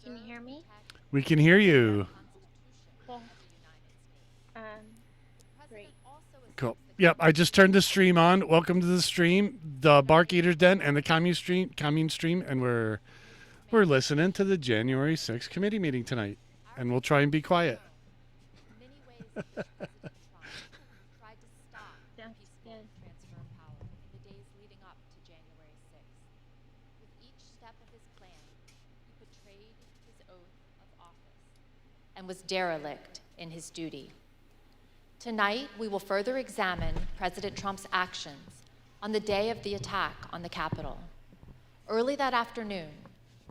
Can you hear me? We can hear you. Cool. Um, Great. Cool. Yep, I just turned the stream on. Welcome to the stream, the Bark Eaters Den and the Commune stream, and we're listening to the January 6th committee meeting tonight, and we'll try and be quiet. Sounds good. And was derelict in his duty. Tonight, we will further examine President Trump's actions on the day of the attack on the Capitol. Early that afternoon,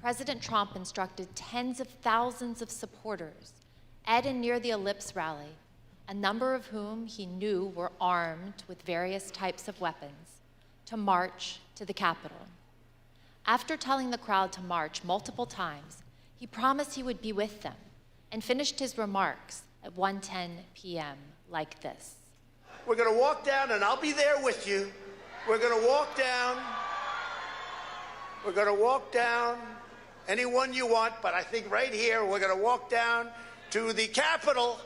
President Trump instructed tens of thousands of supporters at and near the Ellipse rally, a number of whom he knew were armed with various types of weapons, to march to the Capitol. After telling the crowd to march multiple times, he promised he would be with them and finished his remarks at 1:10 p.m. like this. We're going to walk down, and I'll be there with you. We're going to walk down. We're going to walk down anyone you want, but I think right here we're going to walk down to the Capitol.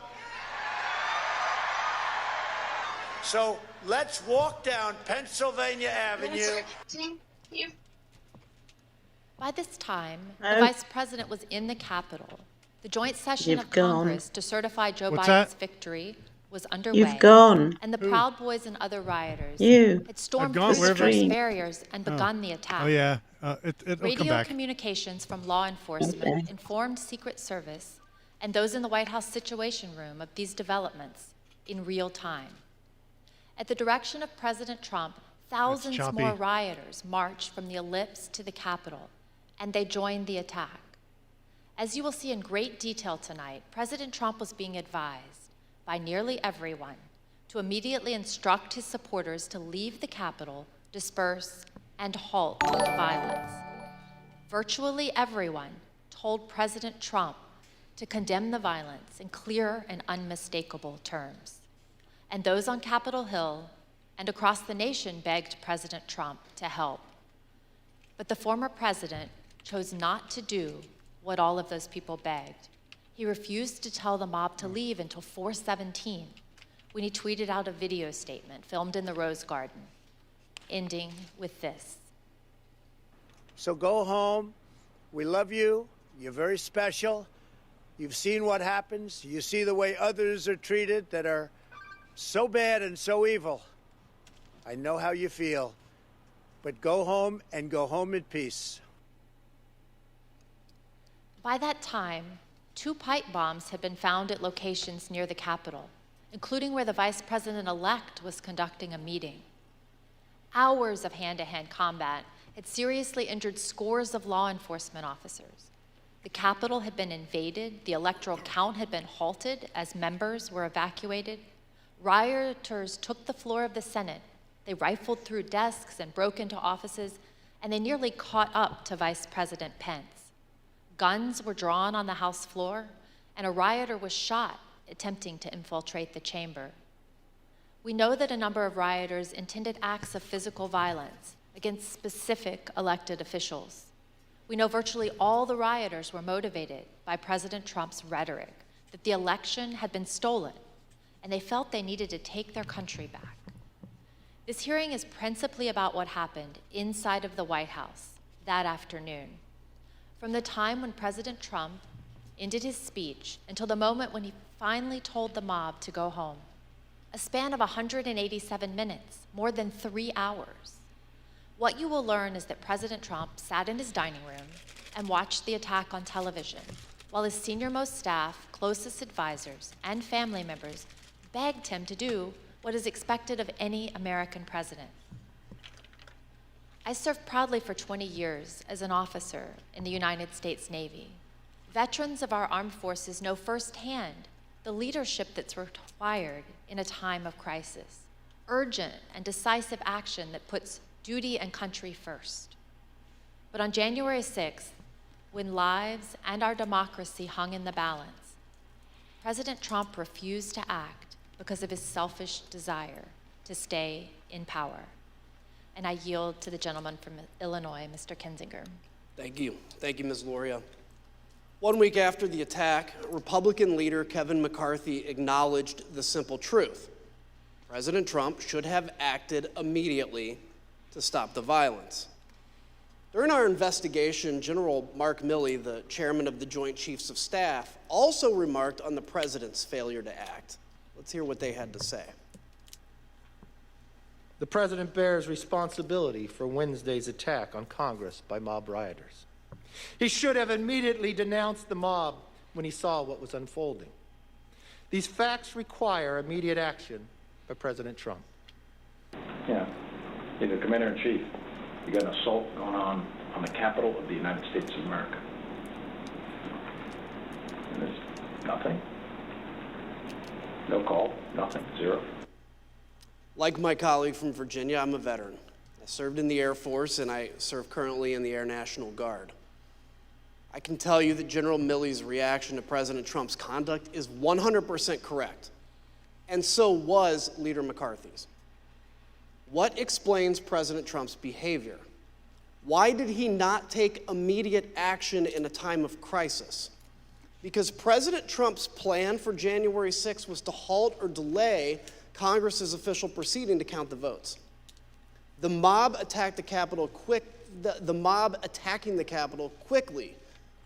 So let's walk down Pennsylvania Avenue. By this time, the Vice President was in the Capitol. The joint session of Congress to certify Joe Biden's victory was underway. You've gone. And the Proud Boys and other rioters had stormed gone through the wherever. first barriers and begun the attack. Oh yeah, it'll come Radio back. communications from law enforcement informed Secret Service and those in the White House Situation Room of these developments in real time. At the direction of President Trump, thousands choppy. more rioters marched from the Ellipse to the Capitol, and they joined the attack. As you will see in great detail tonight, President Trump was being advised by nearly everyone to immediately instruct his supporters to leave the Capitol, disperse, and halt the violence. Virtually everyone told President Trump to condemn the violence in clear and unmistakable terms. And those on Capitol Hill and across the nation begged President Trump to help. But the former president chose not to do what all of those people begged. He refused to tell the mob to leave until 4:17, when he tweeted out a video statement filmed in the Rose Garden, ending with this. So go home. We love you. You're very special. You've seen what happens. You see the way others are treated that are so bad and so evil. I know how you feel. But go home and go home in peace. By that time, 2 pipe bombs had been found at locations near the Capitol, including where the Vice President-elect was conducting a meeting. Hours of hand-to-hand combat had seriously injured scores of law enforcement officers. The Capitol had been invaded, the electoral count had been halted as members were evacuated. Rioters took the floor of the Senate. They rifled through desks and broke into offices, and they nearly caught up to Vice President Pence. Guns were drawn on the House floor, and a rioter was shot attempting to infiltrate the chamber. We know that a number of rioters intended acts of physical violence against specific elected officials. We know virtually all the rioters were motivated by President Trump's rhetoric that the election had been stolen, and they felt they needed to take their country back. This hearing is principally about what happened inside of the White House that afternoon. From the time when President Trump ended his speech until the moment when he finally told the mob to go home, a span of 187 minutes, more than 3 hours. What you will learn is that President Trump sat in his dining room and watched the attack on television, while his senior-most staff, closest advisors, and family members begged him to do what is expected of any American president. I served proudly for 20 years as an officer in the United States Navy. Veterans of our armed forces know firsthand the leadership that's required in a time of crisis, urgent and decisive action that puts duty and country first. But on January 6th, when lives and our democracy hung in the balance, President Trump refused to act because of his selfish desire to stay in power. And I yield to the gentleman from Illinois, Mr. Kinzinger. Thank you. Thank you, Ms. Loria. 1 week after the attack, Republican leader Kevin McCarthy acknowledged the simple truth. President Trump should have acted immediately to stop the violence. During our investigation, General Mark Milley, the chairman of the Joint Chiefs of Staff, also remarked on the president's failure to act. Let's hear what they had to say. The president bears responsibility for Wednesday's attack on Congress by mob rioters. He should have immediately denounced the mob when he saw what was unfolding. These facts require immediate action by President Trump. Yeah, he's the commander-in-chief. You got an assault going on the Capitol of the United States of America. And there's nothing. No call, nothing, zero. Like my colleague from Virginia, I'm a veteran. I served in the Air Force and I serve currently in the Air National Guard. I can tell you that General Milley's reaction to President Trump's conduct is 100% correct. And so was Leader McCarthy's. What explains President Trump's behavior? Why did he not take immediate action in a time of crisis? Because President Trump's plan for January 6th was to halt or delay Congress's official proceeding to count the votes. The mob attacking the Capitol quickly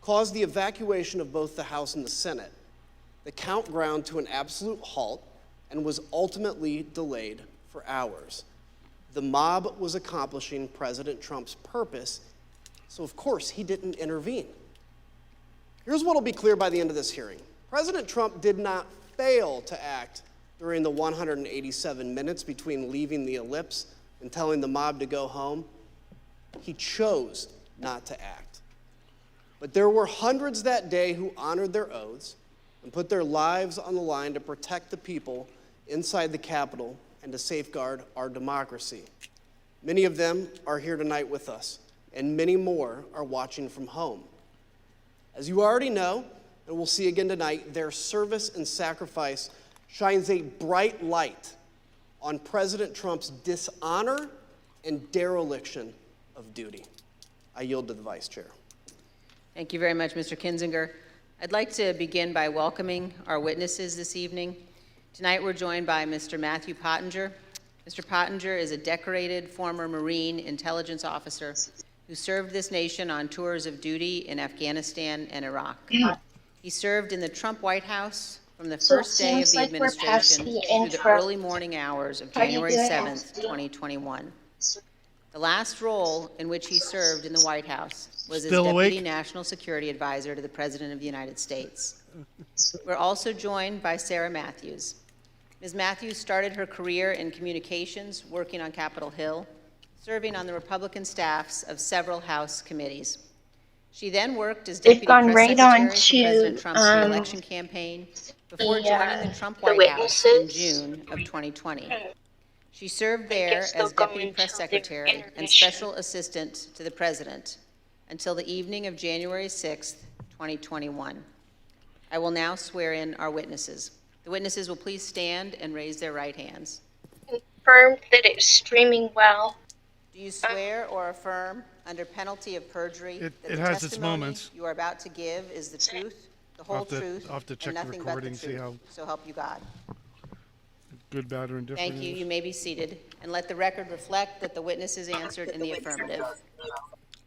caused the evacuation of both the House and the Senate. The count ground to an absolute halt and was ultimately delayed for hours. The mob was accomplishing President Trump's purpose, so of course he didn't intervene. Here's what will be clear by the end of this hearing. President Trump did not fail to act during the 187 minutes between leaving the ellipse and telling the mob to go home. He chose not to act. But there were hundreds that day who honored their oaths and put their lives on the line to protect the people inside the Capitol and to safeguard our democracy. Many of them are here tonight with us, and many more are watching from home. As you already know, and we'll see again tonight, their service and sacrifice shines a bright light on President Trump's dishonor and dereliction of duty. I yield to the Vice Chair. Thank you very much, Mr. Kinzinger. I'd like to begin by welcoming our witnesses this evening. Tonight we're joined by Mr. Matthew Pottinger. Mr. Pottinger is a decorated former Marine intelligence officer who served this nation on tours of duty in Afghanistan and Iraq. He served in the Trump White House from the first day of the administration through the early morning hours of January 7th, 2021. The last role in which he served in the White House was as Deputy National Security Advisor to the President of the United States. We're also joined by Sarah Matthews. Ms. Matthews started her career in communications, working on Capitol Hill, serving on the Republican staffs of several House committees. She then worked as Deputy Press Secretary for President Trump's re-election campaign before joining the Trump White House in June of 2020. She served there as Deputy Press Secretary and Special Assistant to the President until the evening of January 6th, 2021. I will now swear in our witnesses. The witnesses will please stand and raise their right hands. Confirmed that it's streaming well. Do you swear or affirm under penalty of perjury that it the has testimony its moments. you are about to give is the truth, the whole truth, I'll have to check and nothing the but the recording, see truth? how So help you God. good, bad, or indifferent. Thank you. You may be seated. And let the record reflect that the witnesses answered in the affirmative.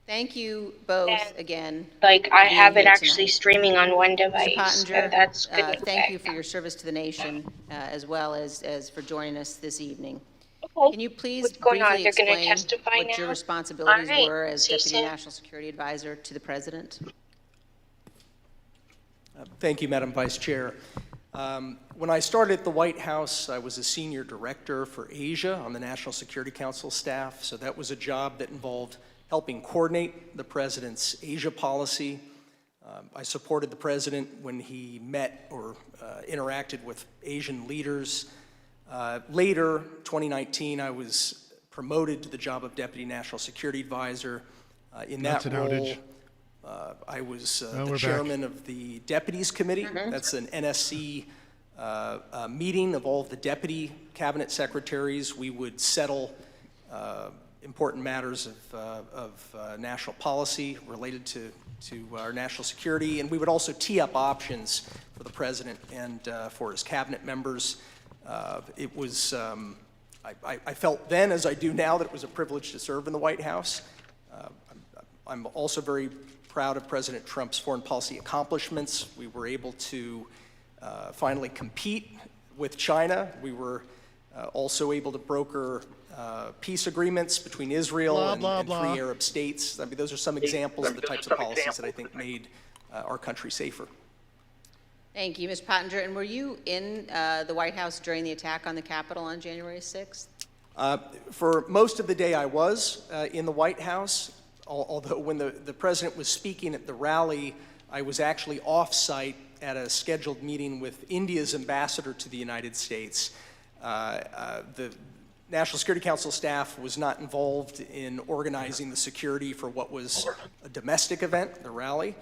Thank you both again. Like, I being have it here actually tonight. streaming on one Mr. device. Pottinger, So that's good. thank you for your service to the nation, as well as for joining us this evening. Okay. Can you please What's going on? briefly They're gonna explain testify what your now? responsibilities All right. were as See you Deputy soon. National Security Advisor to the President? Thank you, Madam Vice Chair. When I started at the White House, I was a senior director for Asia on the National Security Council staff, so that was a job that involved helping coordinate the President's Asia policy. I supported the President when he met or interacted with Asian leaders. Later, 2019, I was promoted to the job of Deputy National Security Advisor. In that role, I was the chairman of the Deputies Committee. That's an NSC meeting of all of the deputy cabinet secretaries. We would settle important matters of national policy related to our national security, and we would also tee up options for the president and for his cabinet members. It was, I felt then, as I do now, that it was a privilege to serve in the White House. I'm also very proud of President Trump's foreign policy accomplishments. We were able to finally compete with China. We were also able to broker peace agreements between Israel and free Arab states. I mean, those are some examples of the types of policies that I think made our country safer. Thank you, Mr. Pottinger. And were you in the White House during the attack on the Capitol on January 6th? For most of the day, I was in the White House, although when the president was speaking at the rally, I was actually off-site at a scheduled meeting with India's ambassador to the United States. The National Security Council staff was not involved in organizing the security for what was a domestic event, the rally,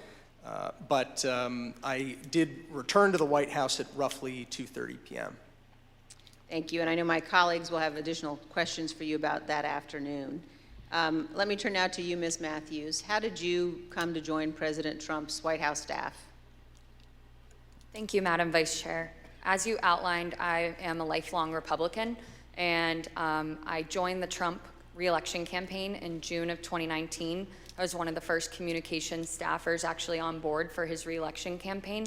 but I did return to the White House at roughly 2:30 p.m. Thank you, and I know my colleagues will have additional questions for you about that afternoon. Let me turn now to you, Ms. Matthews. How did you come to join President Trump's White House staff? Thank you, Madam Vice Chair. As you outlined, I am a lifelong Republican, and I joined the Trump re-election campaign in June of 2019. I was one of the first communications staffers actually on board for his re-election campaign.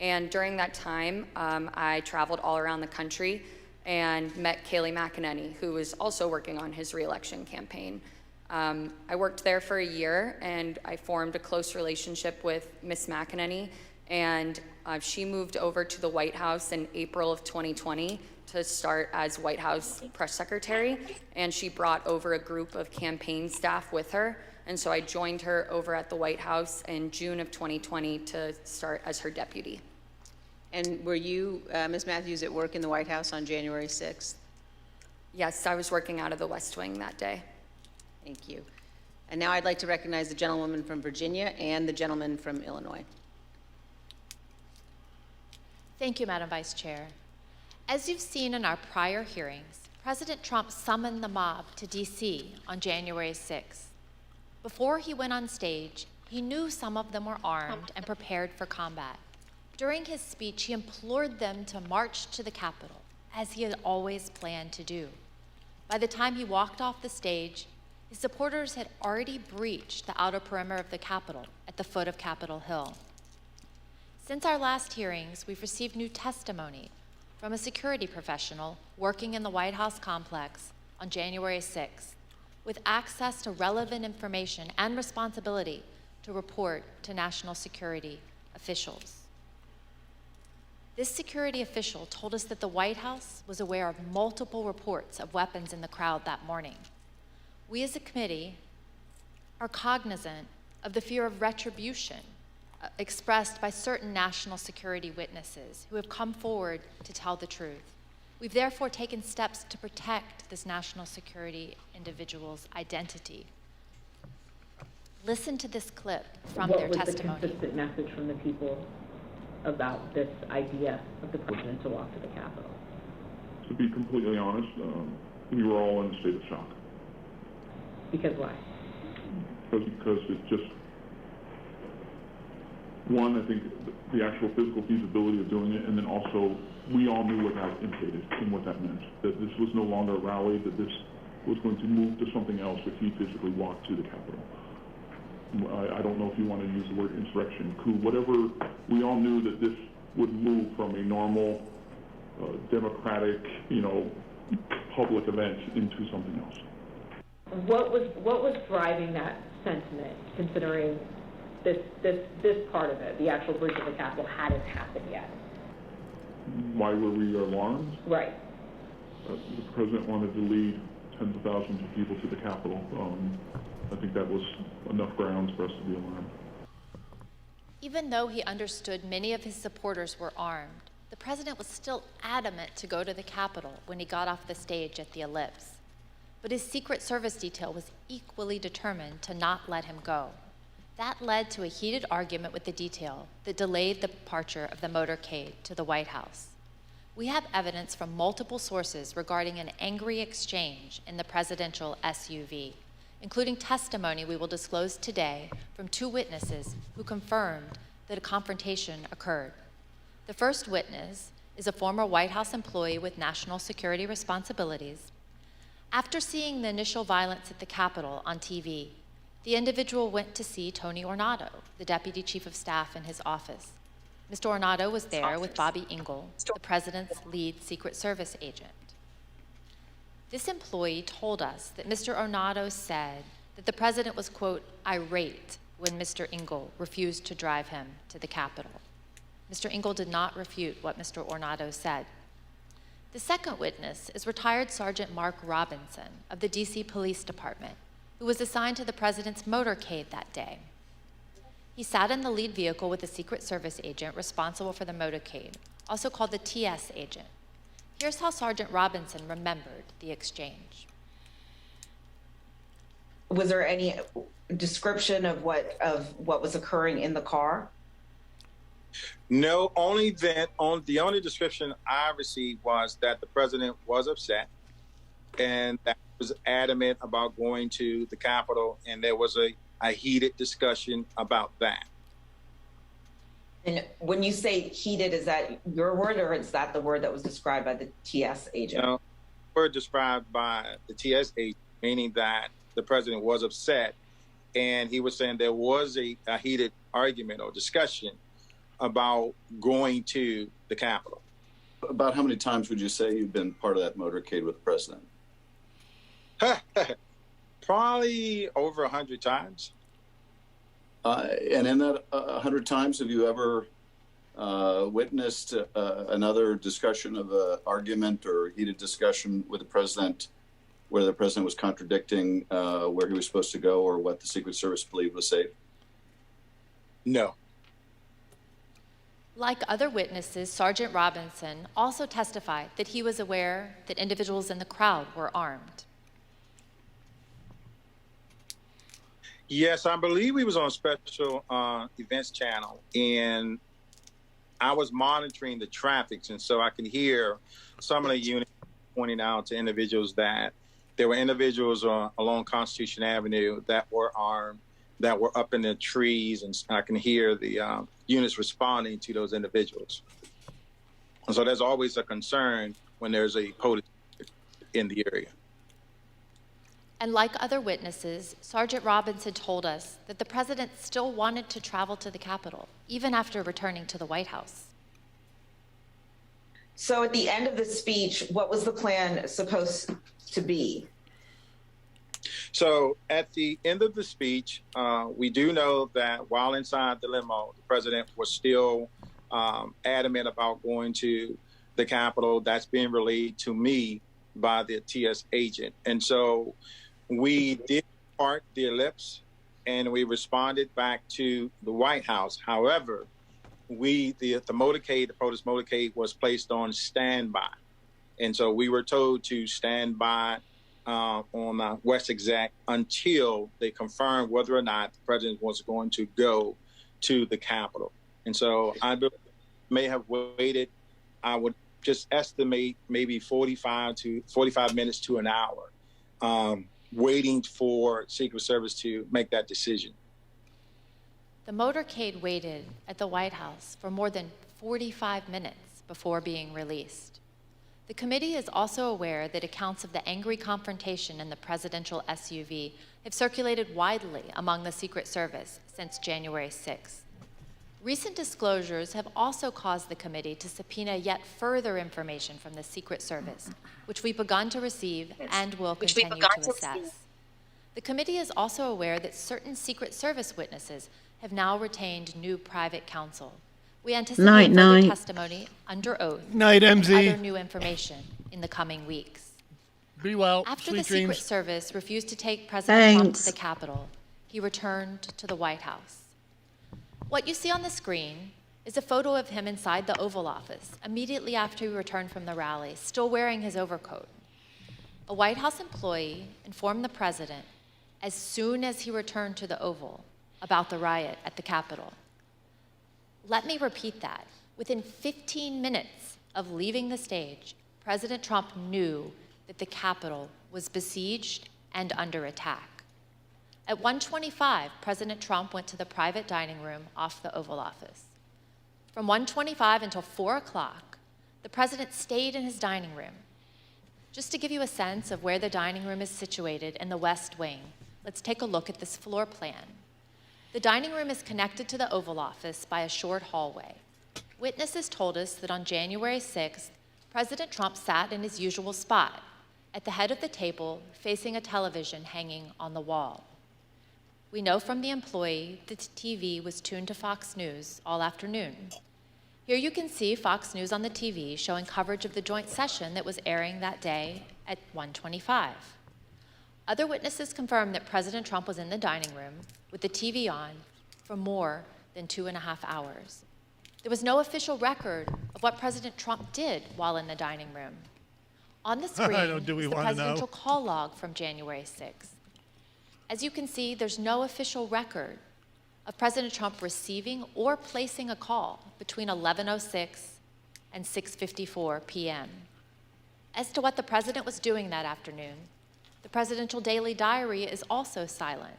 And during that time, I traveled all around the country and met Kayleigh McEnany, who was also working on his re-election campaign. I worked there for a year, and I formed a close relationship with Ms. McEnany, and she moved over to the White House in April of 2020 to start as White House press secretary, and she brought over a group of campaign staff with her, and so I joined her over at the White House in June of 2020 to start as her deputy. And were you, Ms. Matthews, at work in the White House on January 6th? Yes, I was working out of the West Wing that day. Thank you. And now I'd like to recognize the gentlewoman from Virginia and the gentleman from Illinois. Thank you, Madam Vice Chair. As you've seen in our prior hearings, President Trump summoned the mob to D.C. on January 6th. Before he went on stage, he knew some of them were armed and prepared for combat. During his speech, he implored them to march to the Capitol, as he had always planned to do. By the time he walked off the stage, his supporters had already breached the outer perimeter of the Capitol at the foot of Capitol Hill. Since our last hearings, we've received new testimony from a security professional working in the White House complex on January 6th, with access to relevant information and responsibility to report to national security officials. This security official told us that the White House was aware of multiple reports of weapons in the crowd that morning. We as a committee are cognizant of the fear of retribution expressed by certain national security witnesses who have come forward to tell the truth. We've therefore taken steps to protect this national security individual's identity. Listen to this clip from their testimony. What was the consistent message from the people about this idea of the president to walk to the Capitol? To be completely honest, we were all in a state of shock. Because why? Because it's just, one, I think the actual physical feasibility of doing it, and then also we all knew what that implicated and what that meant. That this was no longer a rally, that this was going to move to something else if he physically walked to the Capitol. I don't know if you want to use the word insurrection, coup, whatever. We all knew that this would move from a normal, democratic, public event into something else. What was driving that sentiment, considering this part of it, the actual breach of the Capitol, hadn't happened yet? Why were we alarmed? Right. The president wanted to lead tens of thousands of people to the Capitol. I think that was enough grounds for us to be alarmed. Even though he understood many of his supporters were armed, the president was still adamant to go to the Capitol when he got off the stage at the Ellipse. But his Secret Service detail was equally determined to not let him go. That led to a heated argument with the detail that delayed the departure of the motorcade to the White House. we have evidence from multiple sources regarding an angry exchange in the presidential SUV, including testimony we will disclose today from 2 witnesses who confirmed that a confrontation occurred. The first witness is a former White House employee with national security responsibilities. After seeing the initial violence at the Capitol on TV, the individual went to see Tony Ornato, the Deputy Chief of Staff in his office. Mr. Ornato was there with Bobby Engel, the President's lead Secret Service agent. This employee told us that Mr. Ornato said that the President was, quote, irate when Mr. Engel refused to drive him to the Capitol. Mr. Engel did not refute what Mr. Ornato said. The second witness is retired Sergeant Mark Robinson of the DC Police Department, who was assigned to the President's motorcade that day. He sat in the lead vehicle with a Secret Service agent responsible for the motorcade, also called the TS agent. Here's how Sergeant Robinson remembered the exchange. Was there any description of what was occurring in the car? No, the only description I received was that the president was upset and that he was adamant about going to the Capitol, and there was a heated discussion about that. And when you say heated, is that your word or is that the word that was described by the TS agent? No, the word described by the TS agent, meaning that the president was upset, and he was saying there was a heated argument or discussion about going to the Capitol. About how many times would you say you've been part of that motorcade with the president? Probably over 100 times. And in that 100 times, have you ever witnessed another discussion of an argument or heated discussion with the president where the president was contradicting where he was supposed to go or what the Secret Service believed was safe? No. Like other witnesses, Sergeant Robinson also testified that he was aware that individuals in the crowd were armed. Yes, I believe we was on special events channel, and I was monitoring the traffic, and so I can hear some of the units pointing out to individuals that there were individuals along Constitution Avenue that were armed, that were up in the trees, and I can hear the units responding to those individuals. And so there's always a concern when there's a POTUS in the area. And like other witnesses, Sergeant Robinson told us that the president still wanted to travel to the Capitol, even after returning to the White House. So at the end of the speech, what was the plan supposed to be? So at the end of the speech, we do know that while inside the limo, the president was still adamant about going to the Capitol. That's being relayed to me by the TS agent. And so we did park the ellipse and we responded back to the White House. However, the motorcade, the POTUS motorcade, was placed on standby. And so we were told to stand by on West Exec until they confirmed whether or not the president was going to go to the Capitol. And so I may have waited, I would just estimate maybe 45 minutes to an hour, waiting for Secret Service to make that decision. The motorcade waited at the White House for more than 45 minutes before being released. The committee is also aware that accounts of the angry confrontation in the presidential SUV have circulated widely among the Secret Service since January 6th. Recent disclosures have also caused the committee to subpoena yet further information from the Secret Service, which we've begun to receive and will continue to assess. The committee is also aware that certain Secret Service witnesses have now retained new private counsel. We anticipate further testimony under oath and other new information in the coming weeks. Be well. After Sweet the dreams. Secret Service refused to take President Trump to the Capitol, he returned to the White House. What you see on the screen is a photo of him inside the Oval Office immediately after he returned from the rally, still wearing his overcoat. A White House employee informed the president as soon as he returned to the Oval about the riot at the Capitol. Let me repeat that. Within 15 minutes of leaving the stage, President Trump knew that the Capitol was besieged and under attack. At 1:25, President Trump went to the private dining room off the Oval Office. From 1:25 until 4 o'clock, the president stayed in his dining room. Just to give you a sense of where the dining room is situated in the West Wing, let's take a look at this floor plan. The dining room is connected to the Oval Office by a short hallway. Witnesses told us that on January 6th, President Trump sat in his usual spot, at the head of the table, facing a television hanging on the wall. We know from the employee that the TV was tuned to Fox News all afternoon. Here you can see Fox News on the TV showing coverage of the joint session that was airing that day at 1:25. Other witnesses confirmed that President Trump was in the dining room with the TV on for more than 2.5 hours. There was no official record of what President Trump did while in the dining room. On the screen is the presidential call log from January 6th. As you can see, there's no official record of President Trump receiving or placing a call between 11:06 and 6:54 p.m. As to what the president was doing that afternoon, the presidential daily diary is also silent.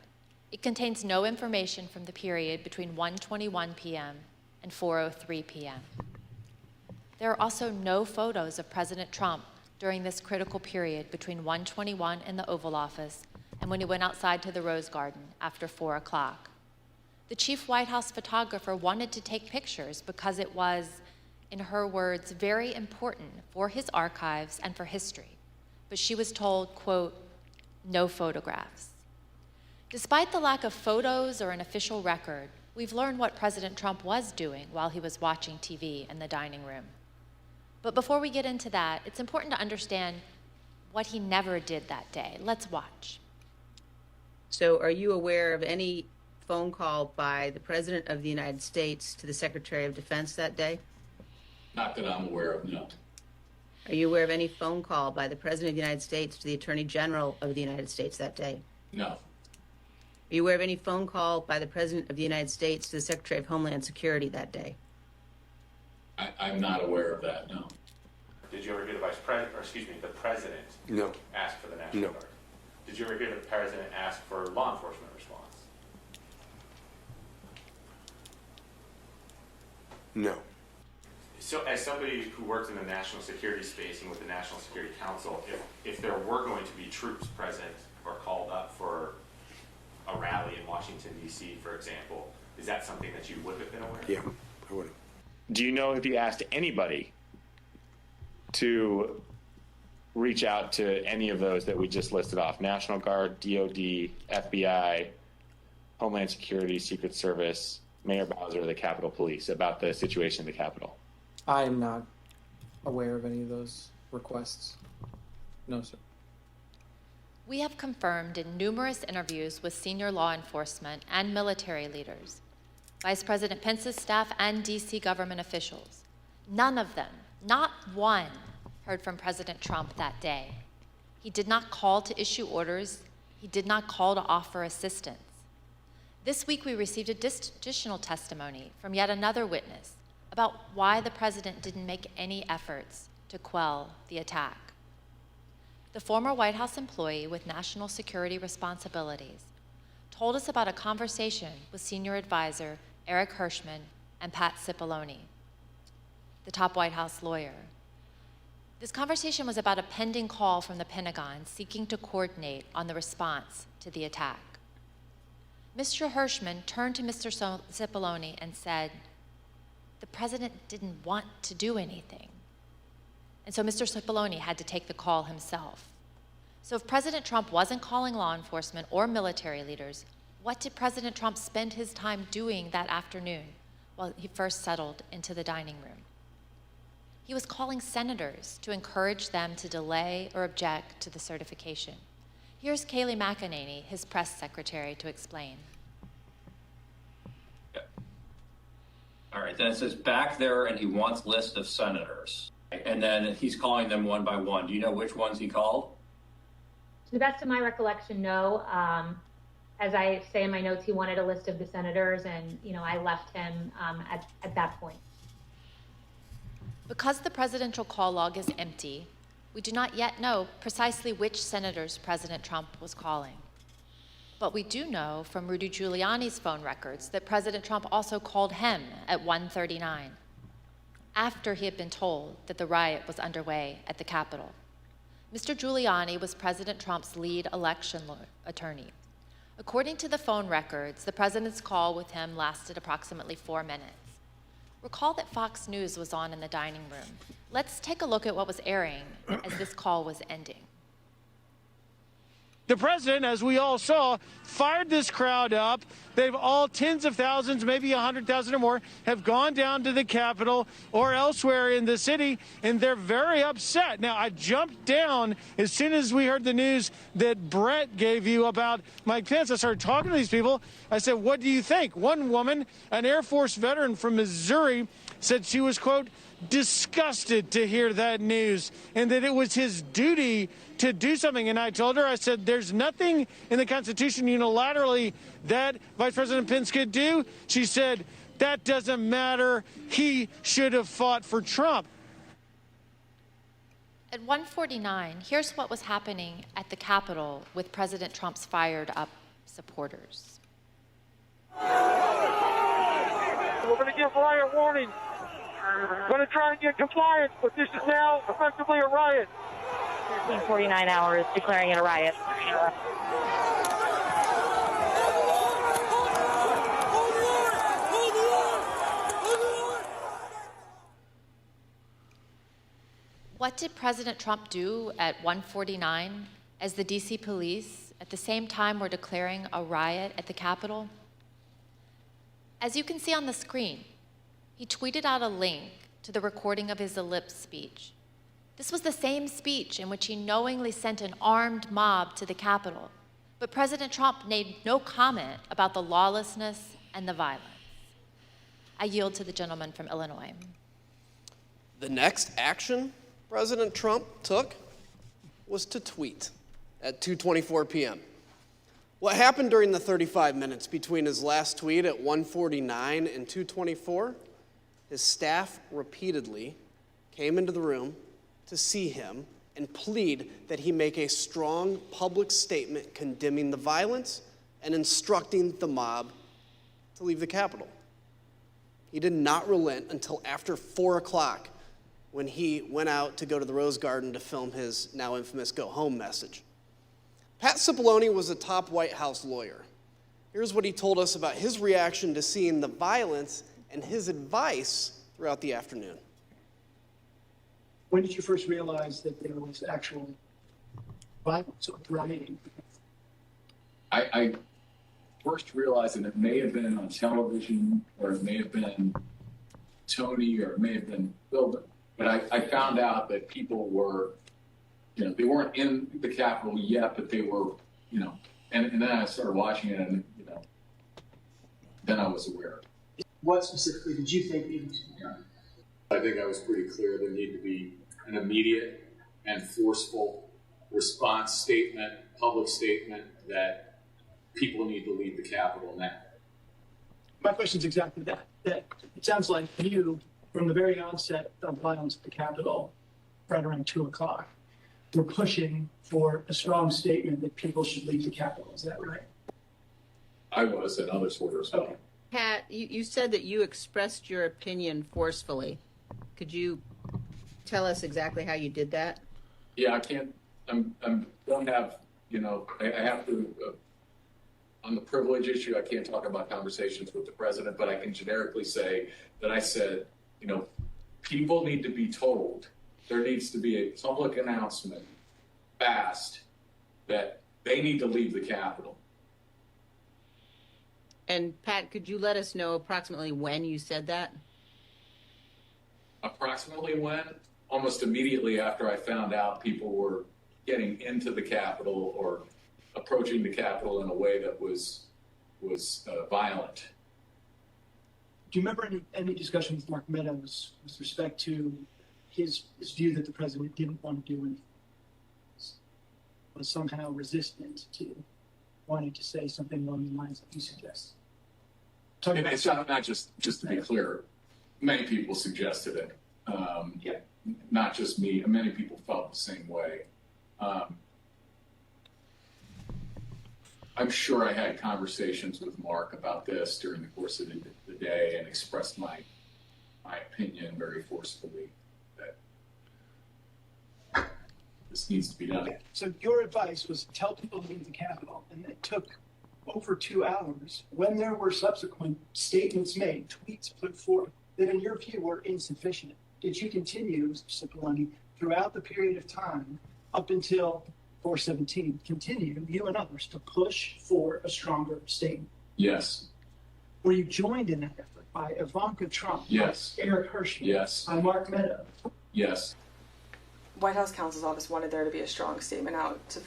It contains no information from the period between 1:21 p.m. and 4:03 p.m. There are also no photos of President Trump during this critical period between 1:21 in the Oval Office and when he went outside to the Rose Garden after 4 o'clock. The chief White House photographer wanted to take pictures because it was, in her words, very important for his archives and for history. But she was told, quote, no photographs. Despite the lack of photos or an official record, we've learned what President Trump was doing while he was watching TV in the dining room. But before we get into that, it's important to understand what he never did that day. Let's watch. So are you aware of any phone call by the President of the United States to the Secretary of Defense that day? Not that I'm aware of, no. Are you aware of any phone call by the President of the United States to the Attorney General of the United States that day? No. Are you aware of any phone call by the President of the United States to the Secretary of Homeland Security that day? I'm not aware of that, no. Did you ever hear the the President No. ask for the National No. Guard? Did you ever hear the President ask for law enforcement response? No. So as somebody who works in the national security space and with the National Security Council, if there were going to be troops present or called up for a rally in Washington, D.C., for example, is that something that you would have been aware of? Yeah, I would have. Do you know if you asked anybody to reach out to any of those that we just listed off? National Guard, DOD, FBI, Homeland Security, Secret Service, Mayor Bowser, the Capitol Police, about the situation in the Capitol? I am not aware of any of those requests. No, sir. We have confirmed in numerous interviews with senior law enforcement and military leaders, Vice President Pence's staff and DC government officials. None of them, not one, heard from President Trump that day. He did not call to issue orders. He did not call to offer assistance. This week we received additional testimony from yet another witness about why the president didn't make any efforts to quell the attack. The former White House employee with national security responsibilities told us about a conversation with senior advisor Eric Hirschman and Pat Cipollone, the top White House lawyer. This conversation was about a pending call from the Pentagon seeking to coordinate on the response to the attack. Mr. Hirschman turned to Mr. Cipollone and said, the president didn't want to do anything. And so Mr. Cipollone had to take the call himself. So if President Trump wasn't calling law enforcement or military leaders, what did President Trump spend his time doing that afternoon while he first settled into the dining room? He was calling senators to encourage them to delay or object to the certification. Here's Kayleigh McEnany, his press secretary, to explain. All right, then it says back there, and he wants list of senators. And then he's calling them one by one. Do you know which ones he called? To the best of my recollection, no. As I say in my notes, he wanted a list of the senators, and I left him at that point. Because the presidential call log is empty, we do not yet know precisely which senators President Trump was calling. But we do know from Rudy Giuliani's phone records that President Trump also called him at 1:39, after he had been told that the riot was underway at the Capitol. Mr. Giuliani was President Trump's lead election attorney. According to the phone records, the president's call with him lasted approximately 4 minutes. Recall that Fox News was on in the dining room. Let's take a look at what was airing as this call was ending. The president, as we all saw, fired this crowd up. They've all, tens of thousands, maybe 100,000 or more, have gone down to the Capitol or elsewhere in the city, and they're very upset. Now, I jumped down as soon as we heard the news that Brett gave you about Mike Pence. I started talking to these people. I said, what do you think? One woman, an Air Force veteran from Missouri, said she was, quote, disgusted to hear that news and that it was his duty to do something. And I told her, I said, there's nothing in the Constitution unilaterally that Vice President Pence could do. She said, that doesn't matter. He should have fought for Trump. At 1:49, here's what was happening at the Capitol with President Trump's fired up supporters. We're going to give riot warning. We're going to try and get compliance, but this is now effectively a riot. 49 hours declaring it a riot. What did President Trump do at 1:49 as the DC police at the same time were declaring a riot at the Capitol? As you can see on the screen, he tweeted out a link to the recording of his ellipse speech. This was the same speech in which he knowingly sent an armed mob to the Capitol. But President Trump made no comment about the lawlessness and the violence. I yield to the gentleman from Illinois. The next action President Trump took was to tweet at 2:24 p.m. What happened during the 35 minutes between his last tweet at 1:49 and 2:24? His staff repeatedly came into the room to see him and plead that he make a strong public statement condemning the violence and instructing the mob to leave the Capitol. He did not relent until after 4 o'clock when he went out to go to the Rose Garden to film his now infamous go home message. Pat Cipollone was a top White House lawyer. Here's what he told us about his reaction to seeing the violence and his advice throughout the afternoon. When did you first realize that there was actual violence or rioting? I first realized that it may have been on television, or it may have been Tony, or it may have been Bill, but I found out that people were, they weren't in the Capitol yet, but they were, and then I started watching it, and, then I was aware. What specifically did you think needed to be done? I think I was pretty clear there needed to be an immediate and forceful response statement, public statement, that people need to leave the Capitol now. My question is exactly that. That it sounds like you, from the very onset of violence at the Capitol, right around 2 o'clock, were pushing for a strong statement that people should leave the Capitol. Is that right? I was, and others were as well. Okay. Pat, you said that you expressed your opinion forcefully. Could you tell us exactly how you did that? Yeah, I can't, don't have, I have to, on the privilege issue, I can't talk about conversations with the president, but I can generically say that I said, people need to be told, there needs to be a public announcement fast that they need to leave the Capitol. And Pat, could you let us know approximately when you said that? Approximately when? Almost immediately after I found out people were getting into the Capitol or approaching the Capitol in a way that was violent. Do you remember any discussion with Mark Meadows with respect to his view that the president didn't want to do anything, was somehow resistant to wanting to say something along the lines that you suggest? And it's not just to be clear, many people suggested it. Yeah. Not just me, many people felt the same way. I'm sure I had conversations with Mark about this during the course of the day and expressed my opinion very forcefully that this needs to be done. So your advice was tell people to leave the Capitol, and it took over 2 hours when there were subsequent statements made, tweets put forth that in your view were insufficient. Did you continue, Mr. Cipollone, throughout the period of time up until 4/17, continue, you and others, to push for a stronger statement? Yes. Were you joined in that effort by Ivanka Trump? Yes. By Eric Hirschman? Yes. By Mark Meadows? Yes. White House counsel's office wanted there to be a strong statement out to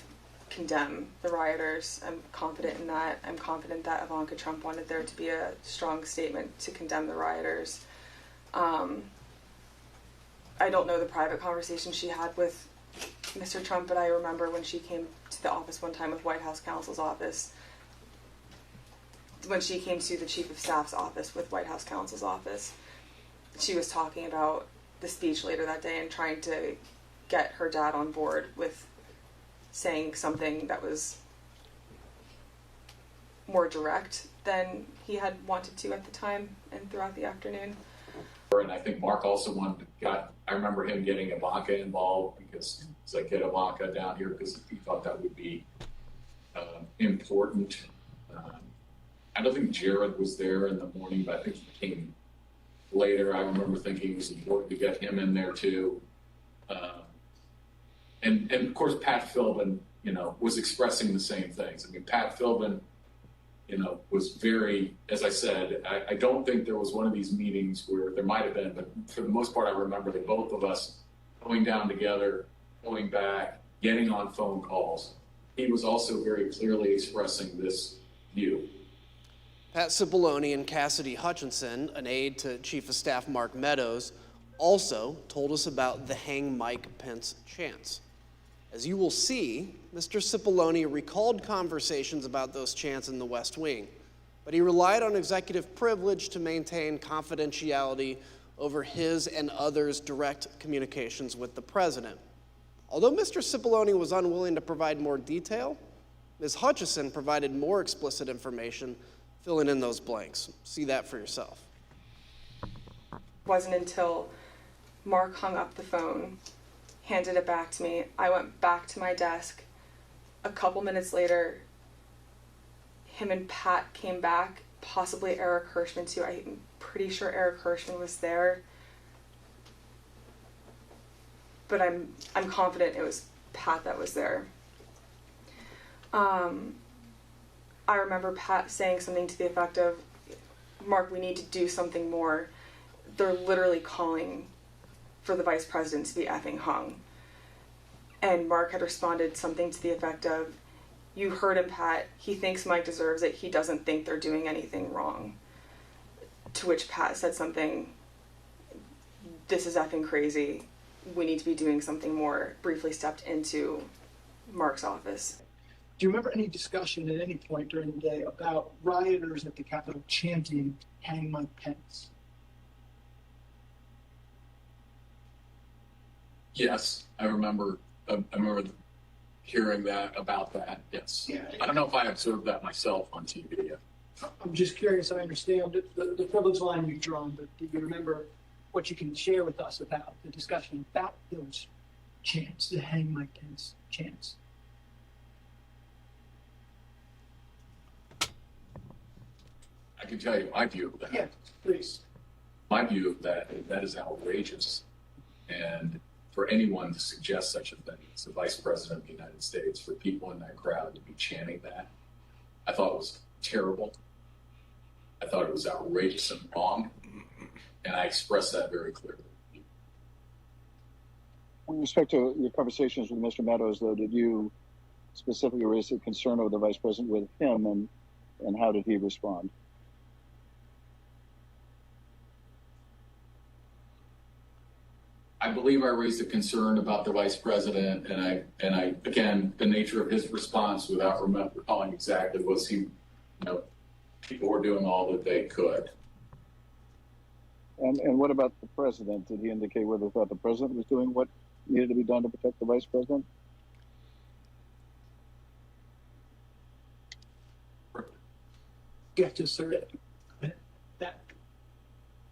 condemn the rioters. I'm confident in that. I'm confident that Ivanka Trump wanted there to be a strong statement to condemn the rioters. I don't know the private conversation she had with Mr. Trump, but I remember when she came to the office one time with White House counsel's office, when she came to the chief of staff's office with White House counsel's office, she was talking about the speech later that day and trying to get her dad on board with saying something that was more direct than he had wanted to at the time and throughout the afternoon. And I think Mark also I remember him getting Ivanka involved because he's like, get Ivanka down here because he thought that would be important. I don't think Jared was there in the morning, but I think he came later. I remember thinking it was important to get him in there too. And of course, Pat Philbin, was expressing the same things. I mean, Pat Philbin, was very, as I said, I don't think there was one of these meetings where there might have been, but for the most part, I remember that both of us going down together, going back, getting on phone calls. He was also very clearly expressing this view. Pat Cipollone and Cassidy Hutchinson, an aide to Chief of Staff Mark Meadows, also told us about the Hang Mike Pence chants. As you will see, Mr. Cipollone recalled conversations about those chants in the West Wing, but he relied on executive privilege to maintain confidentiality over his and others' direct communications with the president. Although Mr. Cipollone was unwilling to provide more detail, Ms. Hutchison provided more explicit information, filling in those blanks. See that for yourself. It wasn't until Mark hung up the phone, handed it back to me. I went back to my desk. A couple minutes later, him and Pat came back, possibly Eric Hirschman too. I'm pretty sure Eric Hirschman was there. But I'm confident it was Pat that was there. I remember Pat saying something to the effect of, Mark, we need to do something more. They're literally calling for the vice president to be effing hung. And Mark had responded something to the effect of, you heard him, Pat. He thinks Mike deserves it. He doesn't think they're doing anything wrong. To which Pat said something, this is effing crazy. We need to be doing something more. Briefly stepped into Mark's office. Do you remember any discussion at any point during the day about rioters at the Capitol chanting, hang Mike Pence? Yes, I remember hearing about that, yes. Yeah. I don't know if I observed that myself on TV yet. I'm just curious, I understand the privilege line you've drawn, but do you remember what you can share with us about the discussion about those chants, the hang Mike Pence chants? I can tell you my view of that. Yeah, please. My view of that is outrageous. And for anyone to suggest such a thing as the Vice President of the United States, for people in that crowd to be chanting that, I thought it was terrible. I thought it was outrageous and wrong. And I expressed that very clearly. With respect to your conversations with Mr. Meadows, though, did you specifically raise a concern over the Vice President with him, and how did he respond? I believe I raised a concern about the Vice President, and I again, the nature of his response, without recalling exactly, was he, people were doing all that they could. And what about the president? Did he indicate whether he thought the president was doing what needed to be done to protect the vice president? Get to sir.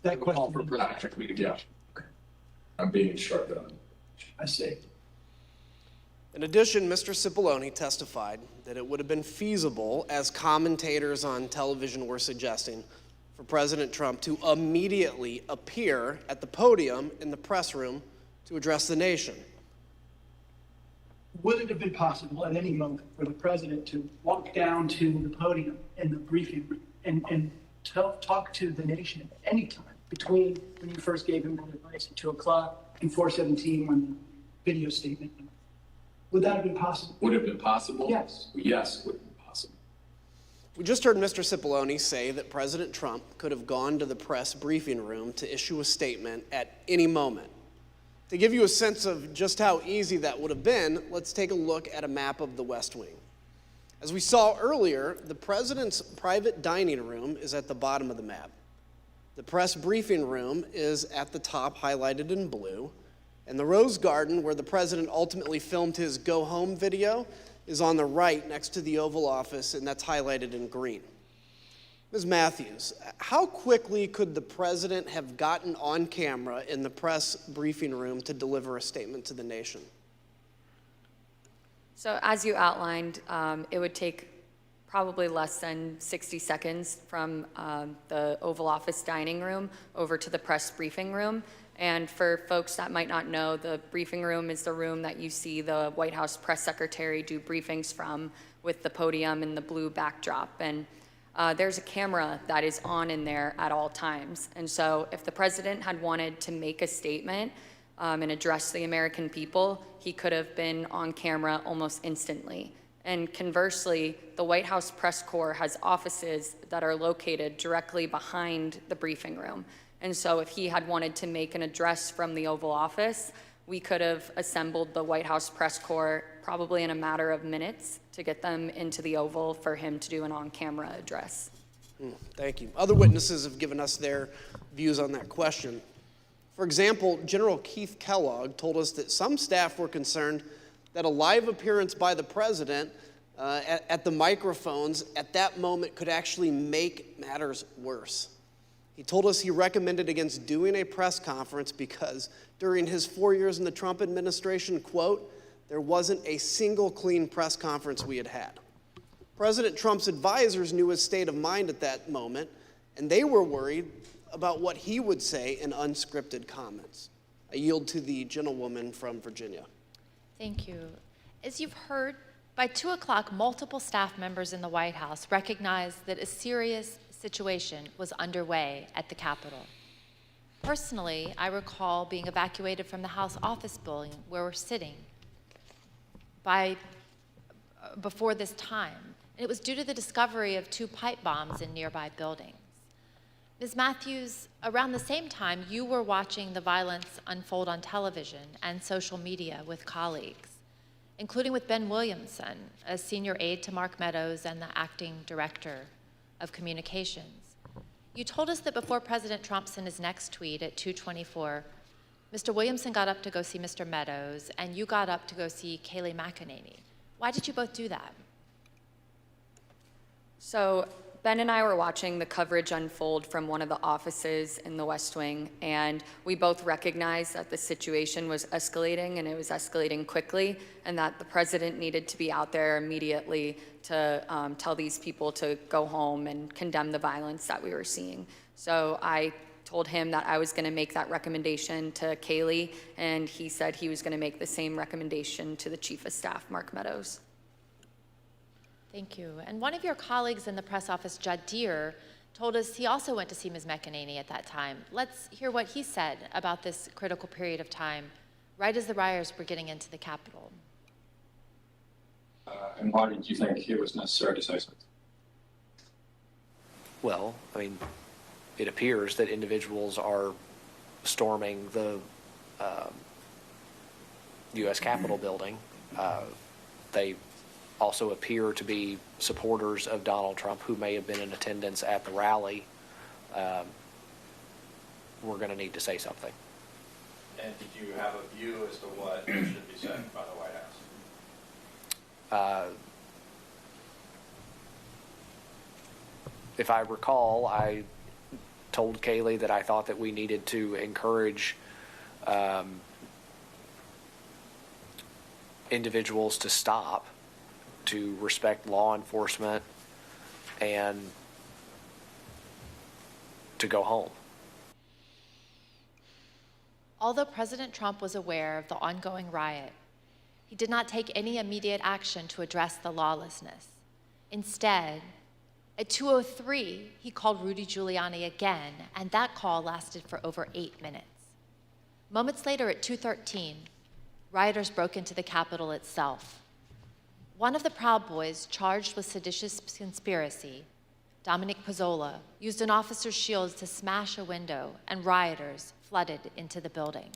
That question. Call for production meeting. Yeah. Okay. I'm being shut down. I see. In addition, Mr. Cipollone testified that it would have been feasible, as commentators on television were suggesting, for President Trump to immediately appear at the podium in the press room to address the nation. Would it have been possible at any moment for the president to walk down to the podium in the briefing room and talk to the nation at any time between when you first gave him that advice at 2 o'clock and 4:17 when the video statement? Would that have been possible? Would it have been possible? Yes. Yes, it would have been possible. We just heard Mr. Cipollone say that President Trump could have gone to the press briefing room to issue a statement at any moment. To give you a sense of just how easy that would have been, let's take a look at a map of the West Wing. As we saw earlier, the president's private dining room is at the bottom of the map. The press briefing room is at the top, highlighted in blue. And the Rose Garden, where the president ultimately filmed his go home video, is on the right next to the Oval Office, and that's highlighted in green. Ms. Matthews, how quickly could the president have gotten on camera in the press briefing room to deliver a statement to the nation? So as you outlined, it would take probably less than 60 seconds from the Oval Office dining room over to the press briefing room. And for folks that might not know, the briefing room is the room that you see the White House press secretary do briefings from, with the podium and the blue backdrop. And there's a camera that is on in there at all times. And so if the president had wanted to make a statement and address the American people, he could have been on camera almost instantly. And conversely, the White House press corps has offices that are located directly behind the briefing room. And so if he had wanted to make an address from the Oval Office, we could have assembled the White House press corps probably in a matter of minutes to get them into the Oval for him to do an on-camera address. Thank you. Other witnesses have given us their views on that question. For example, General Keith Kellogg told us that some staff were concerned that a live appearance by the president at the microphones at that moment could actually make matters worse. He told us he recommended against doing a press conference because during his 4 years in the Trump administration, quote, there wasn't a single clean press conference we had had. President Trump's advisors knew his state of mind at that moment, and they were worried about what he would say in unscripted comments. I yield to the gentlewoman from Virginia. Thank you. As you've heard, by 2 o'clock, multiple staff members in the White House recognized that a serious situation was underway at the Capitol. Personally, I recall being evacuated from the House office building where we're sitting before this time. It was due to the discovery of 2 pipe bombs in nearby buildings. Ms. Matthews, around the same time, you were watching the violence unfold on television and social media with colleagues, including with Ben Williamson, a senior aide to Mark Meadows and the acting director of communications. You told us that before President Trump sent his next tweet at 2:24, Mr. Williamson got up to go see Mr. Meadows, and you got up to go see Kayleigh McEnany. Why did you both do that? So Ben and I were watching the coverage unfold from one of the offices in the West Wing, and we both recognized that the situation was escalating, and it was escalating quickly, and that the president needed to be out there immediately to tell these people to go home and condemn the violence that we were seeing. So I told him that I was going to make that recommendation to Kayleigh, and he said he was going to make the same recommendation to the Chief of Staff, Mark Meadows. Thank you. And one of your colleagues in the press office, Judd Deere, told us he also went to see Ms. McEnany at that time. Let's hear what he said about this critical period of time, right as the rioters were getting into the Capitol. And why did you think it was necessary to say something? Well, I mean, it appears that individuals are storming the U.S. Capitol building. They also appear to be supporters of Donald Trump who may have been in attendance at the rally. We're going to need to say something. And did you have a view as to what should be said by the White House? If I recall, I told Kaylee that I thought that we needed to encourage individuals to stop, to respect law enforcement, and to go home. Although President Trump was aware of the ongoing riot, he did not take any immediate action to address the lawlessness. Instead, at 2:03, he called Rudy Giuliani again, and that call lasted for over 8 minutes. Moments later, at 2:13, rioters broke into the Capitol itself. One of the Proud Boys charged with seditious conspiracy, Dominic Pizzola, used an officer's shield to smash a window, and rioters flooded into the building.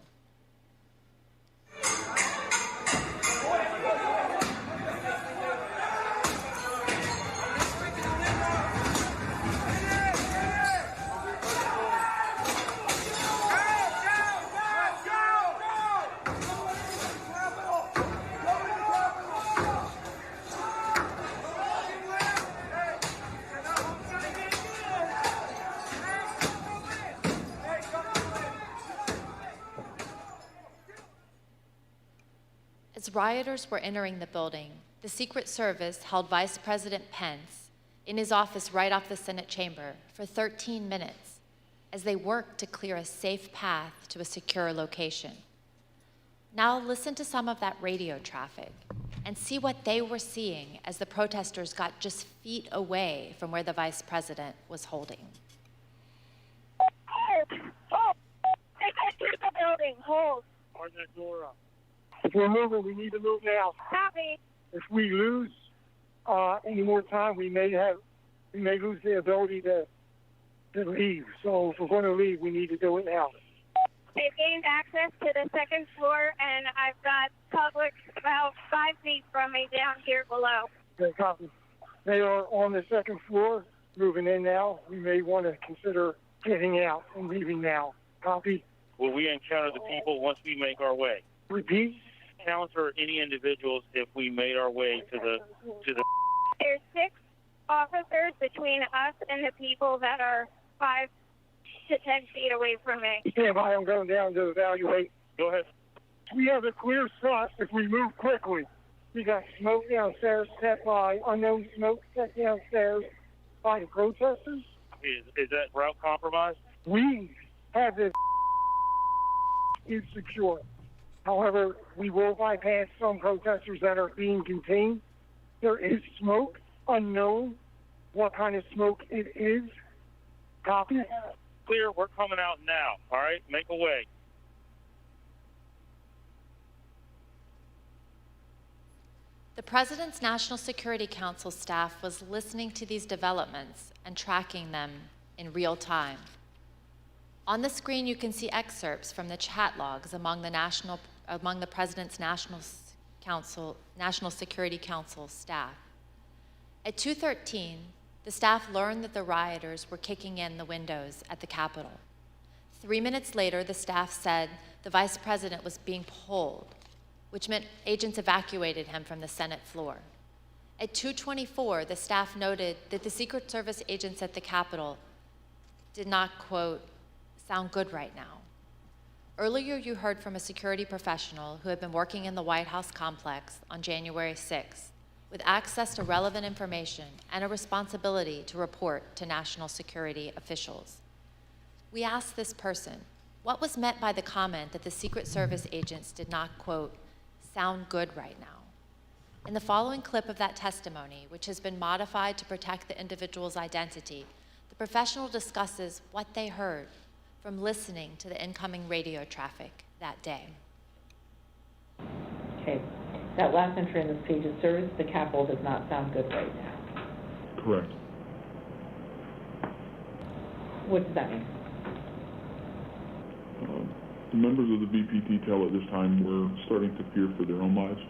As rioters were entering the building, the Secret Service held Vice President Pence in his office right off the Senate chamber for 13 minutes as they worked to clear a safe path to a secure location. Now listen to some of that radio traffic and see what they were seeing as the protesters got just feet away from where the Vice President was holding. Oh, they got through the building. Hold. Hard that door up. If we're moving, we need to move now. Copy. If we lose any more time, we may lose the ability to leave. So if we're going to leave, we need to do it now. They've gained access to the second floor, and I've got public about 5 feet from me down here below. Okay, copy. They are on the second floor, moving in now. We may want to consider getting out and leaving now. Copy. Will we encounter the people once we make our way? Repeat. Encounter any individuals if we made our way to the. There's 6 officers between us and the people that are 5 to 10 feet away from me. Stand by. I'm going down to evaluate. Go ahead. We have a clear shot if we move quickly. We got smoke downstairs set by unknown smoke set downstairs by the protesters. Is that route compromised? We have this is secure. However, we will bypass some protesters that are being contained. There is smoke, unknown what kind of smoke it is. Copy. Clear, we're coming out now, all right? Make a way. The President's National Security Council staff was listening to these developments and tracking them in real time. On the screen, you can see excerpts from the chat logs among the President's National Security Council staff. At 2:13, the staff learned that the rioters were kicking in the windows at the Capitol. 3 minutes later, the staff said the Vice President was being pulled, which meant agents evacuated him from the Senate floor. At 2:24, the staff noted that the Secret Service agents at the Capitol did not, quote, sound good right now. Earlier, you heard from a security professional who had been working in the White House complex on January 6th with access to relevant information and a responsibility to report to national security officials. We asked this person, what was meant by the comment that the Secret Service agents did not, quote, sound good right now? In the following clip of that testimony, which has been modified to protect the individual's identity, the professional discusses what they heard from listening to the incoming radio traffic that day. Okay, that last entry in this page is service to the Capitol does not sound good right now. Correct. What does that mean? The members of the VP detail at this time were starting to fear for their own lives.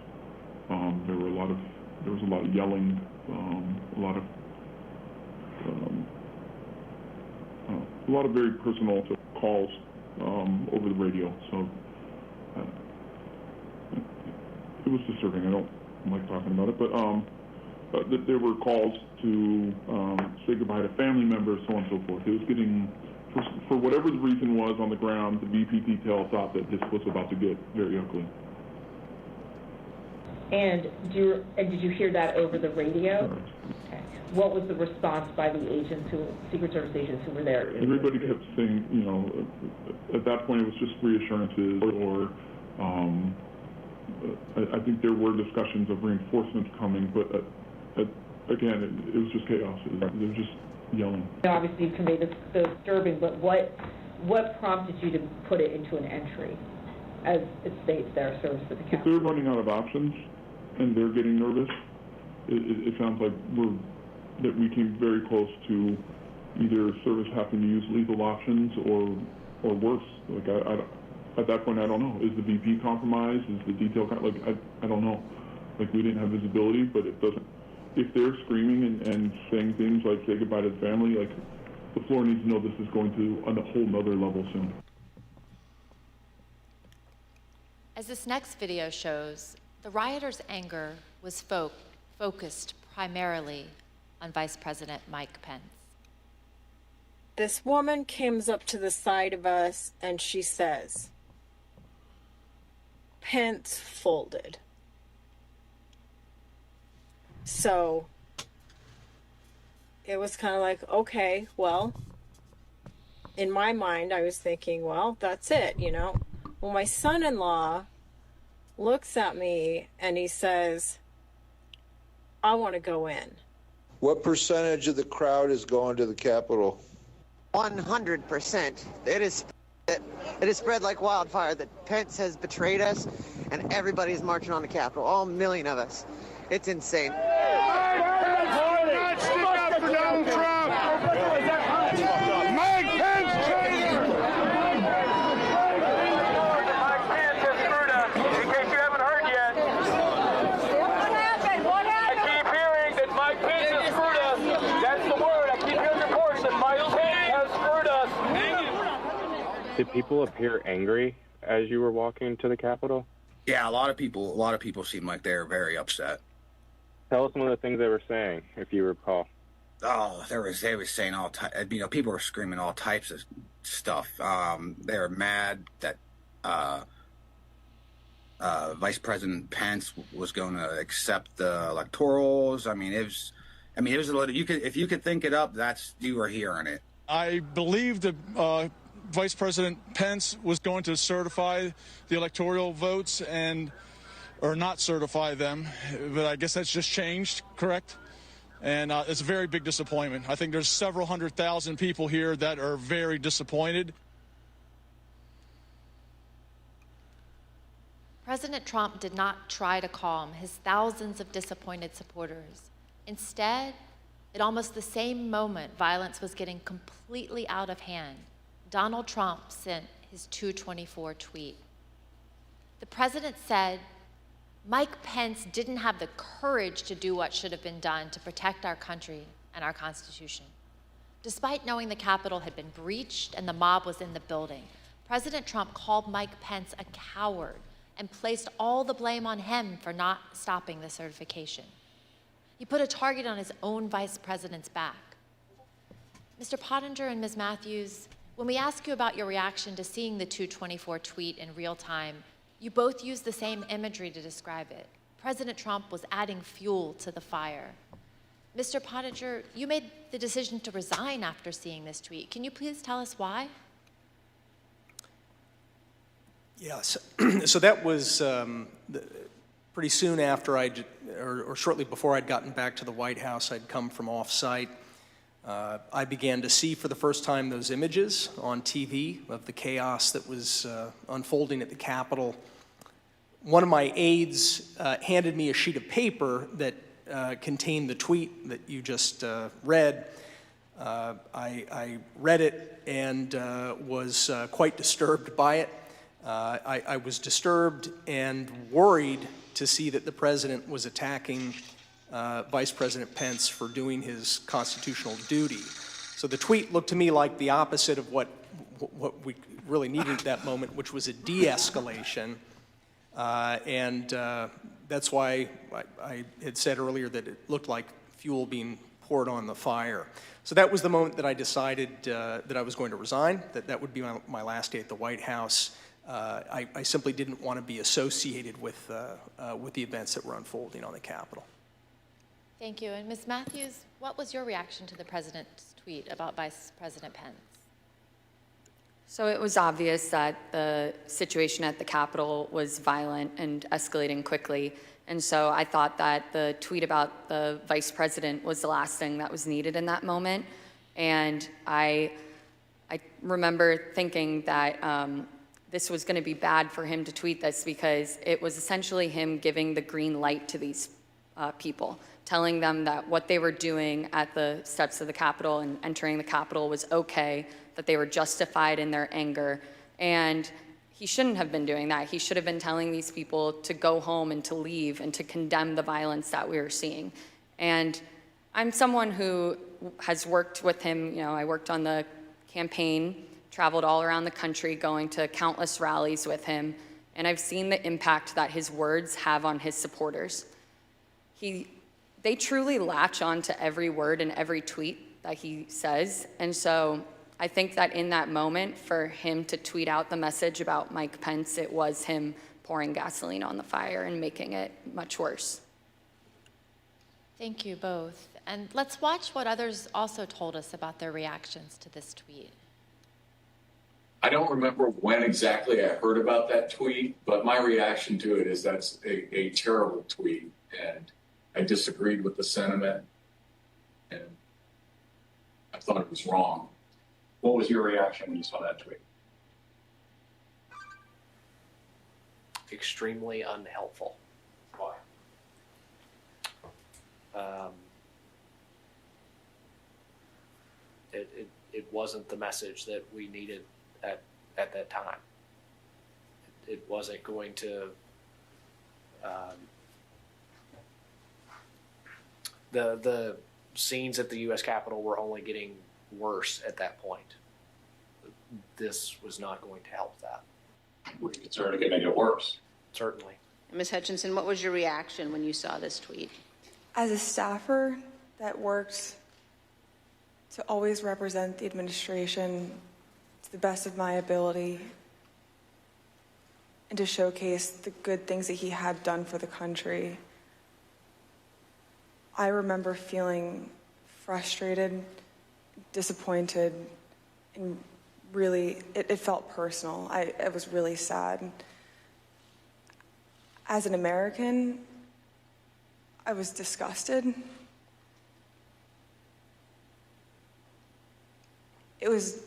There was a lot of yelling, a lot of very personal calls over the radio. So it was disturbing. I don't like talking about it, but there were calls to say goodbye to family members, so on and so forth. It was getting, for whatever the reason was on the ground, the BP detail thought that this was about to get very ugly. And did you hear that over the radio? Right. Okay. What was the response by the agents, Secret Service agents who were there? Everybody kept saying, you know, at that point it was just reassurances, or I think there were discussions of reinforcements coming, but again, it was just chaos. They were just yelling. Obviously, you conveyed the disturbing, but what prompted you to put it into an entry, as it states there, service to the council? If they're running out of options and they're getting nervous, it sounds like that we came very close to either service having to use lethal options or worse. Like at that point, I don't know. Is the VP compromised? Is the detail I don't know. Like, we didn't have visibility, but it doesn't. If they're screaming and saying things like say goodbye to the family, like, the floor needs to know this is going to a whole nother level soon. As this next video shows, the rioters' anger was focused primarily on Vice President Mike Pence. This woman comes up to the side of us and she says, "Pence folded." So it was kind of like, okay, well, in my mind, I was thinking, well, that's it, you know. Well, my son-in-law looks at me and he says, "I want to go in." What percentage of the crowd is going to the Capitol? 100%. It is spread like wildfire that Pence has betrayed us, and everybody's marching on the Capitol. All 1 million of us. It's insane. Not stick up for Donald Trump. Mike Pence traitor. Mike Pence has screwed us, in case you haven't heard yet. What happened? What happened? I keep hearing that Mike Pence has screwed us. That's the word. I keep hearing reports that Mike Pence has screwed us. Did people appear angry as you were walking to the Capitol? Yeah, a lot of people seem like they're very upset. Tell us some of the things they were saying, if you recall. Oh, they were saying all types. You know, people were screaming all types of stuff. They were mad that Vice President Pence was going to accept the electorals. I mean, it was a little. If you could think it up, you were hearing it. I believe that Vice President Pence was going to certify the electoral votes or not certify them, but I guess that's just changed, correct? And it's a very big disappointment. I think there's several 100,000 people here that are very disappointed. President Trump did not try to calm his thousands of disappointed supporters. Instead, at almost the same moment violence was getting completely out of hand, Donald Trump sent his 224 tweet. The president said, "Mike Pence didn't have the courage to do what should have been done to protect our country and our Constitution." Despite knowing the Capitol had been breached and the mob was in the building, President Trump called Mike Pence a coward and placed all the blame on him for not stopping the certification. He put a target on his own vice president's back. Mr. Pottinger and Ms. Matthews, when we ask you about your reaction to seeing the 224 tweet in real time, you both used the same imagery to describe it. President Trump was adding fuel to the fire. Mr. Pottinger, you made the decision to resign after seeing this tweet. Can you please tell us why? Yes. So that was pretty soon after or shortly before I'd gotten back to the White House. I'd come from off-site. I began to see for the first time those images on TV of the chaos that was unfolding at the Capitol. One of my aides handed me a sheet of paper that contained the tweet that you just read. I read it and was quite disturbed by it. I was disturbed and worried to see that the president was attacking Vice President Pence for doing his constitutional duty. So the tweet looked to me like the opposite of what what we really needed at that moment, which was a de-escalation. That's why I had said earlier that it looked like fuel being poured on the fire. So that was the moment that I decided that I was going to resign, that would be my last day at the White House. I simply didn't want to be associated with the events that were unfolding on the Capitol. Thank you. And Ms. Matthews, what was your reaction to the president's tweet about Vice President Pence? So it was obvious that the situation at the Capitol was violent and escalating quickly. And so I thought that the tweet about the vice president was the last thing that was needed in that moment. And I remember thinking that this was going to be bad for him to tweet this because it was essentially him giving the green light to these people, telling them that what they were doing at the steps of the Capitol and entering the Capitol was okay, that they were justified in their anger. And he shouldn't have been doing that. He should have been telling these people to go home and to leave and to condemn the violence that we were seeing. And I'm someone who has worked with him. You know, I worked on the campaign, traveled all around the country, going to countless rallies with him, and I've seen the impact that his words have on his supporters. They truly latch on to every word and every tweet that he says, and so I think that in that moment, for him to tweet out the message about Mike Pence, it was him pouring gasoline on the fire and making it much worse. Thank you both. And let's watch what others also told us about their reactions to this tweet. I don't remember when exactly I heard about that tweet, but my reaction to it is that's a terrible tweet, and I disagreed with the sentiment, and I thought it was wrong. What was your reaction when you saw that tweet? Extremely unhelpful. Why? It wasn't the message that we needed at that time. It wasn't going to. The scenes at the U.S. Capitol were only getting worse at that point. This was not going to help that. Were you concerned it could make it worse? Certainly. Ms. Hutchinson, what was your reaction when you saw this tweet? As a staffer that worked to always represent the administration to the best of my ability and to showcase the good things that he had done for the country, I remember feeling frustrated, disappointed, and really, it felt personal. It was really sad. As an American, I was disgusted. It was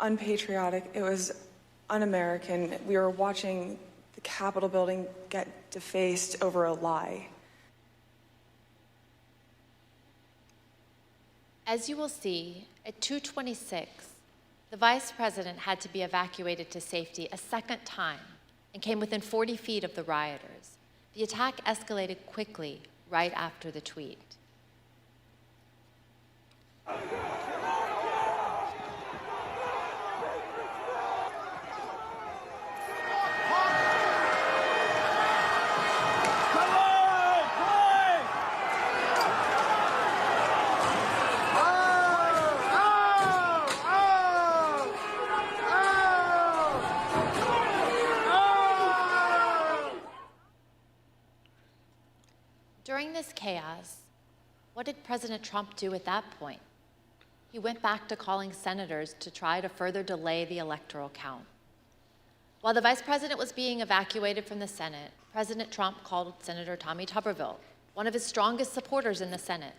unpatriotic. It was un-American. We were watching the Capitol building get defaced over a lie. As you will see, at 2:26, the vice president had to be evacuated to safety a second time and came within 40 feet of the rioters. The attack escalated quickly right after the tweet. During this chaos, what did President Trump do at that point? He went back to calling senators to try to further delay the electoral count. While the vice president was being evacuated from the Senate, President Trump called Senator Tommy Tuberville, one of his strongest supporters in the Senate.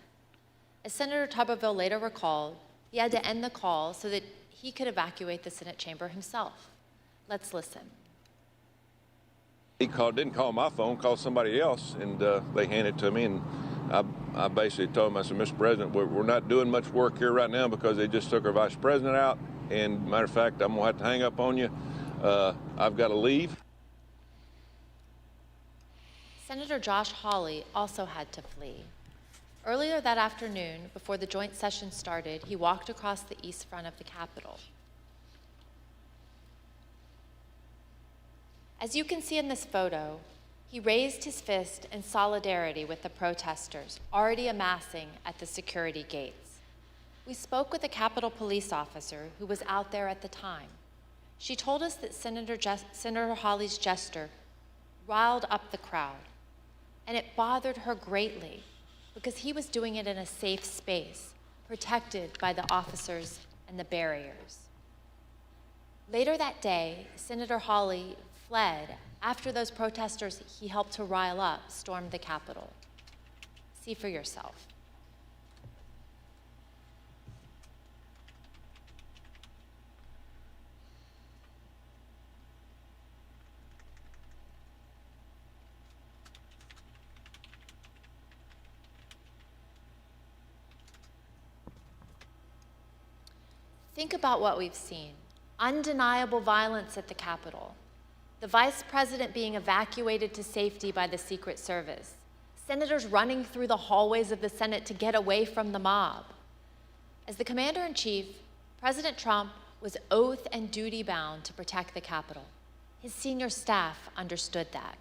As Senator Tuberville later recalled, he had to end the call so that he could evacuate the Senate chamber himself. Let's listen. He didn't call my phone, called somebody else, and they handed it to me. And I basically told him, I said, Mr. President, we're not doing much work here right now because they just took our vice president out. And matter of fact, I'm going to have to hang up on you. I've got to leave. Senator Josh Hawley also had to flee. Earlier that afternoon, before the joint session started, he walked across the east front of the Capitol. As you can see in this photo, he raised his fist in solidarity with the protesters already amassing at the security gates. We spoke with a Capitol Police officer who was out there at the time. She told us that Senator Hawley's gesture riled up the crowd, and it bothered her greatly because he was doing it in a safe space, protected by the officers and the barriers. Later that day, Senator Hawley fled after those protesters he helped to rile up stormed the Capitol. See for yourself. Think about what we've seen. Undeniable violence at the Capitol. The vice president being evacuated to safety by the Secret Service. Senators running through the hallways of the Senate to get away from the mob. As the commander-in-chief, President Trump was oath and duty bound to protect the Capitol. His senior staff understood that.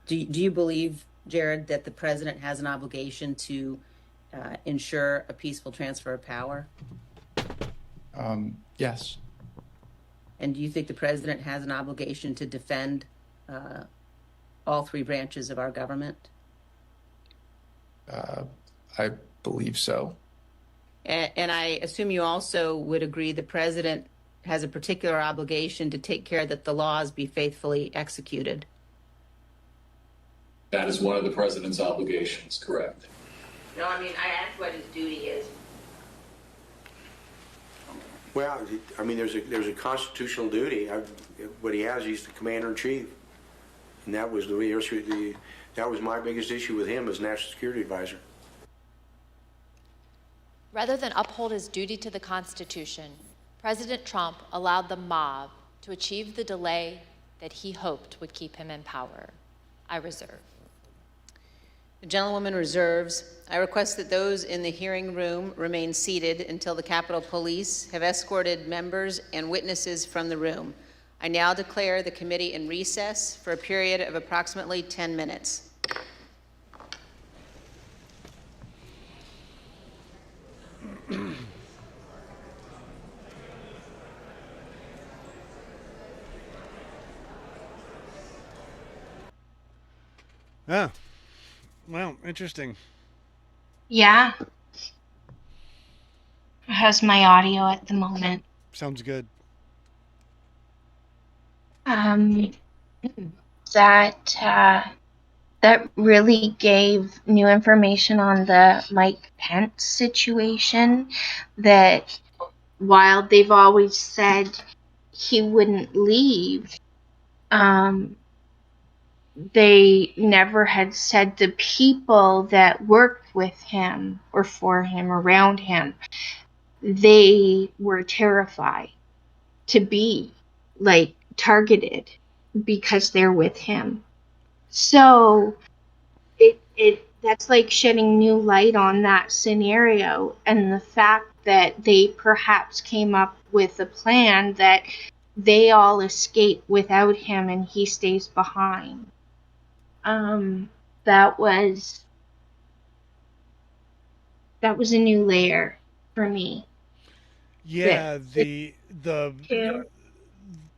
Do you believe, Jared, that the president has an obligation to ensure a peaceful transfer of power? Yes. And do you think the president has an obligation to defend all three branches of our government? I believe so. And I assume you also would agree the president has a particular obligation to take care that the laws be faithfully executed. That is one of the president's obligations, correct? No, I mean, I asked what his duty is. Well, I mean, there's a constitutional duty. What he has, he's the commander-in-chief, and that was that was my biggest issue with him as national security advisor. Rather than uphold his duty to the Constitution, President Trump allowed the mob to achieve the delay that he hoped would keep him in power. I reserve. The gentlewoman reserves. I request that those in the hearing room remain seated until the Capitol Police have escorted members and witnesses from the room. I now declare the committee in recess for a period of approximately 10 minutes. Ah, well, interesting. Yeah. How's my audio at the moment? Sounds good. That really gave new information on the Mike Pence situation, that while they've always said he wouldn't leave, they never had said the people that worked with him or for him, around him, they were terrified to be like targeted because they're with him. So that's like shedding new light on that scenario, and the fact that they perhaps came up with a plan that they all escape without him and he stays behind. That was a new layer for me. Yeah,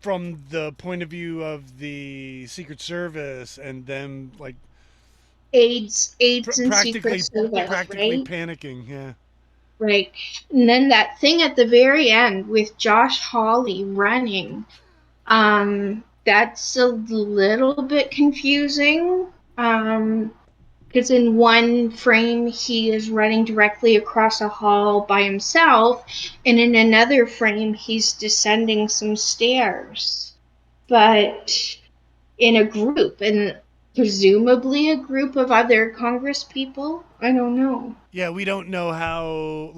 from the point of view of the Secret Service and them like aides and Secret Service, practically right? panicking, yeah. Right. And then that thing at the very end with Josh Hawley running, that's a little bit confusing. Because in one frame he is running directly across a hall by himself, and in another frame he's descending some stairs. But in a group, and presumably a group of other Congress people. I don't know. Yeah, we don't know how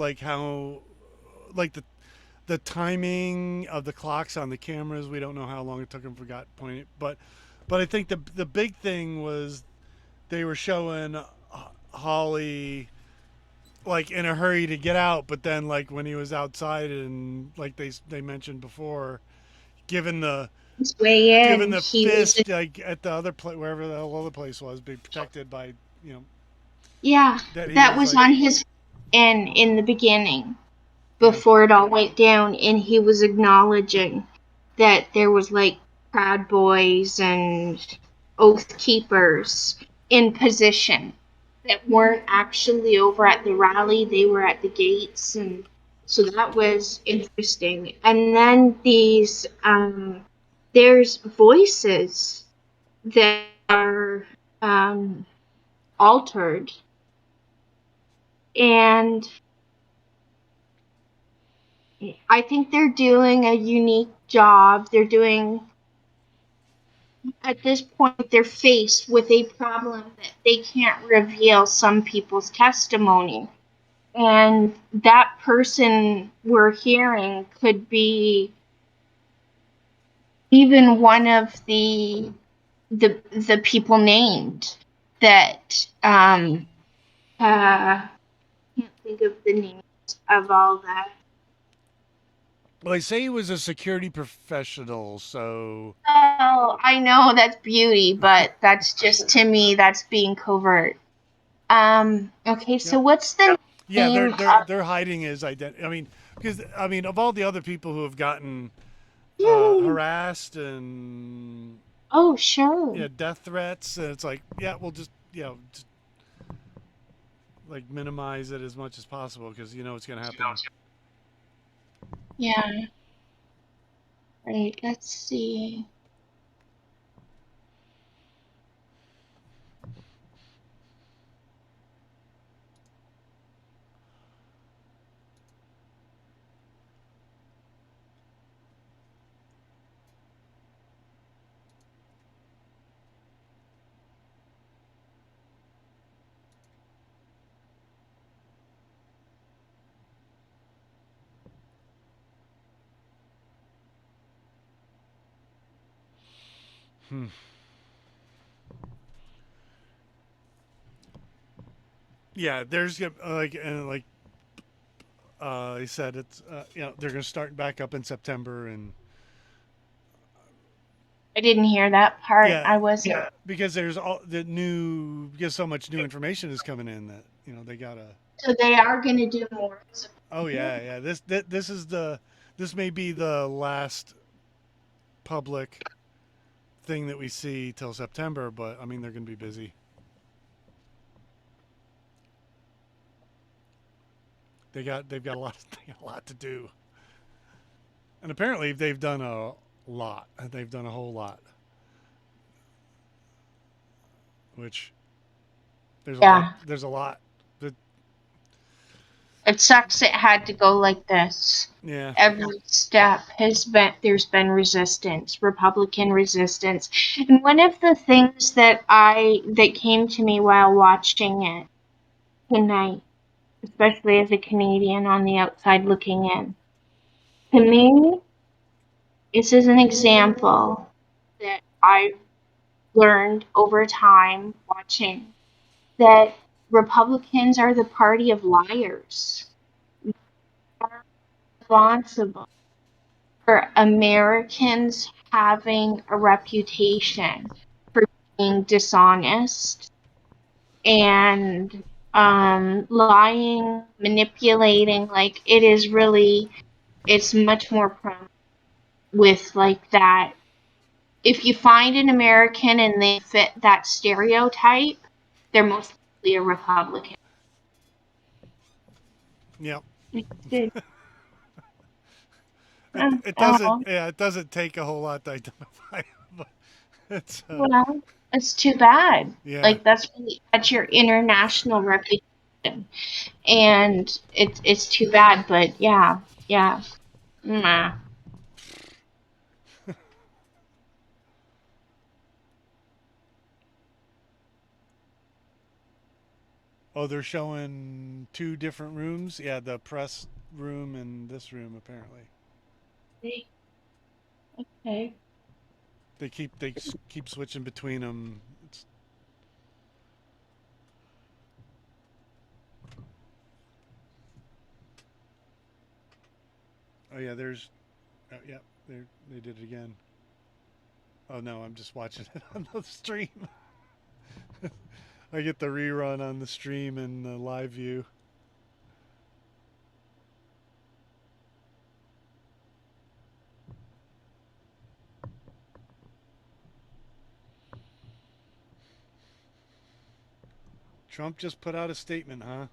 the timing of the clocks on the cameras. We don't know how long it took them for got pointed. But I think the big thing was they were showing Hawley like in a hurry to get out, but then like when he was outside and like they mentioned before, given the his way in. Given the He was, fist, like at the other place, wherever the hell other place was, being protected by, yeah, that he that was was like, on his end in the beginning, Yeah. before it all went down, and he was acknowledging that there was like Proud Boys and Oath Keepers in position that weren't actually over at the rally, they were at the gates, and so that was interesting. And then there's voices that are altered, and I think they're doing a unique job. They're doing, at this point, they're faced with a problem that they can't reveal some people's testimony. And that person we're hearing could be even one of the people named that can't think of the names of all that. well, they say he was a security professional, so. Oh, I know that's beauty, but that's just, to me, that's being covert. Okay, so what's the Yeah, name? they're hiding his identity. I mean, because of all the other people who have gotten Yeah. harassed and Oh, sure. death threats, and it's like, we'll just just like minimize it as much as possible because it's gonna happen. Yeah. Right. Let's see. Yeah, there's he said it's they're gonna start back up in September, and I didn't hear that part. yeah, I wasn't. because there's because so much new information is coming in that they gotta. So they are going to do more. Oh yeah. This may be the last public thing that we see till September, but I mean they're gonna be busy. They've got a lot to do, and apparently they've done a lot. They've done a whole lot, which there's a lot. That, It sucks it had to go like this. yeah. Every step there's been resistance, Republican resistance. And one of the things that came to me while watching it tonight, especially as a Canadian on the outside looking in, to me, this is an example that I've learned over time watching, that Republicans are the party of liars. They are responsible for Americans having a reputation for being dishonest and lying, manipulating. Like, it's much more prone with like that. If you find an American and they fit that stereotype, they're most likely a Republican. Yep. Good. It doesn't. Yeah, it doesn't take a whole lot to identify, but it's. Well, it's too bad. Yeah. Like, that's your international reputation, and it's too bad. But yeah. Nah. Oh, they're showing 2 different rooms. Yeah, the press room and this room apparently. Okay. They keep switching between them. Oh yeah, there's. Yeah, they did it again. Oh no, I'm just watching it on the stream. I get the rerun on the stream and the live view. Trump just put out a statement, huh?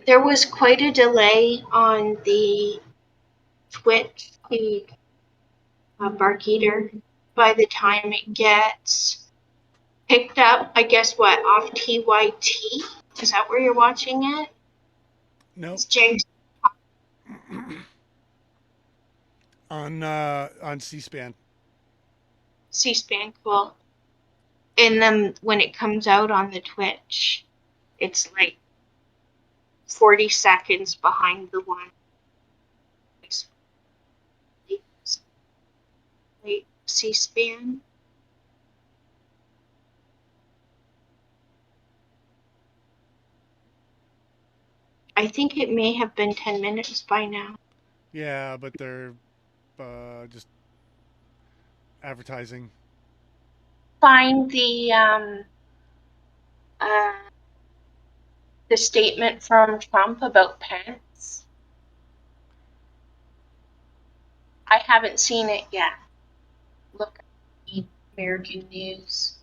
There was quite a delay on the Twitch feed, Bark Eater. By the time it gets picked up, I guess what, off TYT? Is that where you're watching it? No. It's James. On C-SPAN. C-SPAN, cool. And then when it comes out on the Twitch, it's like 40 seconds behind the one. Wait, C-SPAN? I think it may have been 10 minutes by now. Yeah, but they're just advertising. Find the statement from Trump about Pence. I haven't seen it yet. Look at American news.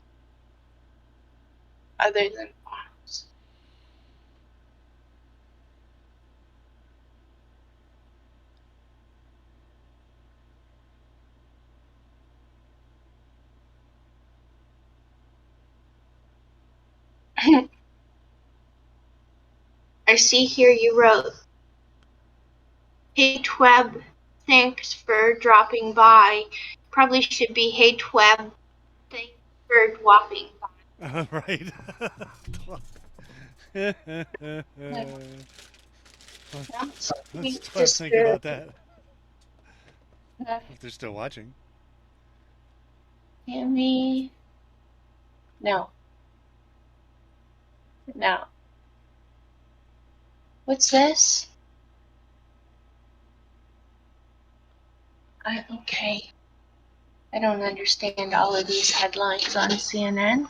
Other than Fox. I see here you wrote, "Hey Tweb, thanks for dropping by." Probably should be, "Hey Tweb, thanks for dropping by." Right. Let's think about that. If they're still watching. Tammy. No. No. What's this? Okay. I don't understand all of these headlines on CNN.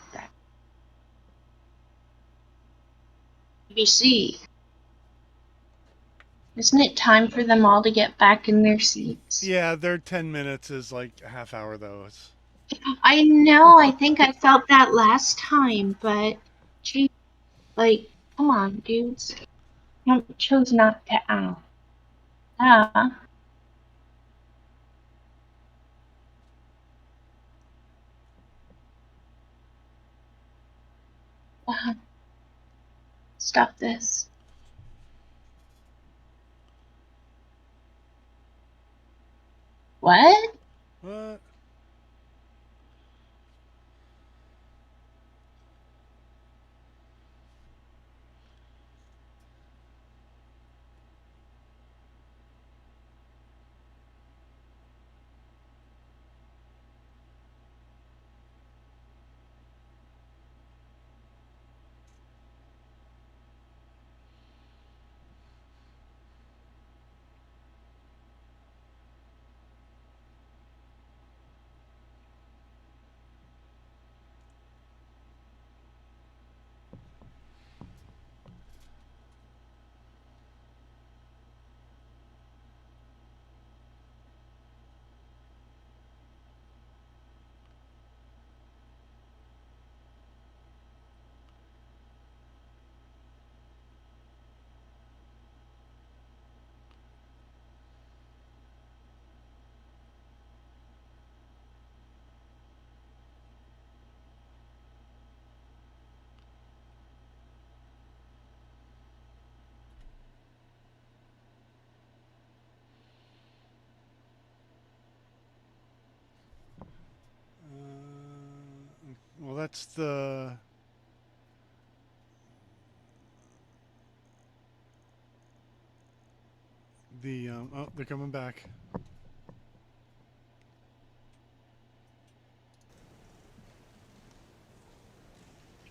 BBC. Isn't it time for them all to get back in their seats? Yeah, their 10 minutes is like a half hour, though. I know, I think I felt that last time, but gee, like, come on, dudes. You chose not to ask. Stop this. What? What? That's the... Oh, they're coming back.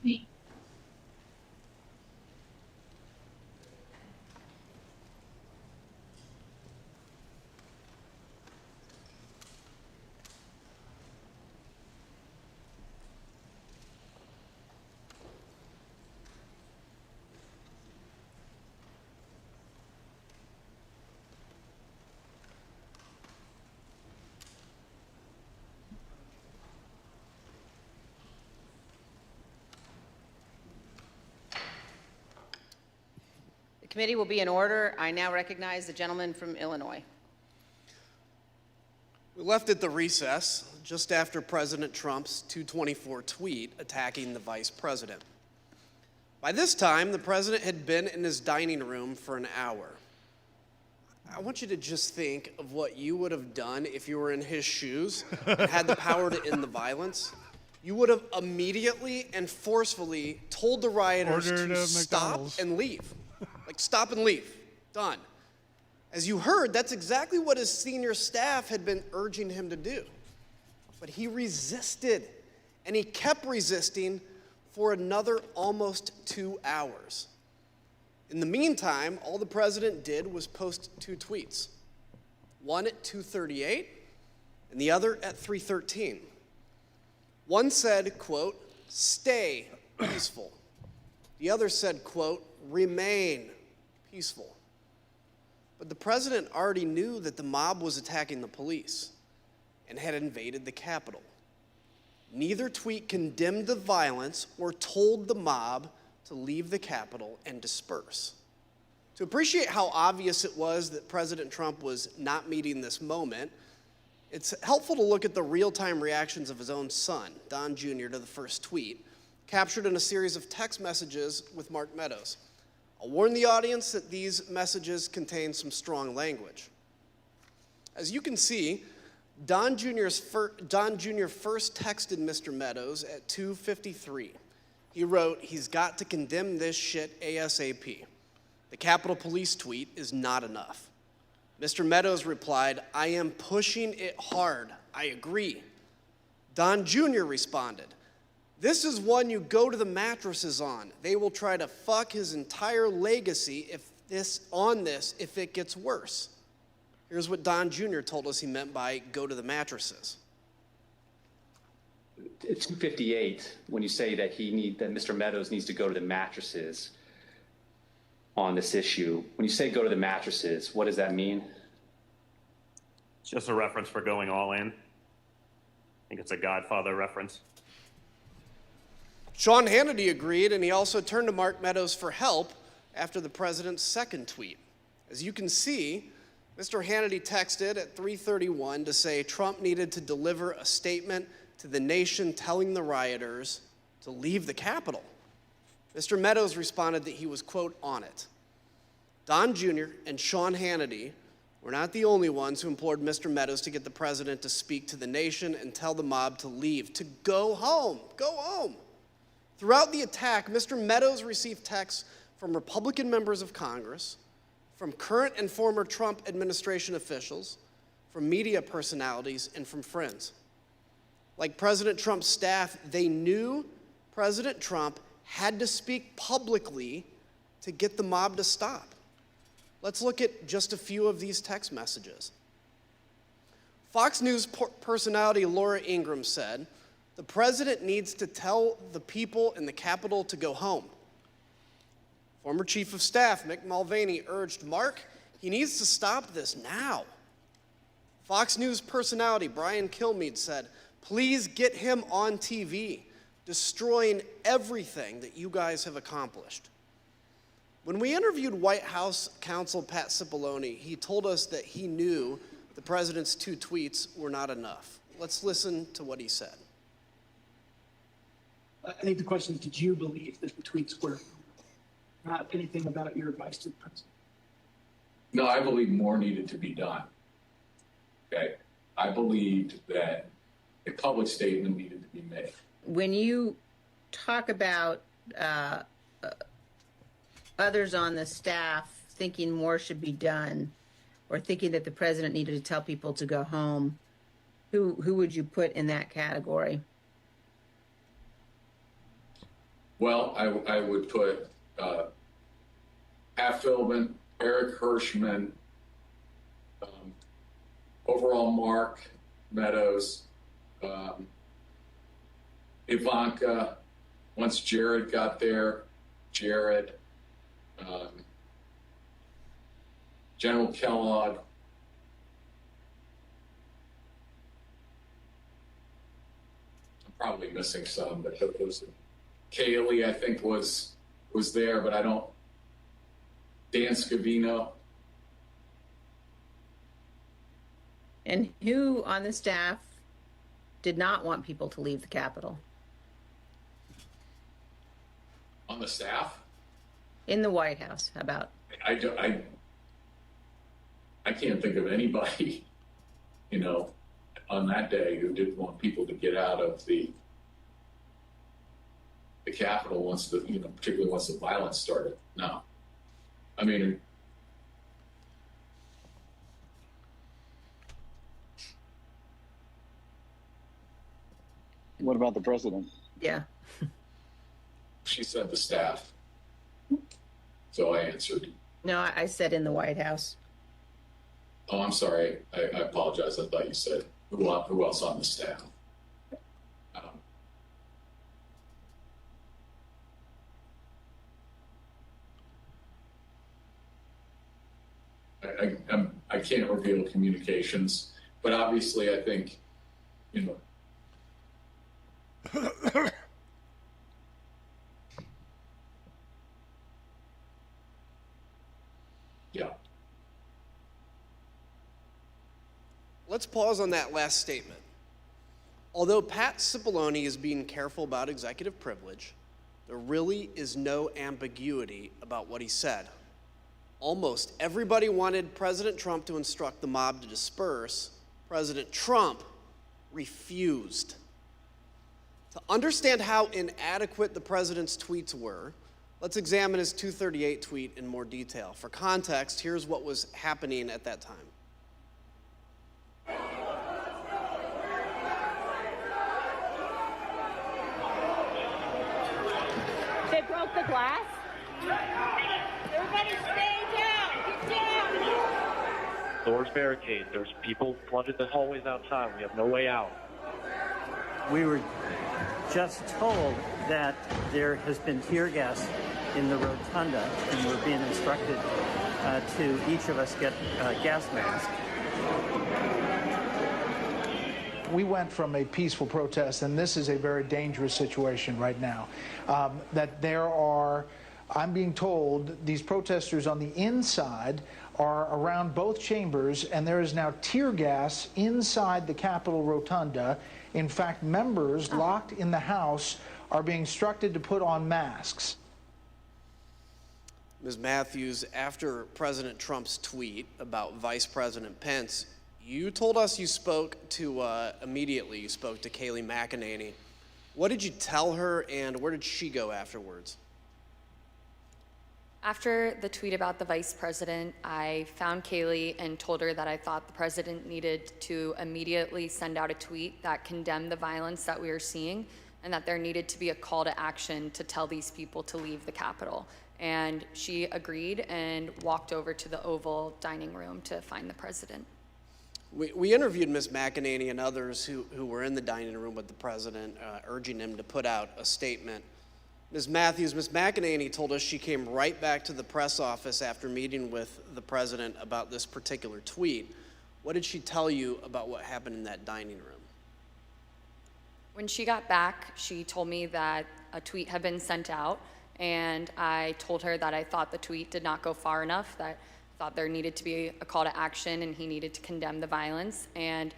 Wait. The committee will be in order. I now recognize the gentleman from Illinois. We left at the recess just after President Trump's 224 tweet attacking the vice president. By this time, the president had been in his dining room for an hour. I want you to just think of what you would have done if you were in his shoes and had the power to end the violence. You would have immediately and forcefully told the rioters to stop and leave. Like, stop and leave. Done. As you heard, that's exactly what his senior staff had been urging him to do. But he resisted, and he kept resisting for another almost 2 hours. In the meantime, all the president did was post 2 tweets. One at 2:38 and the other at 3:13. One said, quote, "Stay peaceful." The other said, quote, "Remain peaceful." But the president already knew that the mob was attacking the police and had invaded the Capitol. Neither tweet condemned the violence or told the mob to leave the Capitol and disperse. To appreciate how obvious it was that President Trump was not meeting this moment, it's helpful to look at the real-time reactions of his own son, Don Jr., to the first tweet, captured in a series of text messages with Mark Meadows. I'll warn the audience that these messages contain some strong language. As you can see, Don Jr. first texted Mr. Meadows at 2:53. He wrote, "He's got to condemn this shit ASAP. The Capitol Police tweet is not enough." Mr. Meadows replied, "I am pushing it hard. I agree." Don Jr. responded, "This is one you go to the mattresses on. They will try to fuck his entire legacy if it gets worse." Here's what Don Jr. told us he meant by go to the mattresses. At 2:58, when you say that that Mr. Meadows needs to go to the mattresses on this issue, when you say go to the mattresses, what does that mean? It's just a reference for going all in. I think it's a Godfather reference. Sean Hannity agreed, and he also turned to Mark Meadows for help after the president's second tweet. As you can see, Mr. Hannity texted at 3:31 to say Trump needed to deliver a statement to the nation telling the rioters to leave the Capitol. Mr. Meadows responded that he was, quote, on it. Don Jr. and Sean Hannity were not the only ones who implored Mr. Meadows to get the president to speak to the nation and tell the mob to leave, to go home, go home. Throughout the attack, Mr. Meadows received texts from Republican members of Congress, from current and former Trump administration officials, from media personalities, and from friends. Like President Trump's staff, they knew President Trump had to speak publicly to get the mob to stop. Let's look at just a few of these text messages. Fox News personality Laura Ingraham said, "The president needs to tell the people in the Capitol to go home." Former Chief of Staff Mick Mulvaney urged Mark, he needs to stop this now. Fox News personality Brian Kilmeade said, "Please get him on TV, destroying everything that you guys have accomplished." When we interviewed White House counsel Pat Cipollone, he told us that he knew the president's 2 tweets were not enough. Let's listen to what he said. I think the question is, did you believe that the tweets were not anything about your advice to the president? No, I believe more needed to be done. Okay? I believed that a public statement needed to be made. When you talk about others on the staff thinking more should be done, or thinking that the president needed to tell people to go home, who would you put in that category? Well, I would put Pat Philbin, Eric Hirschman, overall Mark Meadows, Ivanka, once Jared got there, Jared, General Kellogg. I'm probably missing some, but those. Kaylee, I think, was there, but I don't. Dan Scavino. And who on the staff did not want people to leave the Capitol? On the staff? In the White House, how about? I can't think of anybody, on that day who didn't want people to get out of the Capitol once particularly once the violence started. No. I mean, what about the president? Yeah. She said the staff. So I answered. No, I said in the White House. Oh, I'm sorry. I apologize. I thought you said who else on the staff. I can't reveal communications, but obviously I think, yeah. Let's pause on that last statement. Although Pat Cipollone is being careful about executive privilege, there really is no ambiguity about what he said. Almost everybody wanted President Trump to instruct the mob to disperse. President Trump refused. To understand how inadequate the president's tweets were, let's examine his 238 tweet in more detail. For context, here's what was happening at that time. They broke the glass? Everybody stay down! Get down! Doors barricade. There's people flooded the hallways outside. We have no way out. We were just told that there has been tear gas in the rotunda, and we're being instructed to each of us get a gas mask. We went from a peaceful protest, and this is a very dangerous situation right now. That there are, I'm being told, these protesters on the inside are around both chambers, and there is now tear gas inside the Capitol rotunda. In fact, members locked in the House are being instructed to put on masks. Ms. Matthews, after President Trump's tweet about Vice President Pence, you told us you spoke to, immediately you spoke to Kayleigh McEnany. What did you tell her, and where did she go afterwards? After the tweet about the vice president, I found Kayleigh and told her that I thought the president needed to immediately send out a tweet that condemned the violence that we were seeing, and that there needed to be a call to action to tell these people to leave the Capitol. And she agreed and walked over to the Oval dining room to find the president. We interviewed Ms. McEnany and others who were in the dining room with the president, urging him to put out a statement. Ms. Matthews, Ms. McEnany told us she came right back to the press office after meeting with the president about this particular tweet. What did she tell you about what happened in that dining room? When she got back, she told me that a tweet had been sent out, and I told her that I thought the tweet did not go far enough, that I thought there needed to be a call to action and he needed to condemn the violence. And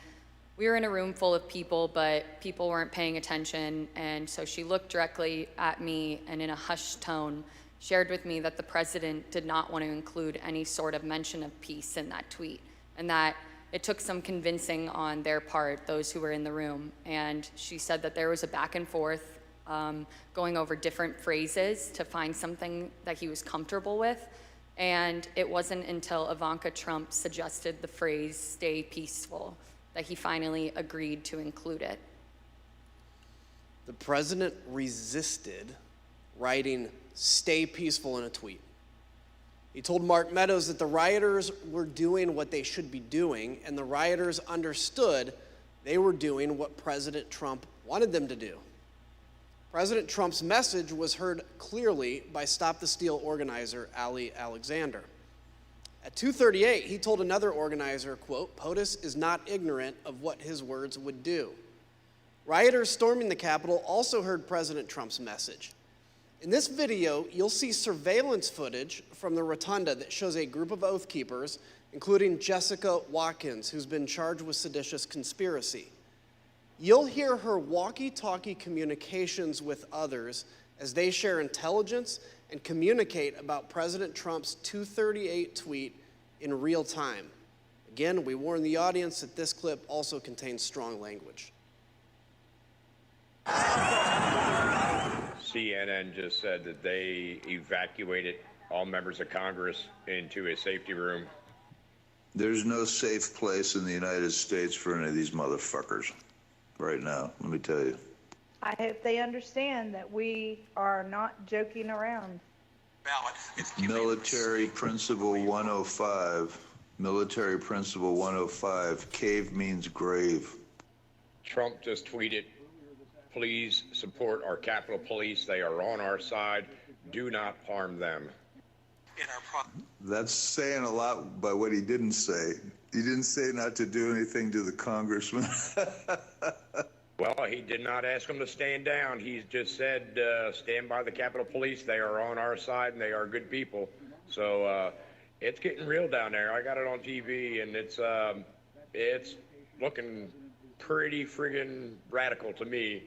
we were in a room full of people, but people weren't paying attention, and so she looked directly at me and in a hushed tone shared with me that the president did not want to include any sort of mention of peace in that tweet, and that it took some convincing on their part, those who were in the room. And she said that there was a back and forth going over different phrases to find something that he was comfortable with. And it wasn't until Ivanka Trump suggested the phrase "stay peaceful" that he finally agreed to include it. The president resisted writing "stay peaceful" in a tweet. He told Mark Meadows that the rioters were doing what they should be doing, and the rioters understood they were doing what President Trump wanted them to do. President Trump's message was heard clearly by Stop the Steal organizer Ali Alexander. At 2:38, he told another organizer, quote, "POTUS is not ignorant of what his words would do." Rioters storming the Capitol also heard President Trump's message. In this video, you'll see surveillance footage from the rotunda that shows a group of Oath Keepers, including Jessica Watkins, who's been charged with seditious conspiracy. You'll hear her walkie-talkie communications with others as they share intelligence and communicate about President Trump's 2:38 tweet in real time. Again, we warn the audience that this clip also contains strong language. CNN just said that they evacuated all members of Congress into a safety room. There's no safe place in the United States for any of these motherfuckers right now, let me tell you. I hope they understand that we are not joking around. Military Principle 105. Military Principle 105. Cave means grave. Trump just tweeted, "Please support our Capitol Police. They are on our side. Do not harm them." That's saying a lot by what he didn't say. He didn't say not to do anything to the congressman. Well, he did not ask them to stand down. He just said, stand by the Capitol Police. They are on our side, and they are good people. So it's getting real down there. I got it on TV, and it's looking pretty friggin' radical to me.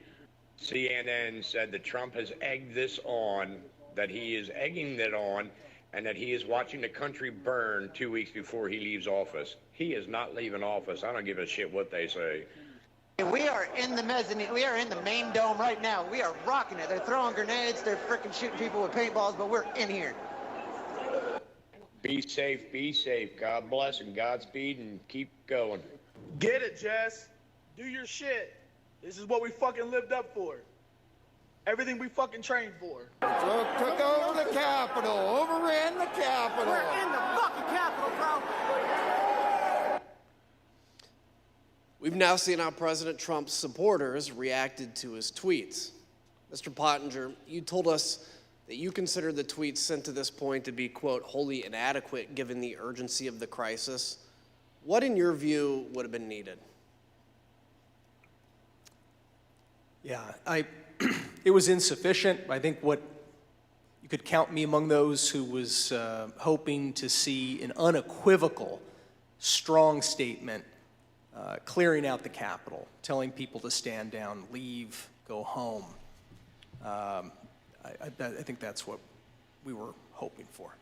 CNN said that Trump has egged this on, that he is egging it on, and that he is watching the country burn 2 weeks before he leaves office. He is not leaving office. I don't give a shit what they say. We are in the mezzanine. We are in the main dome right now. We are rocking it. They're throwing grenades. They're freaking shooting people with paintballs, but we're in here. Be safe, be safe. God bless and Godspeed, and keep going. Get it, Jess. Do your shit. This is what we fucking lived up for. Everything we fucking trained for. Took over the Capitol. Overran the Capitol. We're in the fucking Capitol, bro. We've now seen how President Trump's supporters reacted to his tweets. Mr. Pottinger, you told us that you consider the tweets sent to this point to be, quote, wholly inadequate given the urgency of the crisis. What, in your view, would have been needed? Yeah, it was insufficient. I think what you could count me among those who was hoping to see an unequivocal, strong statement clearing out the Capitol, telling people to stand down, leave, go home. I think that's what we were hoping for.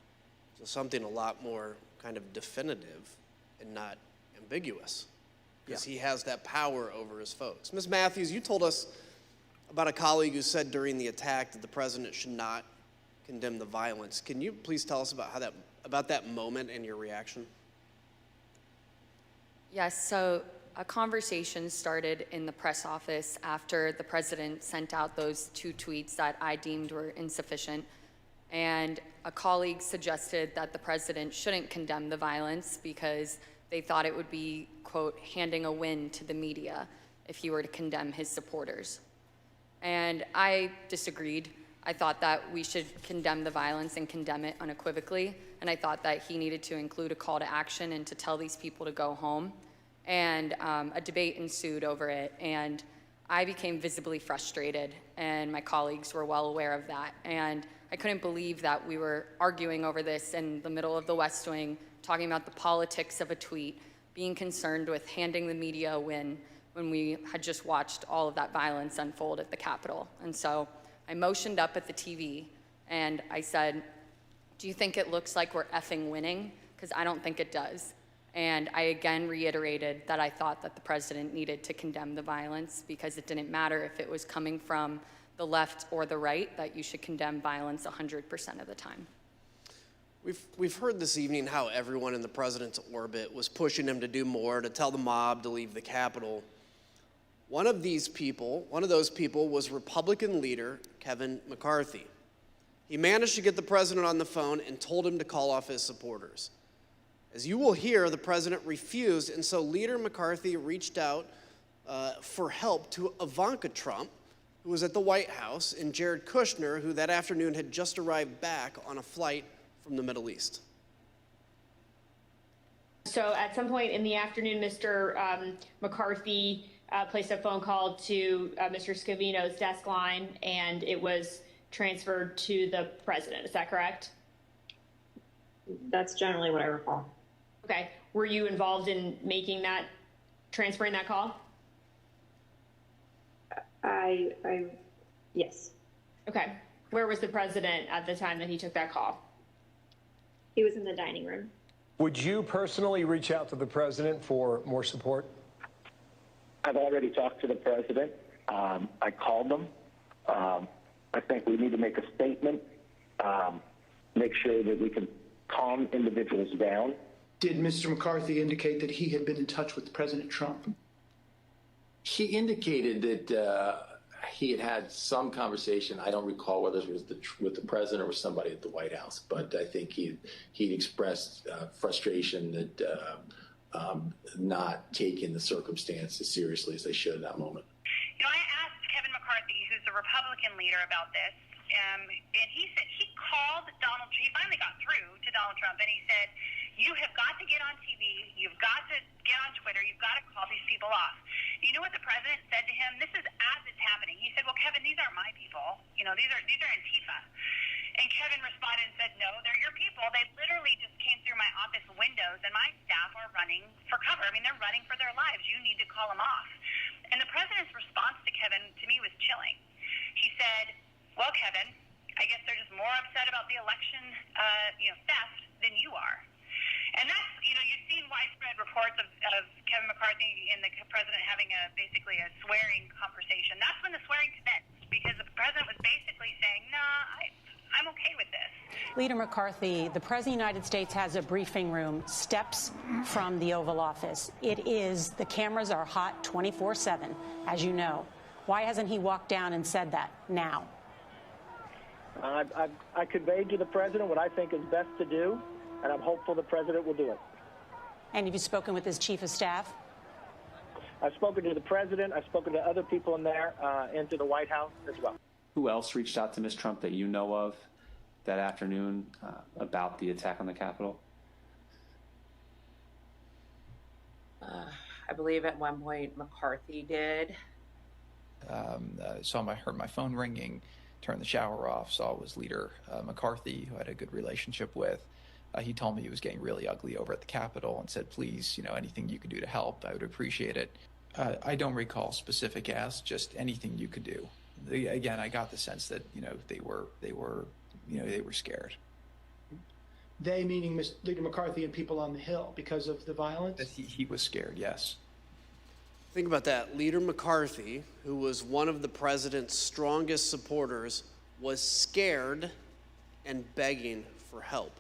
So something a lot more kind of definitive and not ambiguous, because he has that power over his folks. Ms. Matthews, you told us about a colleague who said during the attack that the president should not condemn the violence. Can you please tell us about that moment and your reaction? Yes, so a conversation started in the press office after the president sent out those 2 tweets that I deemed were insufficient. And a colleague suggested that the president shouldn't condemn the violence because they thought it would be, quote, handing a win to the media if he were to condemn his supporters. And I disagreed. I thought that we should condemn the violence and condemn it unequivocally. And I thought that he needed to include a call to action and to tell these people to go home. And a debate ensued over it. And I became visibly frustrated, and my colleagues were well aware of that. And I couldn't believe that we were arguing over this in the middle of the West Wing, talking about the politics of a tweet, being concerned with handing the media a win when we had just watched all of that violence unfold at the Capitol. And so I motioned up at the TV and I said, "Do you think it looks like we're effing winning? Because I don't think it does." And I again reiterated that I thought that the president needed to condemn the violence because it didn't matter if it was coming from the left or the right, that you should condemn violence 100% of the time. We've heard this evening how everyone in the president's orbit was pushing him to do more, to tell the mob to leave the Capitol. One of those people was Republican leader Kevin McCarthy. He managed to get the president on the phone and told him to call off his supporters. As you will hear, the president refused, and so Leader McCarthy reached out for help to Ivanka Trump, who was at the White House, and Jared Kushner, who that afternoon had just arrived back on a flight from the Middle East. So at some point in the afternoon, Mr. McCarthy placed a phone call to Mr. Scavino's desk line, and it was transferred to the president. Is that correct? That's generally what I recall. Okay. Were you involved in transferring that call? Yes. Okay. Where was the president at the time that he took that call? He was in the dining room. Would you personally reach out to the president for more support? I've already talked to the president. I called him. I think we need to make a statement, make sure that we can calm individuals down. Did Mr. McCarthy indicate that he had been in touch with President Trump? He indicated that he had had some conversation. I don't recall whether it was with the president or with somebody at the White House, but I think he'd expressed frustration that not taking the circumstances seriously as they should in that moment. You know, I asked Kevin McCarthy, who's the Republican leader, about this, and he said he called Donald Trump. He finally got through to Donald Trump, and he said, "You have got to get on TV. You've got to get on Twitter. You've got to call these people off." You know what the president said to him? This is as it's happening. He said, "Well, Kevin, these aren't my people. You know, these are Antifa." And Kevin responded and said, "No, they're your people. They literally just came through my office windows, and my staff are running for cover. I mean, they're running for their lives. You need to call them off." And the president's response to Kevin, to me, was chilling. He said, "Well, Kevin, I guess they're just more upset about the election, theft than you are." And that's, you've seen widespread reports of Kevin McCarthy and the president having basically a swearing conversation. That's when the swearing commenced, because the president was basically saying, I'm okay with this. Leader McCarthy, the President of the United States has a briefing room steps from the Oval Office. The cameras are hot 24/7, as you know. Why hasn't he walked down and said that now? I conveyed to the president what I think is best to do, and I'm hopeful the president will do it. And have you spoken with his chief of staff? I've spoken to the president. I've spoken to other people in there and to the White House as well. Who else reached out to Ms. Trump that you know of that afternoon about the attack on the Capitol? I believe at one point McCarthy did. I heard my phone ringing, turned the shower off, saw it was Leader McCarthy, who I had a good relationship with. He told me it was getting really ugly over at the Capitol and said, "Please, anything you could do to help, I would appreciate it." I don't recall specific asks, just anything you could do. Again, I got the sense that they were scared. They meaning Leader McCarthy and people on the Hill because of the violence? That he was scared, yes. Think about that. Leader McCarthy, who was one of the president's strongest supporters, was scared and begging for help.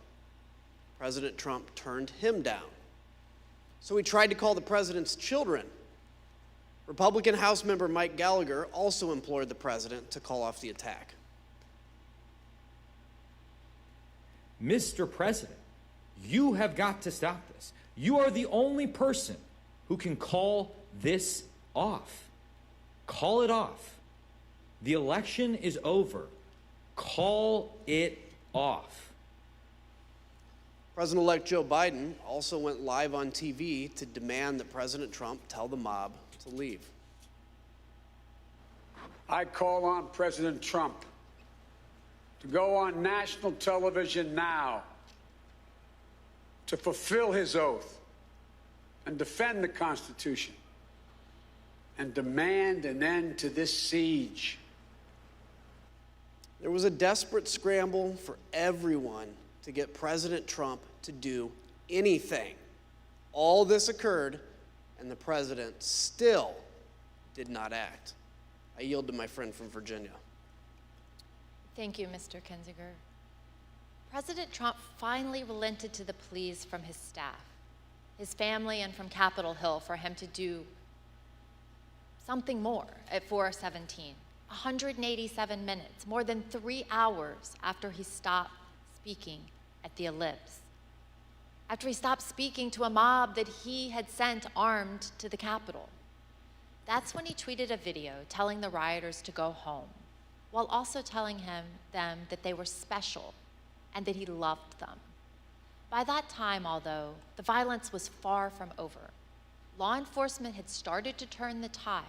President Trump turned him down. So he tried to call the president's children. Republican House member Mike Gallagher also implored the president to call off the attack. Mr. President, you have got to stop this. You are the only person who can call this off. Call it off. The election is over. Call it off. President-elect Joe Biden also went live on TV to demand that President Trump tell the mob to leave. I call on President Trump to go on national television now to fulfill his oath and defend the Constitution and demand an end to this siege. There was a desperate scramble for everyone to get President Trump to do anything. All this occurred, and the president still did not act. I yield to my friend from Virginia. Thank you, Mr. Kinzinger. President Trump finally relented to the pleas from his staff, his family, and from Capitol Hill for him to do something more at 4:17. 187 minutes, more than 3 hours after he stopped speaking at the ellipse. After he stopped speaking to a mob that he had sent armed to the Capitol. That's when he tweeted a video telling the rioters to go home, while also telling them that they were special and that he loved them. By that time, although, the violence was far from over. Law enforcement had started to turn the tide,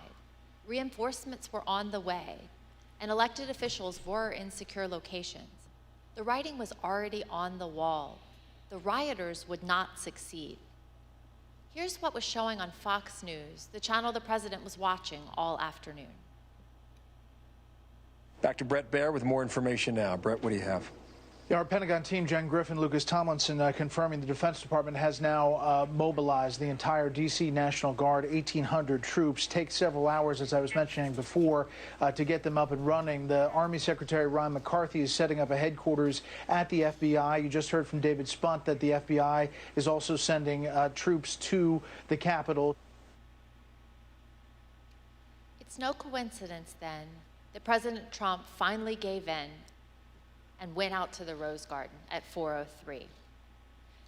reinforcements were on the way, and elected officials were in secure locations. The writing was already on the wall. The rioters would not succeed. Here's what was showing on Fox News, the channel the president was watching all afternoon. Back to Brett Baer with more information now. Brett, what do you have? Yeah, our Pentagon team, Jen Griffin, Lucas Tomlinson, confirming the Defense Department has now mobilized the entire D.C. National Guard, 1,800 troops. Takes several hours, as I was mentioning before, to get them up and running. The Army Secretary Ron McCarthy is setting up a headquarters at the FBI. You just heard from David Spunt that the FBI is also sending troops to the Capitol. It's no coincidence, then, that President Trump finally gave in and went out to the Rose Garden at 4:03.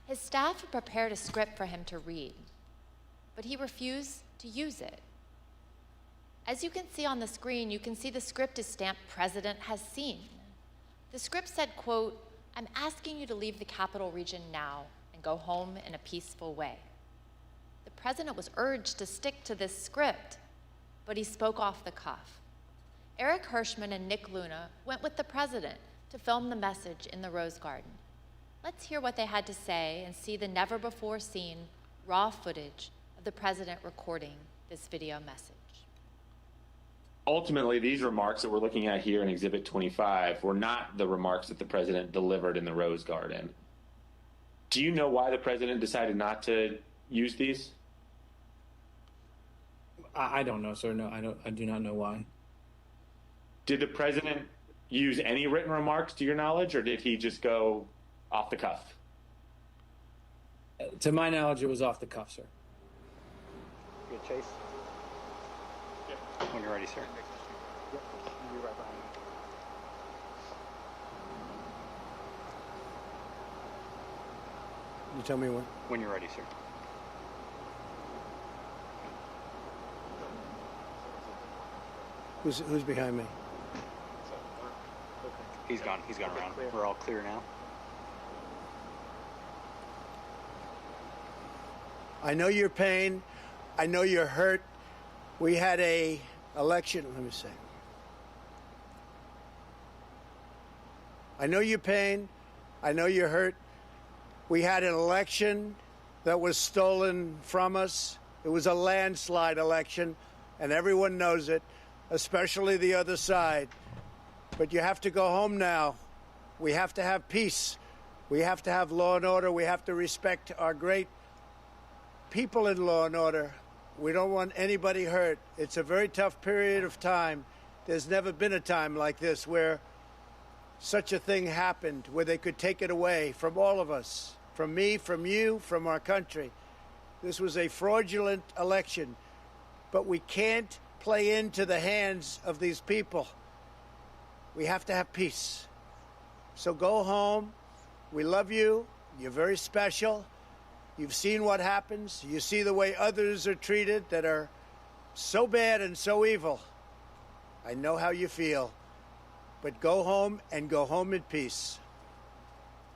His staff had prepared a script for him to read, but he refused to use it. As you can see on the screen, you can see the script is stamped "President has seen." The script said, quote, "I'm asking you to leave the Capital Region now and go home in a peaceful way." The president was urged to stick to this script, but he spoke off the cuff. Eric Hirschman and Nick Luna went with the president to film the message in the Rose Garden. Let's hear what they had to say and see the never-before-seen raw footage of the president recording this video message. Ultimately, these remarks that we're looking at here in Exhibit 25 were not the remarks that the president delivered in the Rose Garden. Do you know why the president decided not to use these? I don't know, sir. No, I do not know why. Did the president use any written remarks to your knowledge, or did he just go off the cuff? To my knowledge, it was off the cuff, sir. Good, Chase? When you're ready, sir. Yep. You'll be right behind me. You tell me when? When you're ready, sir. Who's behind me? He's gone. He's gone around. We're all clear now. I know your pain. I know you're hurt. We had a election. Let me see. I know your pain. I know you're hurt. We had an election that was stolen from us. It was a landslide election, and everyone knows it, especially the other side. But you have to go home now. We have to have peace. We have to have law and order. We have to respect our great people in law and order. We don't want anybody hurt. It's a very tough period of time. There's never been a time like this where such a thing happened, where they could take it away from all of us, from me, from you, from our country. This was a fraudulent election, but we can't play into the hands of these people. We have to have peace. So go home. We love you. You're very special. You've seen what happens. You see the way others are treated that are so bad and so evil. I know how you feel. But go home and go home in peace.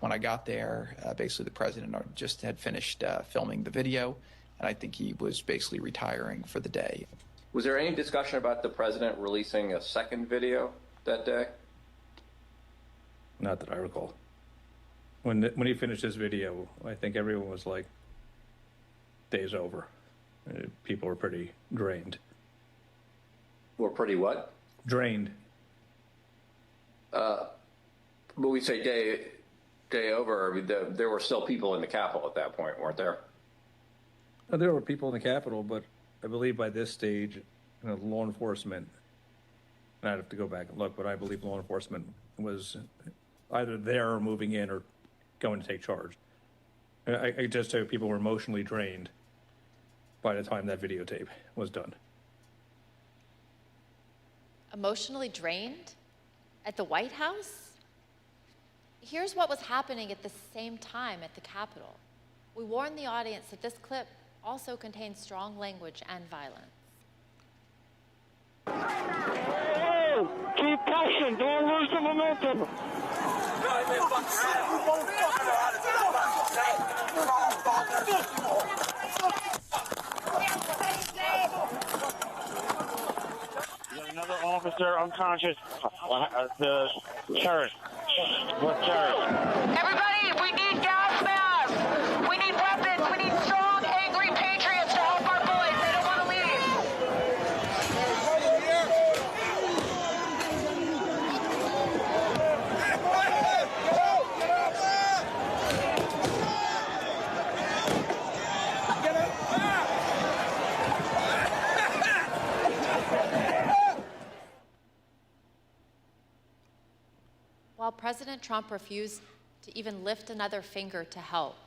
When I got there, basically the president just had finished filming the video, and I think he was basically retiring for the day. Was there any discussion about the president releasing a second video that day? Not that I recall. When he finished his video, I think everyone was like, day's over. People were pretty drained. Were pretty what? Drained. But we say day over. I mean, there were still people in the Capitol at that point, weren't there? There were people in the Capitol, but I believe by this stage, law enforcement, and I'd have to go back and look, but I believe law enforcement was either there or moving in or going to take charge. I just say people were emotionally drained by the time that videotape was done. Emotionally drained? At the White House? Here's what was happening at the same time at the Capitol. We warned the audience that this clip also contains strong language and violence. Hey, keep pushing, don't lose the momentum. Another officer unconscious. The terrorist. What terrorist? Everybody, we need gas masks. We need weapons. We need strong, angry patriots to help our boys. They don't want to leave. While President Trump refused to even lift another finger to help,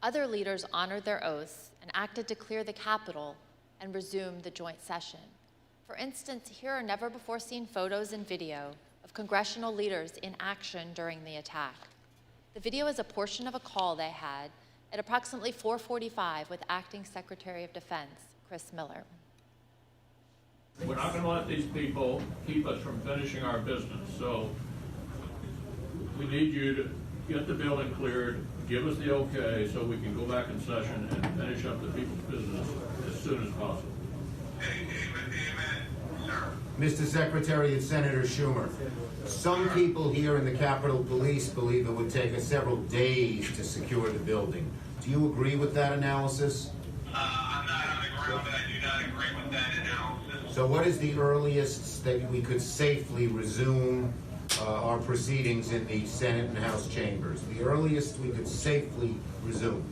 other leaders honored their oaths and acted to clear the Capitol and resume the joint session. For instance, here are never-before-seen photos and video of congressional leaders in action during the attack. The video is a portion of a call they had at approximately 4:45 with Acting Secretary of Defense, Chris Miller. We're not going to let these people keep us from finishing our business, so we need you to get the building cleared, give us the okay so we can go back in session and finish up the people's business as soon as possible. Mr. Secretary and Senator Schumer, some people here in the Capitol Police believe it would take us several days to secure the building. Do you agree with that analysis? I'm not on the ground, but I do not agree with that analysis. So what is the earliest that we could safely resume our proceedings in the Senate and House chambers? The earliest we could safely resume?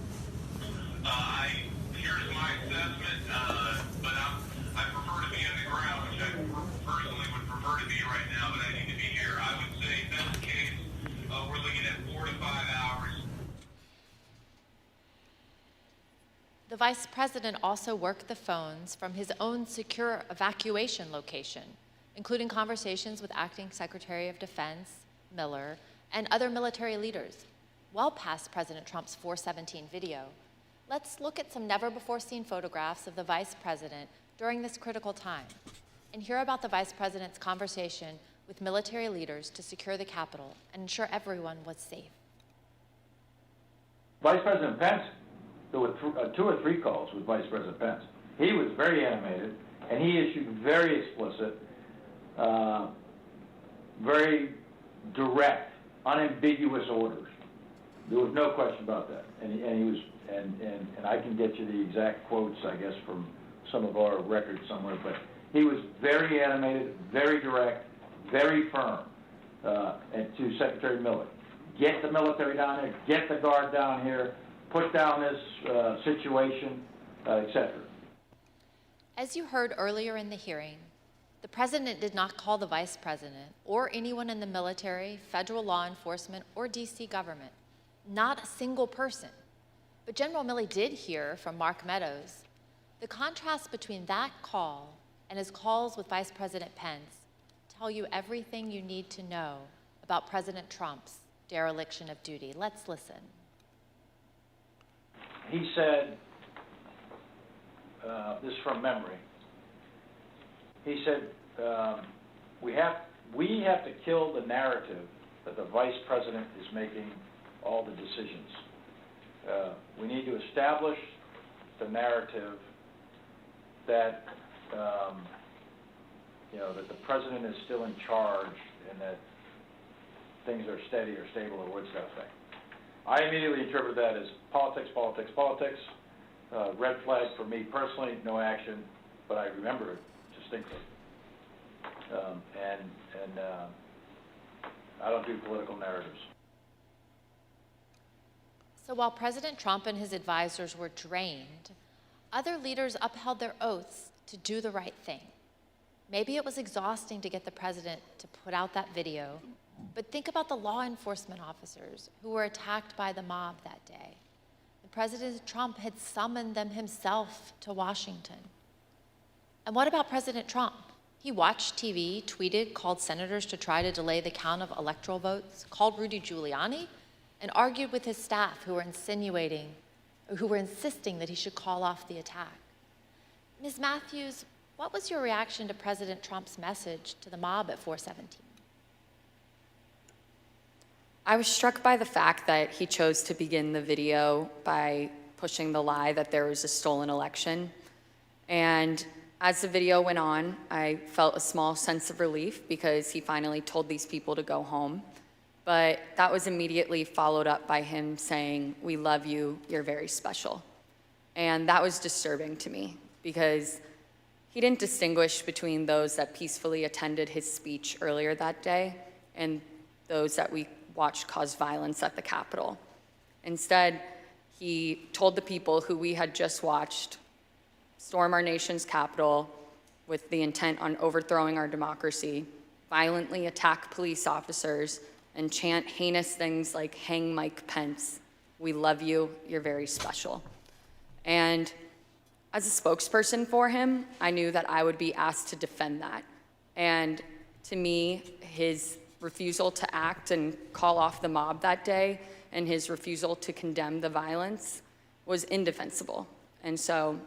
Here's my assessment, but I prefer to be on the ground, which I personally would prefer to be right now, but I need to be here. I would say, best case, we're looking at 4 to 5 hours. The Vice President also worked the phones from his own secure evacuation location, including conversations with Acting Secretary of Defense, Miller, and other military leaders, well past President Trump's 417 video. Let's look at some never-before-seen photographs of the Vice President during this critical time, and hear about the Vice President's conversation with military leaders to secure the Capitol and ensure everyone was safe. Vice President Pence, there were 2 or 3 calls with Vice President Pence. He was very animated, and he issued very explicit, very direct, unambiguous orders. There was no question about that, and he was, and I can get you the exact quotes, I guess, from some of our records somewhere. But he was very animated, very direct, very firm, and to Secretary Miller, get the military down here, get the Guard down here, put down this situation, etc. As you heard earlier in the hearing, the President did not call the Vice President or anyone in the military, federal law enforcement, or DC government. Not a single person. But General Milley did hear from Mark Meadows. The contrast between that call and his calls with Vice President Pence tell you everything you need to know about President Trump's dereliction of duty. Let's listen. He said, this is from memory, he said, we have to kill the narrative that the Vice President is making all the decisions. We need to establish the narrative that, that the President is still in charge and that things are steady or stable or what's that thing. I immediately interpret that as politics, politics, politics. Red flag for me personally, no action, but I remember it distinctly. I don't do political narratives. So while President Trump and his advisors were drained, other leaders upheld their oaths to do the right thing. Maybe it was exhausting to get the president to put out that video, But think about the law enforcement officers who were attacked by the mob that day. President Trump had summoned them himself to Washington. And what about President Trump? He watched TV, tweeted, called senators to try to delay the count of electoral votes, called Rudy Giuliani, and argued with his staff who were insisting that he should call off the attack. Ms. Matthews, what was your reaction to President Trump's message to the mob at 417? I was struck by the fact that he chose to begin the video by pushing the lie that there was a stolen election. And as the video went on, I felt a small sense of relief because he finally told these people to go home. But that was immediately followed up by him saying, "We love you, you're very special." And that was disturbing to me because he didn't distinguish between those that peacefully attended his speech earlier that day and those that we watched cause violence at the Capitol. Instead, he told the people who we had just watched storm our nation's Capitol with the intent on overthrowing our democracy, violently attack police officers, and chant heinous things like "Hang Mike Pence, we love you, you're very special." And as a spokesperson for him, I knew that I would be asked to defend that. And to me, his refusal to act and call off the mob that day and his refusal to condemn the violence was indefensible. And so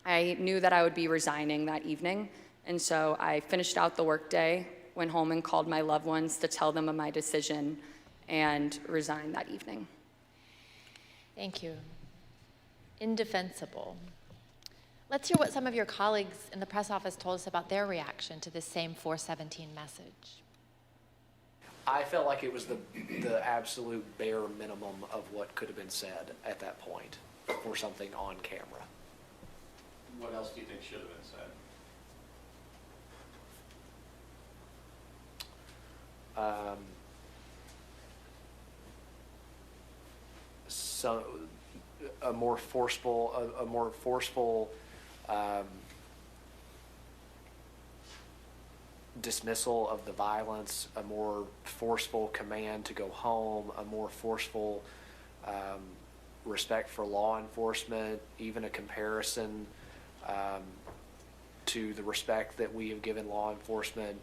I knew that I would be resigning that evening. And so I finished out the workday, went home and called my loved ones to tell them of my decision, and resigned that evening. Thank you. Indefensible. Let's hear what some of your colleagues in the press office told us about their reaction to this same 417 message. I felt like it was the absolute bare minimum of what could have been said at that point for something on camera. What else do you think should have been said? So a more forceful dismissal of the violence, a more forceful command to go home, a more forceful respect for law enforcement, even a comparison to the respect that we have given law enforcement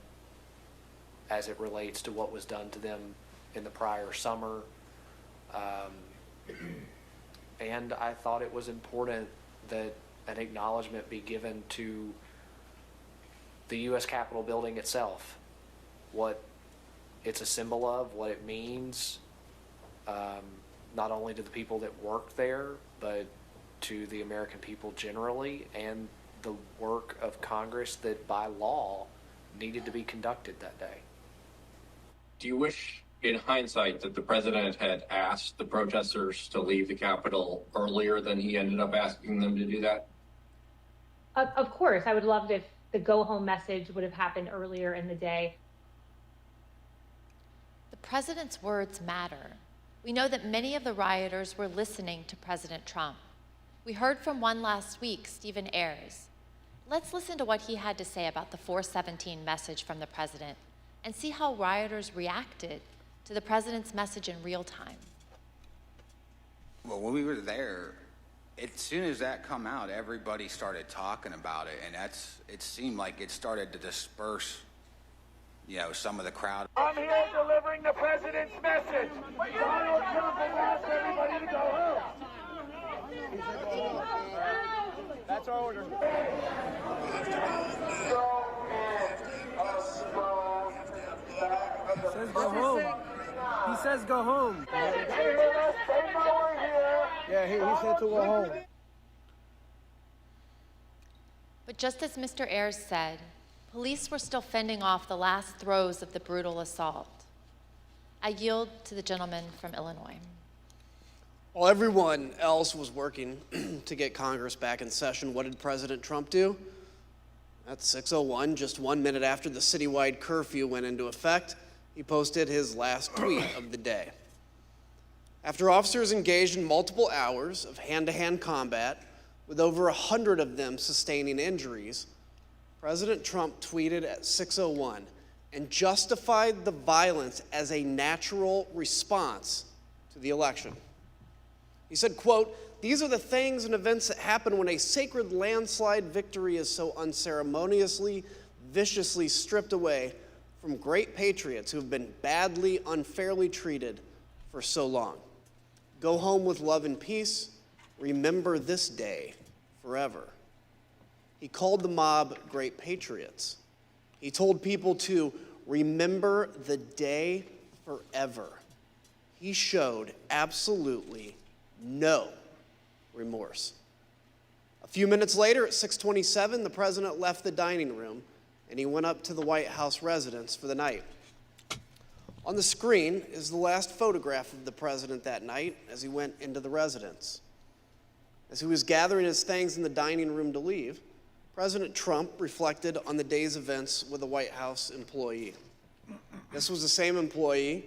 as it relates to what was done to them in the prior summer. And I thought it was important that an acknowledgement be given to the U.S. Capitol building itself, what it's a symbol of, what it means, not only to the people that work there, but to the American people generally, and the work of Congress that by law needed to be conducted that day. Do you wish, in hindsight, that the president had asked the protesters to leave the Capitol earlier than he ended up asking them to do that? Of course, I would love if the go-home message would have happened earlier in the day. The president's words matter. We know that many of the rioters were listening to President Trump. We heard from one last week, Stephen Ayers. Let's listen to what he had to say about the 417 message from the president and see how rioters reacted to the president's message in real time. Well, when we were there, as soon as that come out, everybody started talking about it, and it seemed like it started to disperse, some of the crowd. I'm here delivering the president's message. Donald Trump has asked everybody to go home. That's our order. He says go home. He says go home. Yeah, he said to go home. But just as Mr. Ayers said, police were still fending off the last throes of the brutal assault. I yield to the gentleman from Illinois. While everyone else was working to get Congress back in session, what did President Trump do? At 6:01, just 1 minute after the citywide curfew went into effect, he posted his last tweet of the day. After officers engaged in multiple hours of hand-to-hand combat, with over 100 of them sustaining injuries, President Trump tweeted at 6:01, and justified the violence as a natural response to the election. He said, quote, "These are the things and events that happen when a sacred landslide victory is so unceremoniously, viciously stripped away from great patriots who have been badly, unfairly treated for so long. Go home with love and peace. Remember this day forever." He called the mob great patriots. He told people to remember the day forever. He showed absolutely no remorse. A few minutes later, at 6:27, the president left the dining room and he went up to the White House residence for the night. On the screen is the last photograph of the president that night as he went into the residence. As he was gathering his things in the dining room to leave, President Trump reflected on the day's events with a White House employee. This was the same employee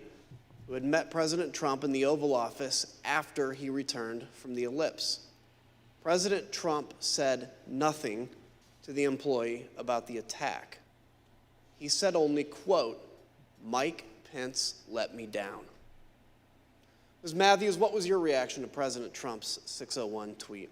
who had met President Trump in the Oval Office after he returned from the ellipse. President Trump said nothing to the employee about the attack. He said only, quote, "Mike Pence let me down." Ms. Matthews, what was your reaction to President Trump's 6:01 tweet?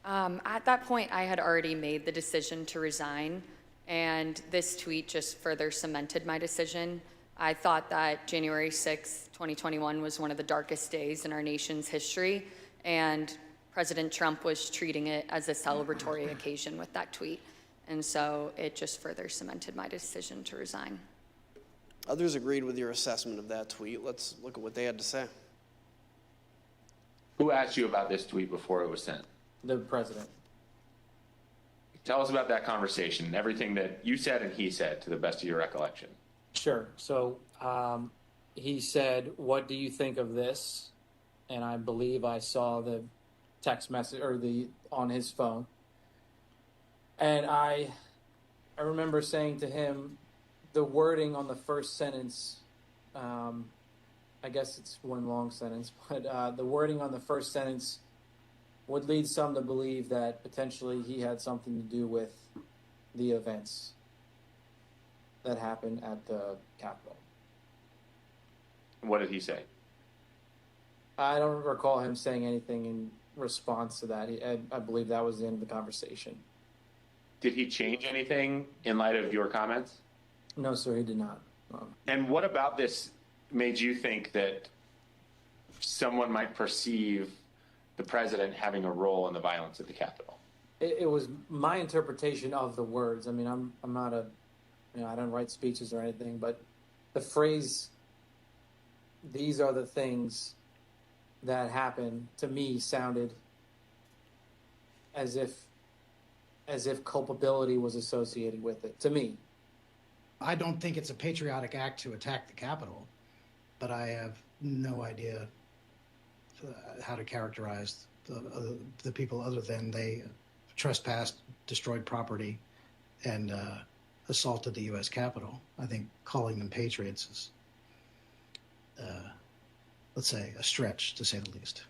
At that point, I had already made the decision to resign, and this tweet just further cemented my decision. I thought that January 6, 2021 was one of the darkest days in our nation's history, and President Trump was treating it as a celebratory occasion with that tweet. And so it just further cemented my decision to resign. Others agreed with your assessment of that tweet. Let's look at what they had to say. Who asked you about this tweet before it was sent? The president. Tell us about that conversation, everything that you said and he said, to the best of your recollection. Sure. So he said, "What do you think of this?" And I believe I saw the text message or on his phone. And I remember saying to him, the wording on the first sentence, I guess it's one long sentence, but the wording on the first sentence would lead some to believe that potentially he had something to do with the events that happened at the Capitol. What did he say? I don't recall him saying anything in response to that. I believe that was the end of the conversation. Did he change anything in light of your comments? No, sir, he did not. And what about this made you think that someone might perceive the president having a role in the violence at the Capitol? It was my interpretation of the words. I mean, I'm not I don't write speeches or anything, but the phrase, "These are the things that happened," to me sounded as if culpability was associated with it, to me. I don't think it's a patriotic act to attack the Capitol, but I have no idea how to characterize the people other than they trespassed, destroyed property, and assaulted the U.S. Capitol. I think calling them patriots is, let's say, a stretch, to say the least.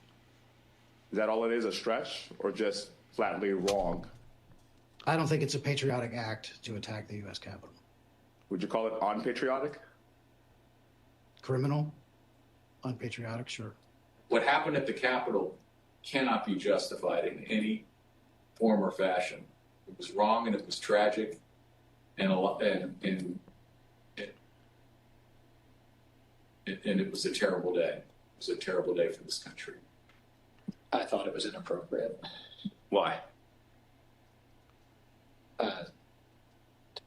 Is that all it is, a stretch, or just flatly wrong? I don't think it's a patriotic act to attack the U.S. Capitol. Would you call it unpatriotic? Criminal? Unpatriotic, sure. What happened at the Capitol cannot be justified in any form or fashion. It was wrong and it was tragic, and it was a terrible day. It was a terrible day for this country. I thought it was inappropriate. Why? To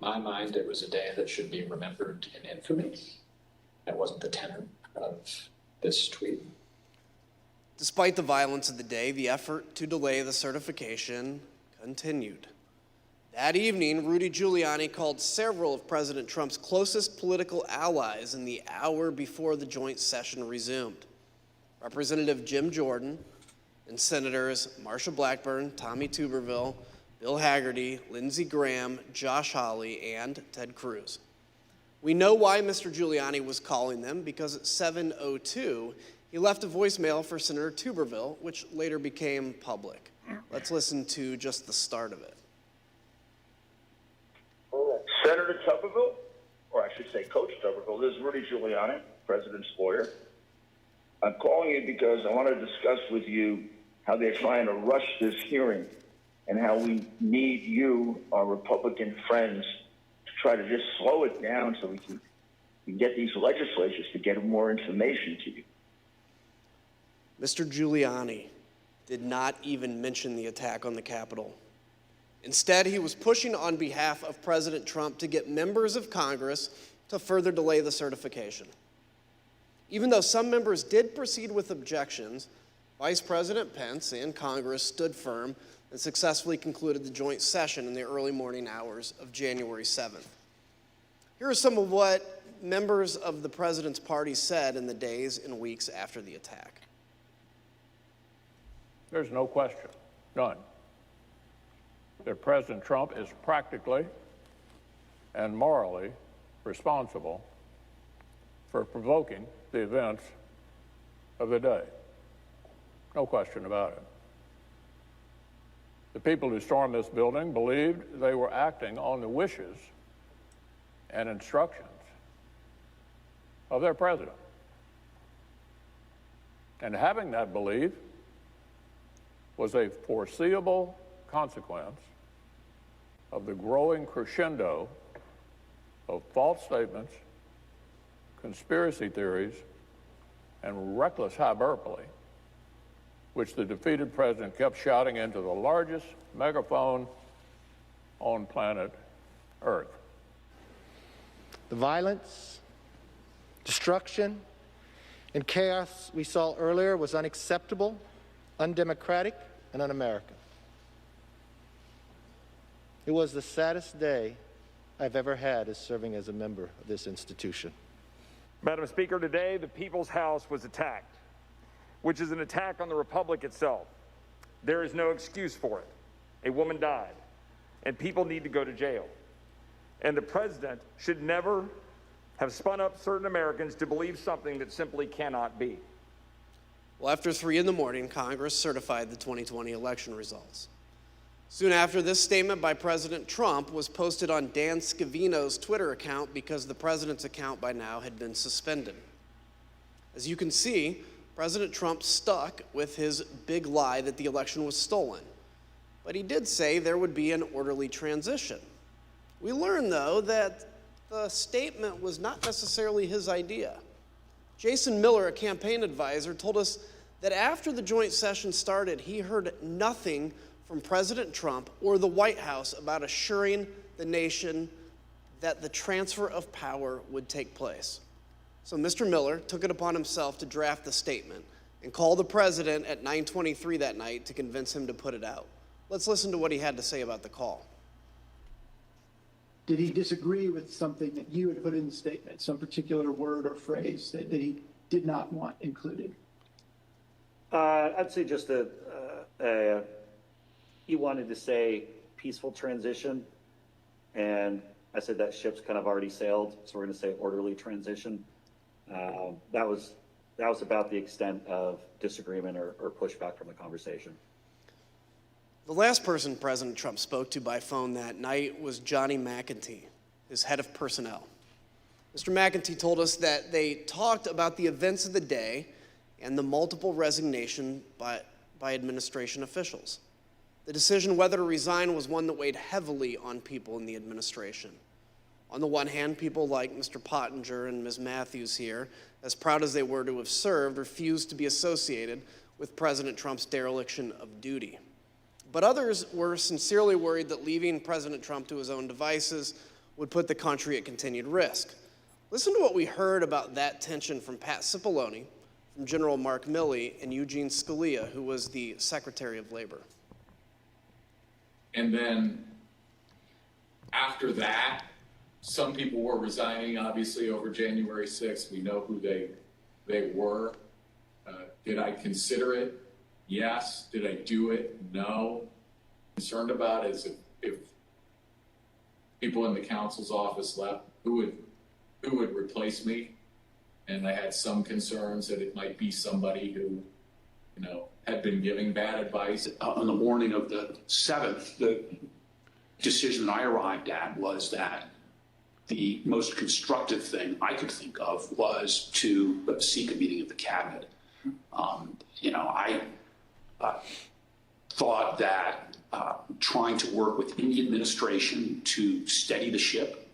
my mind, it was a day that should be remembered in infamy. That wasn't the tenor of this tweet. Despite the violence of the day, the effort to delay the certification continued. That evening, Rudy Giuliani called several of President Trump's closest political allies in the hour before the joint session resumed. Representative Jim Jordan and Senators Marsha Blackburn, Tommy Tuberville, Bill Hagerty, Lindsey Graham, Josh Hawley, and Ted Cruz. We know why Mr. Giuliani was calling them, because at 7:02, he left a voicemail for Senator Tuberville, which later became public. Let's listen to just the start of it. Senator Tuberville, or I should say Coach Tuberville, this is Rudy Giuliani, President's lawyer. I'm calling you because I want to discuss with you how they're trying to rush this hearing and how we need you, our Republican friends, to try to just slow it down so we can get these legislatures to get more information to you. Mr. Giuliani did not even mention the attack on the Capitol. Instead, he was pushing on behalf of President Trump to get members of Congress to further delay the certification. Even though some members did proceed with objections, Vice President Pence and Congress stood firm and successfully concluded the joint session in the early morning hours of January 7th. Here are some of what members of the president's party said in the days and weeks after the attack. There's no question, none, that President Trump is practically and morally responsible for provoking the events of the day. No question about it. The people who stormed this building believed they were acting on the wishes and instructions of their president. And having that belief was a foreseeable consequence of the growing crescendo of false statements, conspiracy theories, and reckless hyperbole, which the defeated president kept shouting into the largest megaphone on planet Earth. The violence, destruction, and chaos we saw earlier was unacceptable, undemocratic, and un-American. It was the saddest day I've ever had as serving as a member of this institution. Madam Speaker, today the People's House was attacked, which is an attack on the Republic itself. There is no excuse for it. A woman died, and people need to go to jail. And the president should never have spun up certain Americans to believe something that simply cannot be. Well, after 3 in the morning, Congress certified the 2020 election results. Soon after, this statement by President Trump was posted on Dan Scavino's Twitter account because the president's account by now had been suspended. As you can see, President Trump stuck with his big lie that the election was stolen. But he did say there would be an orderly transition. We learned, though, that the statement was not necessarily his idea. Jason Miller, a campaign advisor, told us that after the joint session started, he heard nothing from President Trump or the White House about assuring the nation that the transfer of power would take place. So Mr. Miller took it upon himself to draft the statement and call the president at 9:23 that night to convince him to put it out. Let's listen to what he had to say about the call. Did he disagree with something that you had put in the statement, some particular word or phrase that he did not want included? I'd say just he wanted to say peaceful transition, and I said that ship's kind of already sailed, so we're going to say orderly transition. That was about the extent of disagreement or pushback from the conversation. The last person President Trump spoke to by phone that night was Johnny McEntee, his head of personnel. Mr. McEntee told us that they talked about the events of the day and the multiple resignation by administration officials. The decision whether to resign was one that weighed heavily on people in the administration. On the one hand, people like Mr. Pottinger and Ms. Matthews here, as proud as they were to have served, refused to be associated with President Trump's dereliction of duty. But others were sincerely worried that leaving President Trump to his own devices would put the country at continued risk. Listen to what we heard about that tension from Pat Cipollone, from General Mark Milley, and Eugene Scalia, who was the Secretary of Labor. And then after that, some people were resigning, obviously, over January 6th. We know who they were. Did I consider it? Yes. Did I do it? No. Concerned about is if people in the counsel's office left, who would replace me? And I had some concerns that it might be somebody who, had been giving bad advice. On the morning of the 7th, the decision I arrived at was that the most constructive thing I could think of was to seek a meeting of the cabinet. I thought that trying to work within the administration to steady the ship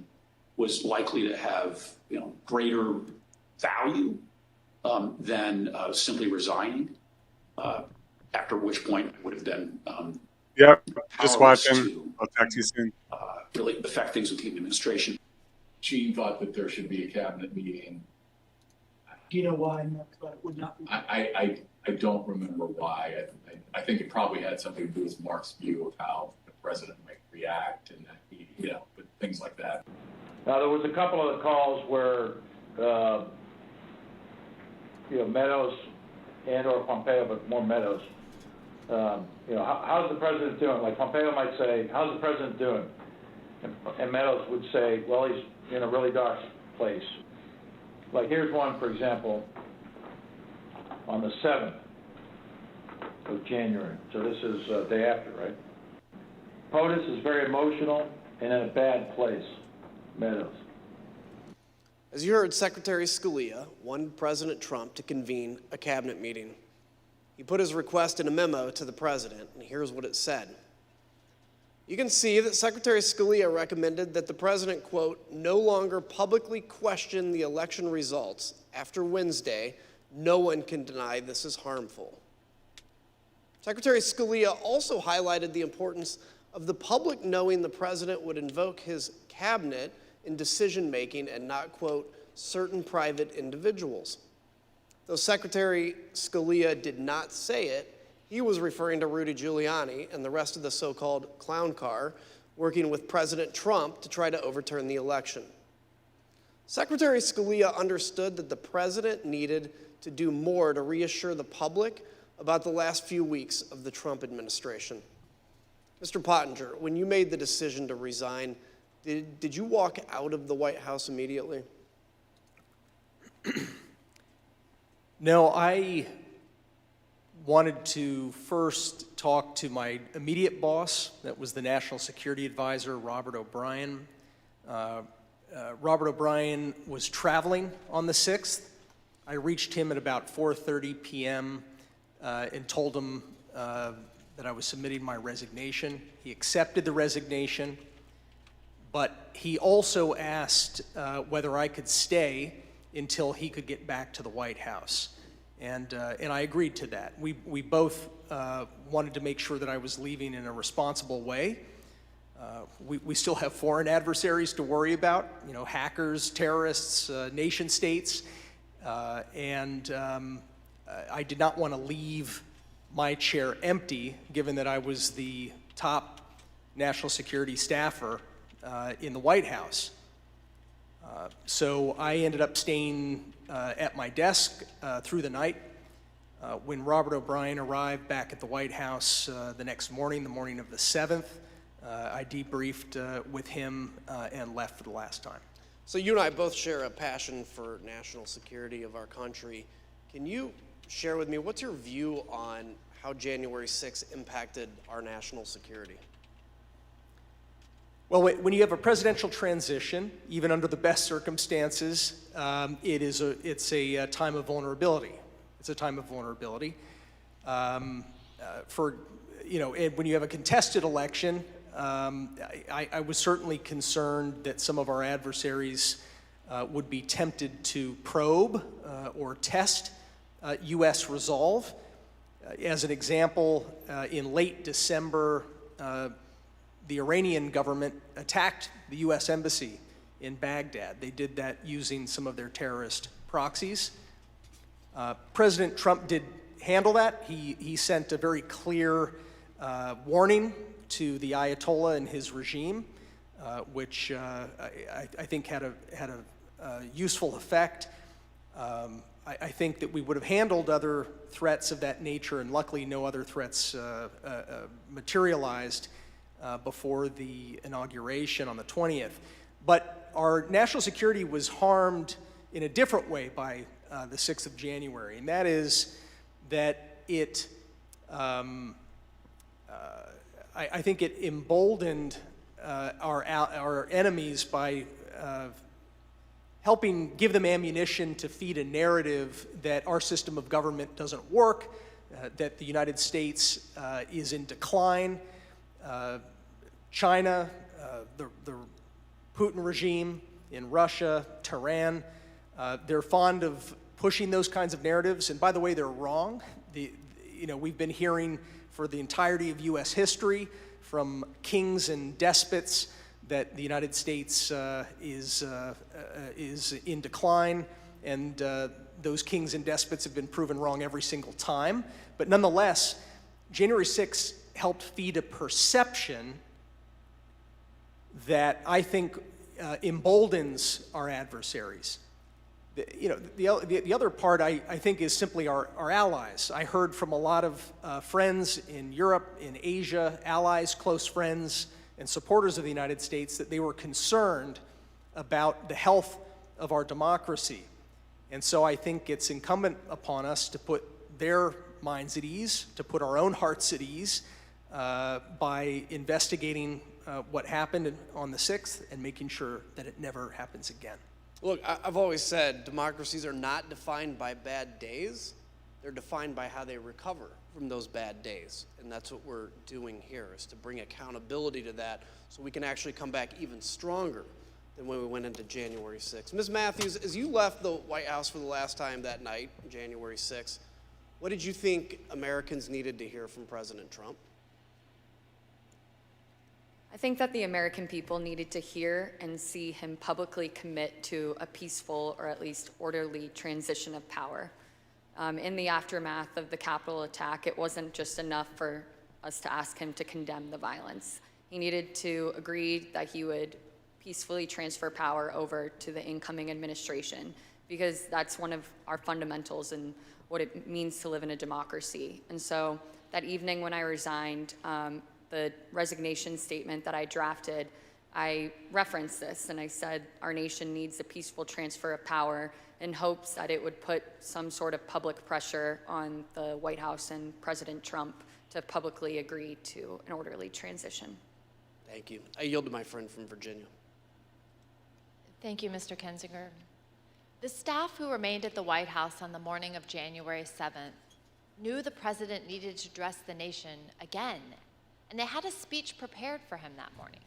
was likely to have greater value than simply resigning. After which point I would have been yep, just powerless watching. to I'll talk to you soon. really affect things within the administration. She thought that there should be a cabinet meeting. Do you know why Mark thought it would not be? I don't remember why. I think it probably had something to do with Mark's view of how the president might react and but things like that. Now, there was a couple of the calls where, Meadows and/or Pompeo, but more Meadows. How's the president doing? Like Pompeo might say, "How's the president doing?" And Meadows would say, "Well, he's in a really dark place." Like here's one, for example, on the 7th of January. So this is day after, right? POTUS is very emotional and in a bad place. Meadows. As you heard, Secretary Scalia wanted President Trump to convene a cabinet meeting. He put his request in a memo to the president, and here's what it said. You can see that Secretary Scalia recommended that the president, quote, no longer publicly question the election results. After Wednesday, no one can deny this is harmful. Secretary Scalia also highlighted the importance of the public knowing the president would invoke his cabinet in decision-making and not, quote, certain private individuals. Though Secretary Scalia did not say it, he was referring to Rudy Giuliani and the rest of the so-called clown car working with President Trump to try to overturn the election. Secretary Scalia understood that the president needed to do more to reassure the public about the last few weeks of the Trump administration. Mr. Pottinger, when you made the decision to resign, did you walk out of the White House immediately? No, I wanted to first talk to my immediate boss, that was the National Security Advisor, Robert O'Brien. Robert O'Brien was traveling on the 6th. I reached him at about 4:30 p.m. And told him that I was submitting my resignation. He accepted the resignation, but he also asked whether I could stay until he could get back to the White House. And I agreed to that. We both wanted to make sure that I was leaving in a responsible way. We still have foreign adversaries to worry about, hackers, terrorists, nation states. I did not want to leave my chair empty, given that I was the top national security staffer in the White House. So I ended up staying at my desk through the night. When Robert O'Brien arrived back at the White House the next morning, the morning of the 7th, I debriefed with him and left for the last time. So you and I both share a passion for national security of our country. Can you share with me, what's your view on how January 6th impacted our national security? Well, when you have a presidential transition, even under the best circumstances, it's a time of vulnerability. It's a time of vulnerability. And when you have a contested election, I was certainly concerned that some of our adversaries would be tempted to probe or test U.S. resolve. As an example, in late December, the Iranian government attacked the U.S. Embassy in Baghdad. They did that using some of their terrorist proxies. President Trump did handle that. He sent a very clear warning to the Ayatollah and his regime, which I think had a useful effect. I think that we would have handled other threats of that nature, and luckily no other threats materialized before the inauguration on the 20th. But our national security was harmed in a different way by the 6th of January, and that is that it, I think it emboldened our enemies by helping give them ammunition to feed a narrative that our system of government doesn't work, that the United States is in decline. China, the Putin regime in Russia, Tehran, they're fond of pushing those kinds of narratives. And by the way, they're wrong. We've been hearing for the entirety of U.S. history from kings and despots that the United States is in decline, and those kings and despots have been proven wrong every single time. But nonetheless, January 6th helped feed a perception that I think emboldens our adversaries. The other part I think is simply our allies. I heard from a lot of friends in Europe, in Asia, allies, close friends, and supporters of the United States that they were concerned about the health of our democracy. And so I think it's incumbent upon us to put their minds at ease, to put our own hearts at ease by investigating what happened on the 6th and making sure that it never happens again. Look, I've always said democracies are not defined by bad days. They're defined by how they recover from those bad days. And that's what we're doing here, is to bring accountability to that so we can actually come back even stronger than when we went into January 6th. Ms. Matthews, as you left the White House for the last time that night, January 6th, what did you think Americans needed to hear from President Trump? I think that the American people needed to hear and see him publicly commit to a peaceful or at least orderly transition of power. In the aftermath of the Capitol attack, it wasn't just enough for us to ask him to condemn the violence. He needed to agree that he would peacefully transfer power over to the incoming administration, because that's one of our fundamentals and what it means to live in a democracy. And so that evening when I resigned, the resignation statement that I drafted, I referenced this and I said our nation needs a peaceful transfer of power, in hopes that it would put some sort of public pressure on the White House and President Trump to publicly agree to an orderly transition. Thank you. I yield to my friend from Virginia. Thank you, Mr. Kinzinger. The staff who remained at the White House on the morning of January 7th knew the president needed to address the nation again, and they had a speech prepared for him that morning,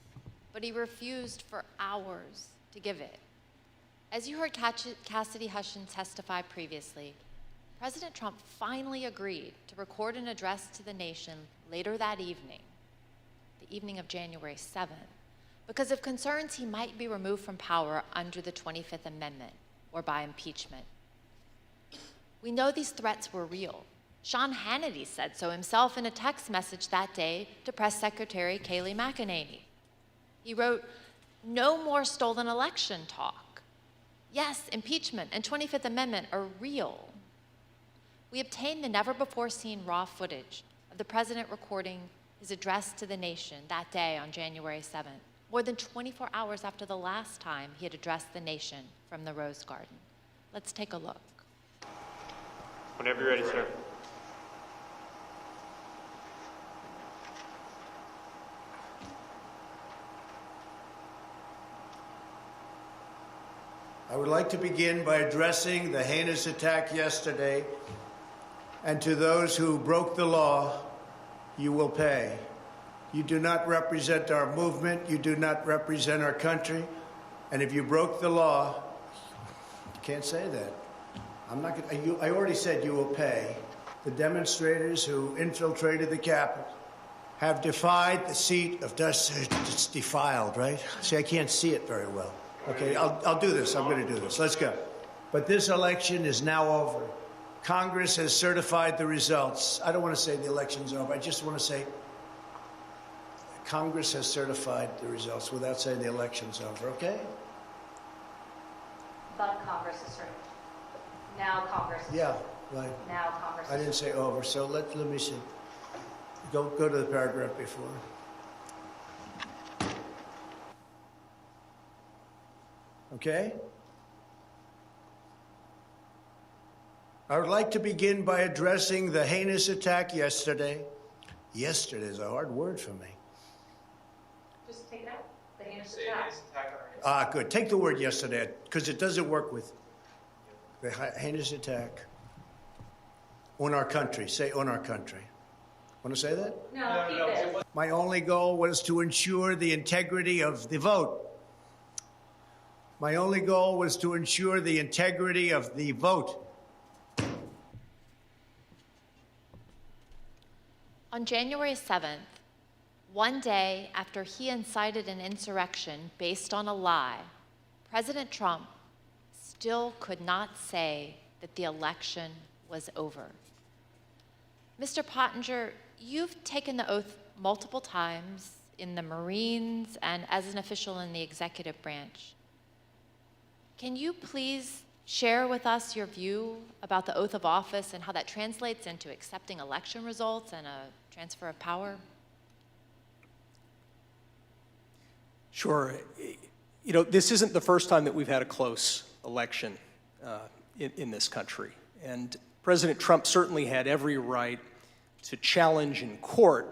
but he refused for hours to give it. As you heard Cassidy Hushin testify previously, President Trump finally agreed to record an address to the nation later that evening, the evening of January 7th, because of concerns he might be removed from power under the 25th Amendment or by impeachment. We know these threats were real. Sean Hannity said so himself in a text message that day to Press Secretary Kayleigh McEnany. He wrote, "No more stolen election talk. Yes, impeachment and 25th Amendment are real." We obtained the never-before-seen raw footage of the president recording his address to the nation that day on January 7th, more than 24 hours after the last time he had addressed the nation from the Rose Garden. Let's take a look. Whenever you're ready, sir. I would like to begin by addressing the heinous attack yesterday, and to those who broke the law, you will pay. You do not represent our movement, you do not represent our country, and if you broke the law, you can't say that. I already said you will pay. The demonstrators who infiltrated the Capitol have defied the seat of justice. It's defiled, right? See, I can't see it very well. Okay, I'll do this. I'm going to do this. Let's go. But this election is now over. Congress has certified the results. I don't want to say the election's over. I just want to say Congress has certified the results without saying the election's over, okay? But Congress is certified. Now Congress is Yeah, right. Now Congress I didn't say over, so let me see. Go to the paragraph before. Okay? I would like to begin by addressing the heinous attack yesterday. Yesterday is a hard word for me. Just take it out. The heinous attack. Good. Take the word yesterday, because it doesn't work with the heinous attack on our country. Say on our country. Want to say that? No, keep it. My only goal was to ensure the integrity of the vote. My only goal was to ensure the integrity of the vote. On January 7th, one day after he incited an insurrection based on a lie, President Trump still could not say that the election was over. Mr. Pottinger, you've taken the oath multiple times in the Marines and as an official in the executive branch. Can you please share with us your view about the oath of office and how that translates into accepting election results and a transfer of power? Sure. You know, this isn't the first time that we've had a close election in this country. And President Trump certainly had every right to challenge in court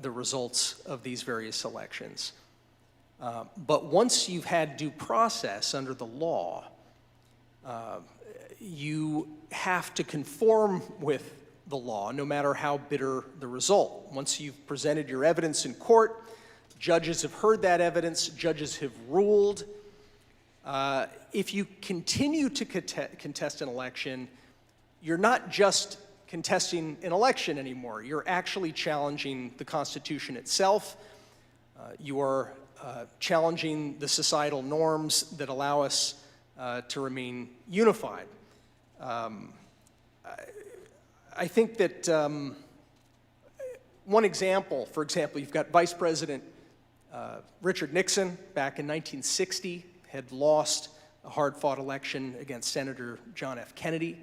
the results of these various elections. But once you've had due process under the law, you have to conform with the law, no matter how bitter the result. Once you've presented your evidence in court, judges have heard that evidence, judges have ruled. If you continue to contest an election, you're not just contesting an election anymore. You're actually challenging the Constitution itself. You are challenging the societal norms that allow us to remain unified. I think that one example, for example, you've got Vice President Richard Nixon back in 1960 had lost a hard-fought election against Senator John F. Kennedy.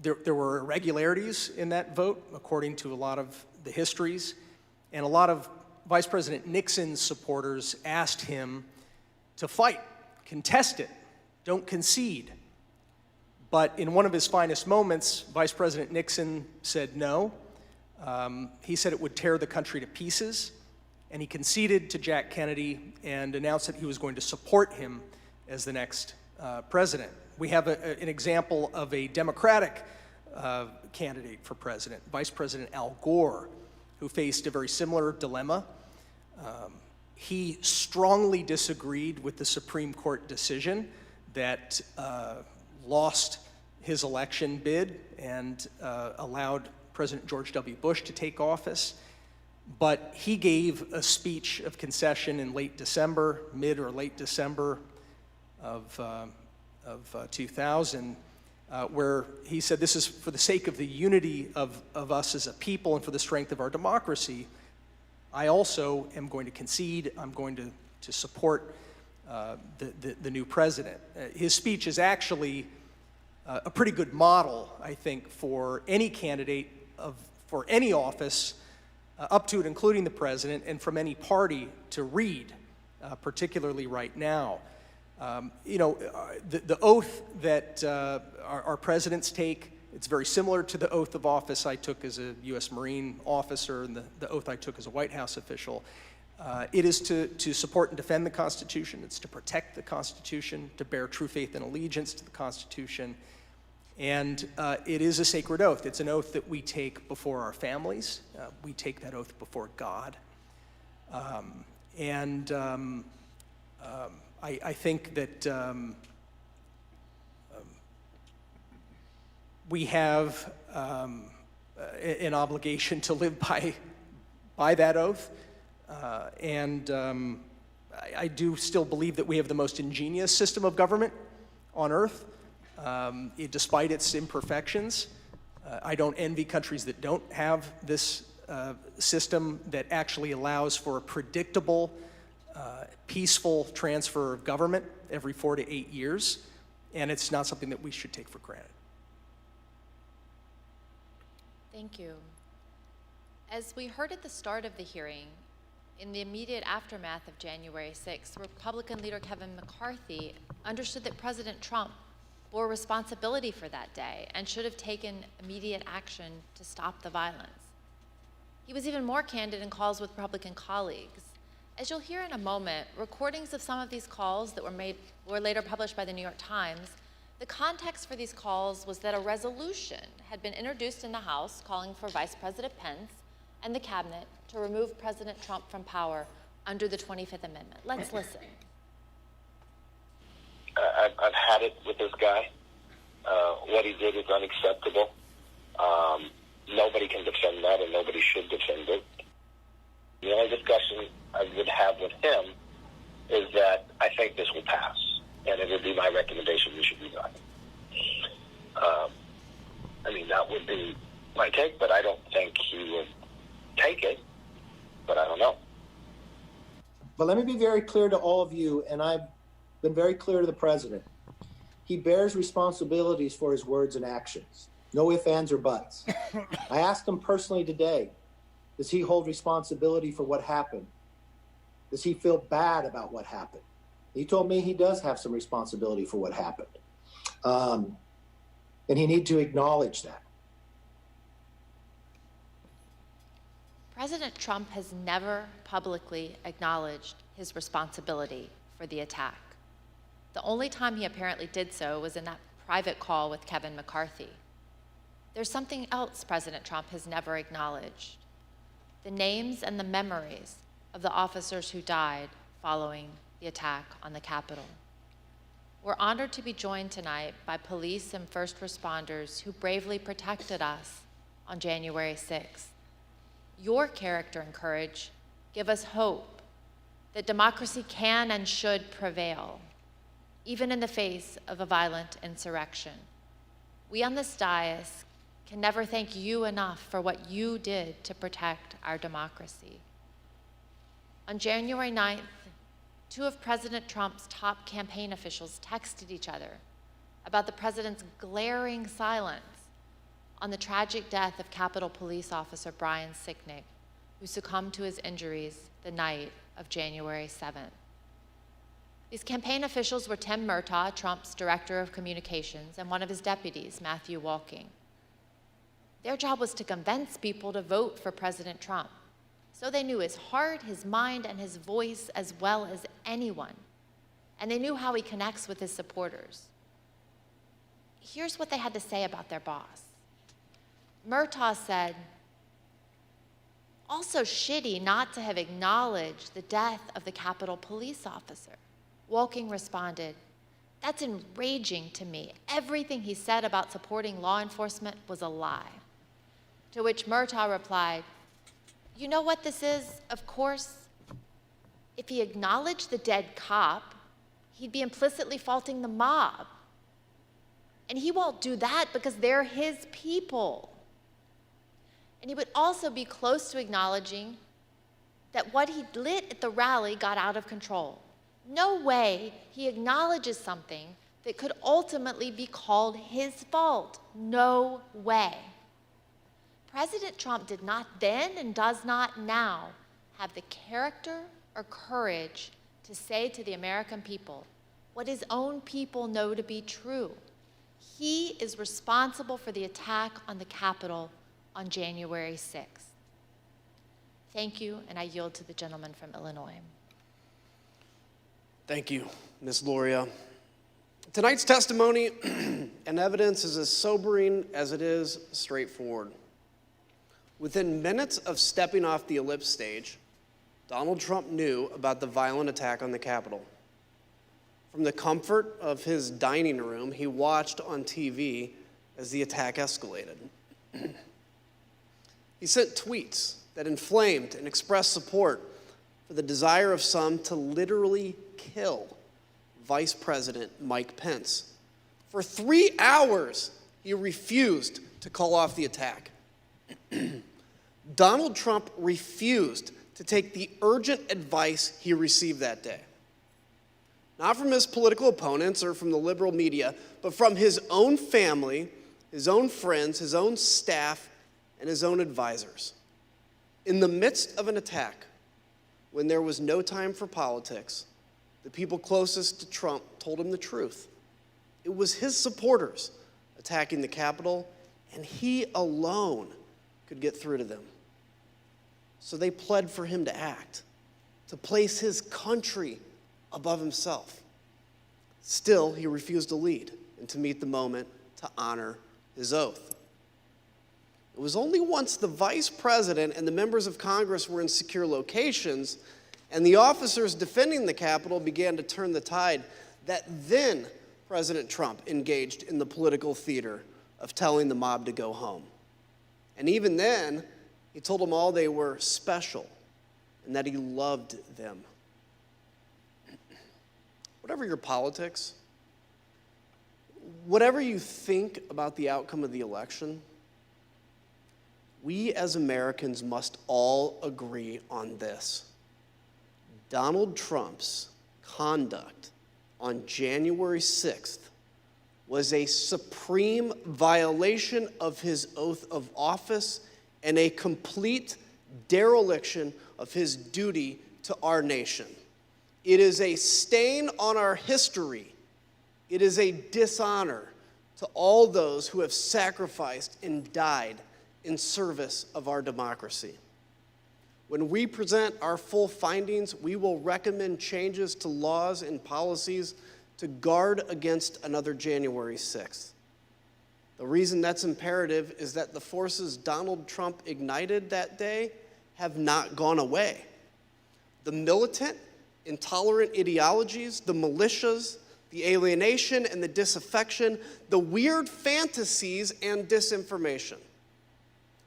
There were irregularities in that vote, according to a lot of the histories, and a lot of Vice President Nixon's supporters asked him to fight, contest it, don't concede. But in one of his finest moments, Vice President Nixon said no. He said it would tear the country to pieces, and he conceded to Jack Kennedy and announced that he was going to support him as the next president. We have an example of a Democratic candidate for president, Vice President Al Gore, who faced a very similar dilemma. He strongly disagreed with the Supreme Court decision that lost his election bid and allowed President George W. Bush to take office. But he gave a speech of concession in late December, mid or late December of 2000, where he said, this is for the sake of the unity of us as a people and for the strength of our democracy. I also am going to concede. I'm going to support the new president. His speech is actually a pretty good model, I think, for any candidate for any office, up to and including the president, and from any party to read, particularly right now. You know, the oath that our presidents take, it's very similar to the oath of office I took as a U.S. Marine officer and the oath I took as a White House official. It is to support and defend the Constitution. It's to protect the Constitution, to bear true faith and allegiance to the Constitution. And it is a sacred oath. It's an oath that we take before our families. We take that oath before God. I think that we have an obligation to live by that oath. I do still believe that we have the most ingenious system of government on earth, despite its imperfections. I don't envy countries that don't have this system that actually allows for a predictable, peaceful transfer of government every 4 to 8 years, and it's not something that we should take for granted. Thank you. As we heard at the start of the hearing, in the immediate aftermath of January 6th, Republican leader Kevin McCarthy understood that President Trump bore responsibility for that day and should have taken immediate action to stop the violence. He was even more candid in calls with Republican colleagues, As you'll hear in a moment, recordings of some of these calls that were later published by the New York Times, the context for these calls was that a resolution had been introduced in the House calling for Vice President Pence and the cabinet to remove President Trump from power under the 25th Amendment. Let's listen. I've had it with this guy. What he did is unacceptable. Nobody can defend that, and nobody should defend it. The only discussion I would have with him is that I think this will pass, and it would be my recommendation we should resign. I mean, that would be my take, but I don't think he would take it, but I don't know. But let me be very clear to all of you, and I've been very clear to the president. He bears responsibilities for his words and actions. No ifs, ands, or buts. I asked him personally today, does he hold responsibility for what happened? Does he feel bad about what happened? He told me he does have some responsibility for what happened. And he needs to acknowledge that. President Trump has never publicly acknowledged his responsibility for the attack. The only time he apparently did so was in that private call with Kevin McCarthy. There's something else President Trump has never acknowledged: the names and the memories of the officers who died following the attack on the Capitol. We're honored to be joined tonight by police and first responders who bravely protected us on January 6th. Your character and courage give us hope that democracy can and should prevail, even in the face of a violent insurrection. We on this dais can never thank you enough for what you did to protect our democracy. On January 9th, two of President Trump's top campaign officials texted each other about the president's glaring silence on the tragic death of Capitol Police Officer Brian Sicknick, who succumbed to his injuries the night of January 7th. These campaign officials were Tim Murtaugh, Trump's director of communications, and one of his deputies, Matthew Walking. Their job was to convince people to vote for President Trump, so they knew his heart, his mind, and his voice as well as anyone, and they knew how he connects with his supporters. Here's what they had to say about their boss. Murtaugh said, "Also shitty not to have acknowledged the death of the Capitol police officer." Walking responded, "That's enraging to me. Everything he said about supporting law enforcement was a lie." To which Murtaugh replied, "You know what this is, of course? If he acknowledged the dead cop, he'd be implicitly faulting the mob. And he won't do that because they're his people." And he would also be close to acknowledging that what he lit at the rally got out of control. No way he acknowledges something that could ultimately be called his fault. No way. President Trump did not then and does not now have the character or courage to say to the American people what his own people know to be true. He is responsible for the attack on the Capitol on January 6th. Thank you, and I yield to the gentleman from Illinois. Thank you, Ms. Loria. Tonight's testimony and evidence is as sobering as it is straightforward. Within minutes of stepping off the ellipse stage, Donald Trump knew about the violent attack on the Capitol. From the comfort of his dining room, he watched on TV as the attack escalated. He sent tweets that inflamed and expressed support for the desire of some to literally kill Vice President Mike Pence. For 3 hours, he refused to call off the attack. Donald Trump refused to take the urgent advice he received that day. Not from his political opponents or from the liberal media, but from his own family, his own friends, his own staff, and his own advisors. In the midst of an attack, when there was no time for politics, the people closest to Trump told him the truth. It was his supporters attacking the Capitol, and he alone could get through to them. So they pled for him to act, to place his country above himself. Still, he refused to lead and to meet the moment to honor his oath. It was only once the vice president and the members of Congress were in secure locations and the officers defending the Capitol began to turn the tide that then President Trump engaged in the political theater of telling the mob to go home. And even then, he told them all they were special and that he loved them. Whatever your politics, whatever you think about the outcome of the election, we as Americans must all agree on this. Donald Trump's conduct on January 6th was a supreme violation of his oath of office and a complete dereliction of his duty to our nation. It is a stain on our history. It is a dishonor to all those who have sacrificed and died in service of our democracy. When we present our full findings, we will recommend changes to laws and policies to guard against another January 6th. The reason that's imperative is that the forces Donald Trump ignited that day have not gone away. The militant, intolerant ideologies, the militias, the alienation and the disaffection, the weird fantasies and disinformation.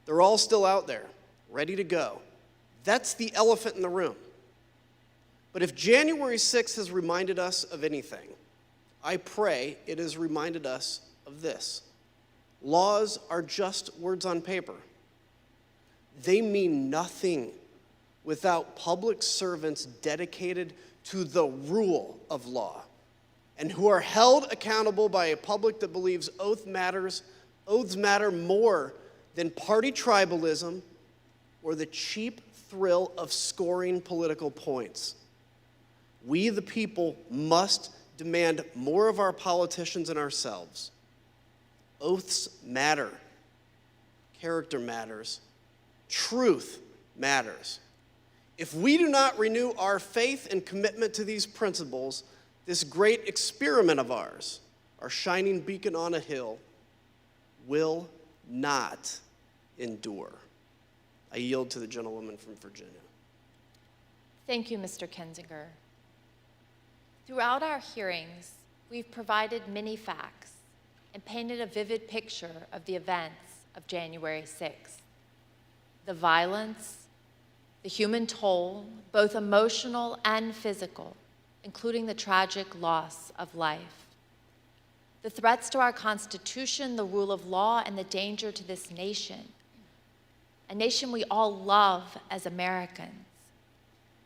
They're all still out there, ready to go. That's the elephant in the room. But if January 6th has reminded us of anything, I pray it has reminded us of this. Laws are just words on paper. They mean nothing without public servants dedicated to the rule of law and who are held accountable by a public that believes oaths matter more than party tribalism or the cheap thrill of scoring political points. We, the people, must demand more of our politicians and ourselves. Oaths matter. Character matters. Truth matters. If we do not renew our faith and commitment to these principles, this great experiment of ours, our shining beacon on a hill, will not endure. I yield to the gentlewoman from Virginia. Thank you, Mr. Kinzinger. Throughout our hearings, we've provided many facts and painted a vivid picture of the events of January 6th. The violence, the human toll, both emotional and physical, including the tragic loss of life. The threats to our Constitution, the rule of law, and the danger to this nation, a nation we all love as Americans.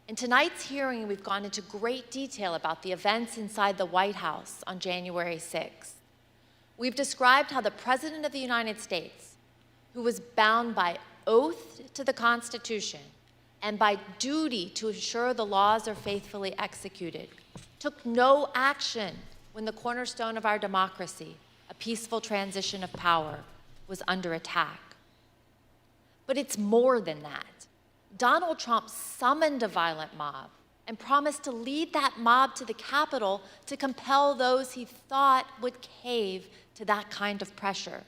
In tonight's hearing, we've gone into great detail about the events inside the White House on January 6th. We've described how the President of the United States, who was bound by oath to the Constitution and by duty to ensure the laws are faithfully executed, took no action when the cornerstone of our democracy, a peaceful transition of power, was under attack. But it's more than that. Donald Trump summoned a violent mob and promised to lead that mob to the Capitol to compel those he thought would cave to that kind of pressure.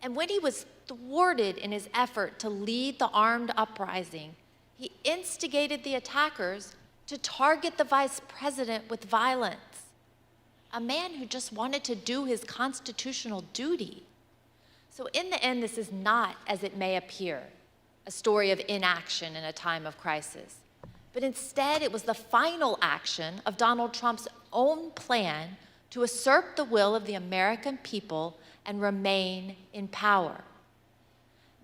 And when he was thwarted in his effort to lead the armed uprising, he instigated the attackers to target the vice president with violence, a man who just wanted to do his constitutional duty. So in the end, this is not, as it may appear, a story of inaction in a time of crisis. But instead, it was the final action of Donald Trump's own plan to usurp the will of the American people and remain in power.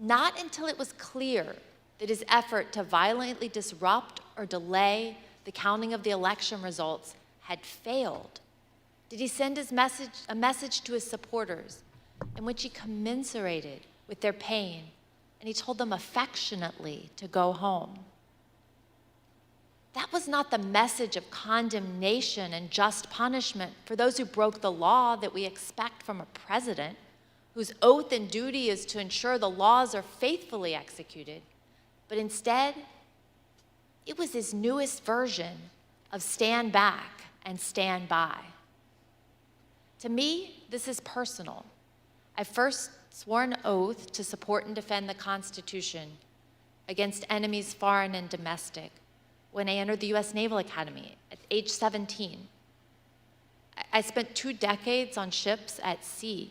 Not until it was clear that his effort to violently disrupt or delay the counting of the election results had failed did he send a message to his supporters in which he commiserated with their pain, and he told them affectionately to go home. That was not the message of condemnation and just punishment for those who broke the law that we expect from a president whose oath and duty is to ensure the laws are faithfully executed. But instead, It was his newest version of stand back and stand by. To me, this is personal. I first swore an oath to support and defend the Constitution against enemies foreign and domestic when I entered the U.S. Naval Academy at age 17. I spent 2 decades on ships at sea,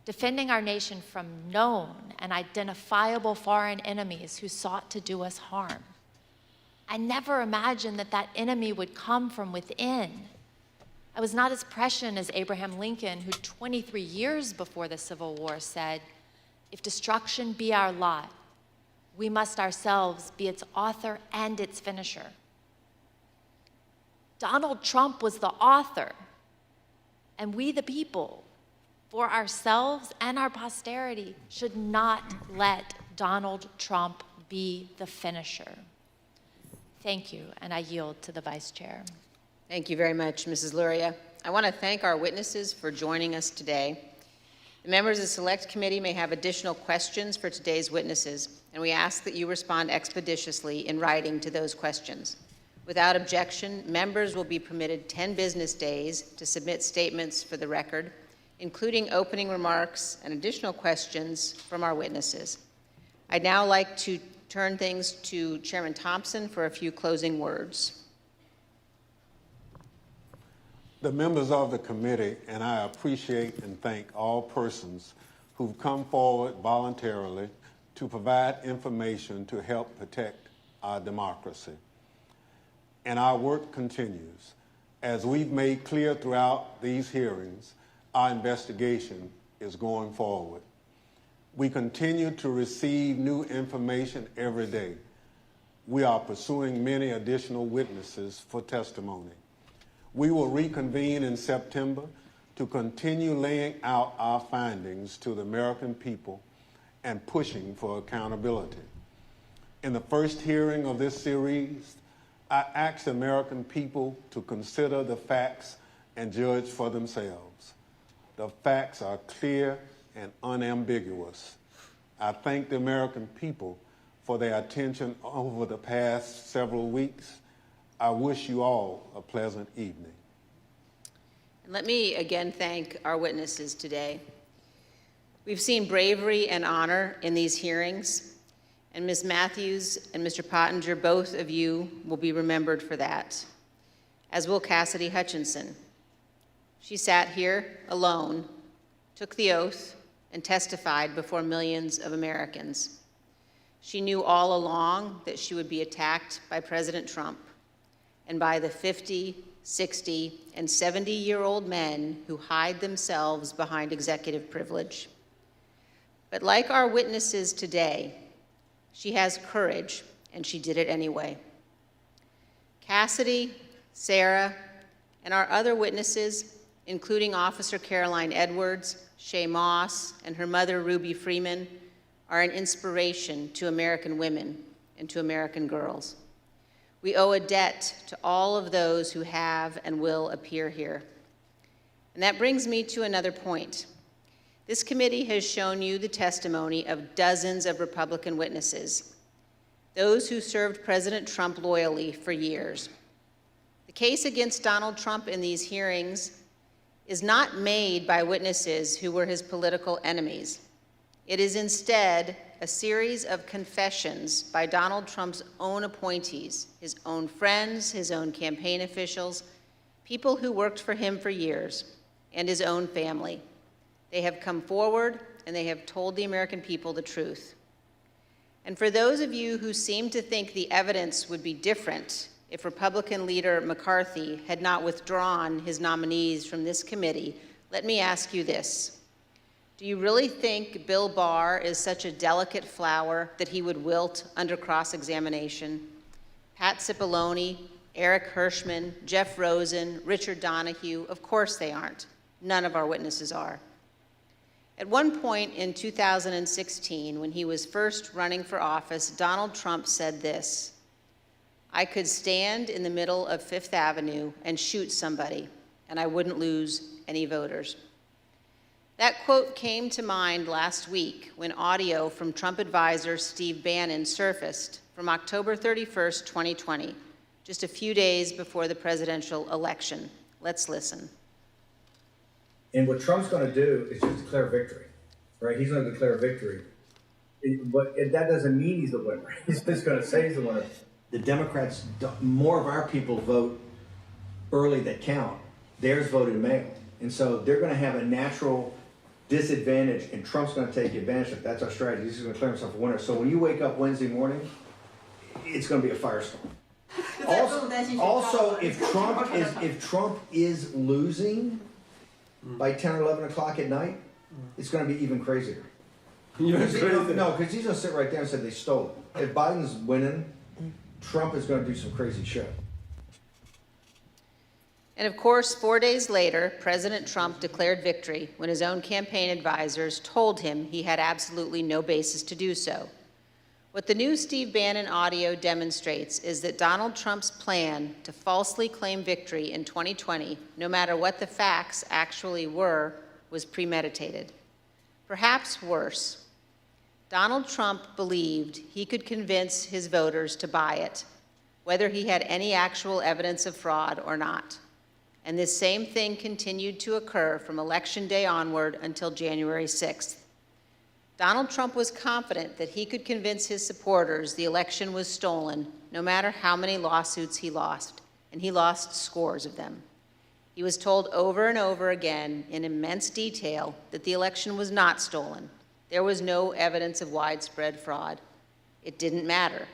defending our nation from known and identifiable foreign enemies who sought to do us harm. I never imagined that that enemy would come from within. I was not as prescient as Abraham Lincoln, who 23 years before the Civil War said, "If destruction be our lot, we must ourselves be its author and its finisher." Donald Trump was the author, and we the people, for ourselves and our posterity, should not let Donald Trump be the finisher. Thank you, and I yield to the Vice Chair. Thank you very much, Mrs. Luria. I want to thank our witnesses for joining us today. The members of the Select Committee may have additional questions for today's witnesses, and we ask that you respond expeditiously in writing to those questions. Without objection, members will be permitted 10 business days to submit statements for the record, including opening remarks and additional questions from our witnesses. I'd now like to turn things to Chairman Thompson for a few closing words. The members of the committee and I appreciate and thank all persons who've come forward voluntarily to provide information to help protect our democracy. And our work continues. As we've made clear throughout these hearings, our investigation is going forward. We continue to receive new information every day. We are pursuing many additional witnesses for testimony. We will reconvene in September to continue laying out our findings to the American people and pushing for accountability. In the first hearing of this series, I asked the American people to consider the facts and judge for themselves. The facts are clear and unambiguous. I thank the American people for their attention over the past several weeks. I wish you all a pleasant evening. And let me again thank our witnesses today. We've seen bravery and honor in these hearings, and Ms. Matthews and Mr. Pottinger, both of you will be remembered for that, as will Cassidy Hutchinson. She sat here alone, took the oath, and testified before millions of Americans. She knew all along that she would be attacked by President Trump and by the 50, 60, and 70-year-old men who hide themselves behind executive privilege. But like our witnesses today, she has courage, and she did it anyway. Cassidy, Sarah, and our other witnesses, including Officer Caroline Edwards, Shay Moss, and her mother, Ruby Freeman, are an inspiration to American women and to American girls. We owe a debt to all of those who have and will appear here. And that brings me to another point. This committee has shown you the testimony of dozens of Republican witnesses, those who served President Trump loyally for years. The case against Donald Trump in these hearings is not made by witnesses who were his political enemies. It is instead a series of confessions by Donald Trump's own appointees, his own friends, his own campaign officials, people who worked for him for years, and his own family. They have come forward and they have told the American people the truth. And for those of you who seem to think the evidence would be different if Republican leader McCarthy had not withdrawn his nominees from this committee, let me ask you this. Do you really think Bill Barr is such a delicate flower that he would wilt under cross-examination? Pat Cipollone, Eric Hirschman, Jeff Rosen, Richard Donahue, of course they aren't. None of our witnesses are. At one point in 2016, when he was first running for office, Donald Trump said this: "I could stand in the middle of Fifth Avenue and shoot somebody, and I wouldn't lose any voters." That quote came to mind last week when audio from Trump advisor Steve Bannon surfaced from October 31st, 2020, just a few days before the presidential election. Let's listen. And what Trump's going to do is just declare victory, right? He's going to declare victory. But that doesn't mean he's the winner. He's just going to say he's the winner. The Democrats, more of our people vote early that count. Theirs voted mail. And so they're going to have a natural disadvantage, and Trump's going to take advantage of it. That's our strategy. He's going to declare himself a winner. So when you wake up Wednesday morning, it's going to be a firestorm. Also, if Trump is losing by 10 or 11 o'clock at night, it's going to be even crazier. No, because he's going to sit right there and say they stole it. If Biden's winning, Trump is going to do some crazy shit. And of course, 4 days later, President Trump declared victory when his own campaign advisors told him he had absolutely no basis to do so. What the new Steve Bannon audio demonstrates is that Donald Trump's plan to falsely claim victory in 2020, no matter what the facts actually were, was premeditated. Perhaps worse, Donald Trump believed he could convince his voters to buy it, whether he had any actual evidence of fraud or not. And this same thing continued to occur from Election Day onward until January 6th. Donald Trump was confident that he could convince his supporters the election was stolen, no matter how many lawsuits he lost, and he lost scores of them. He was told over and over again in immense detail that the election was not stolen. There was no evidence of widespread fraud. It didn't matter.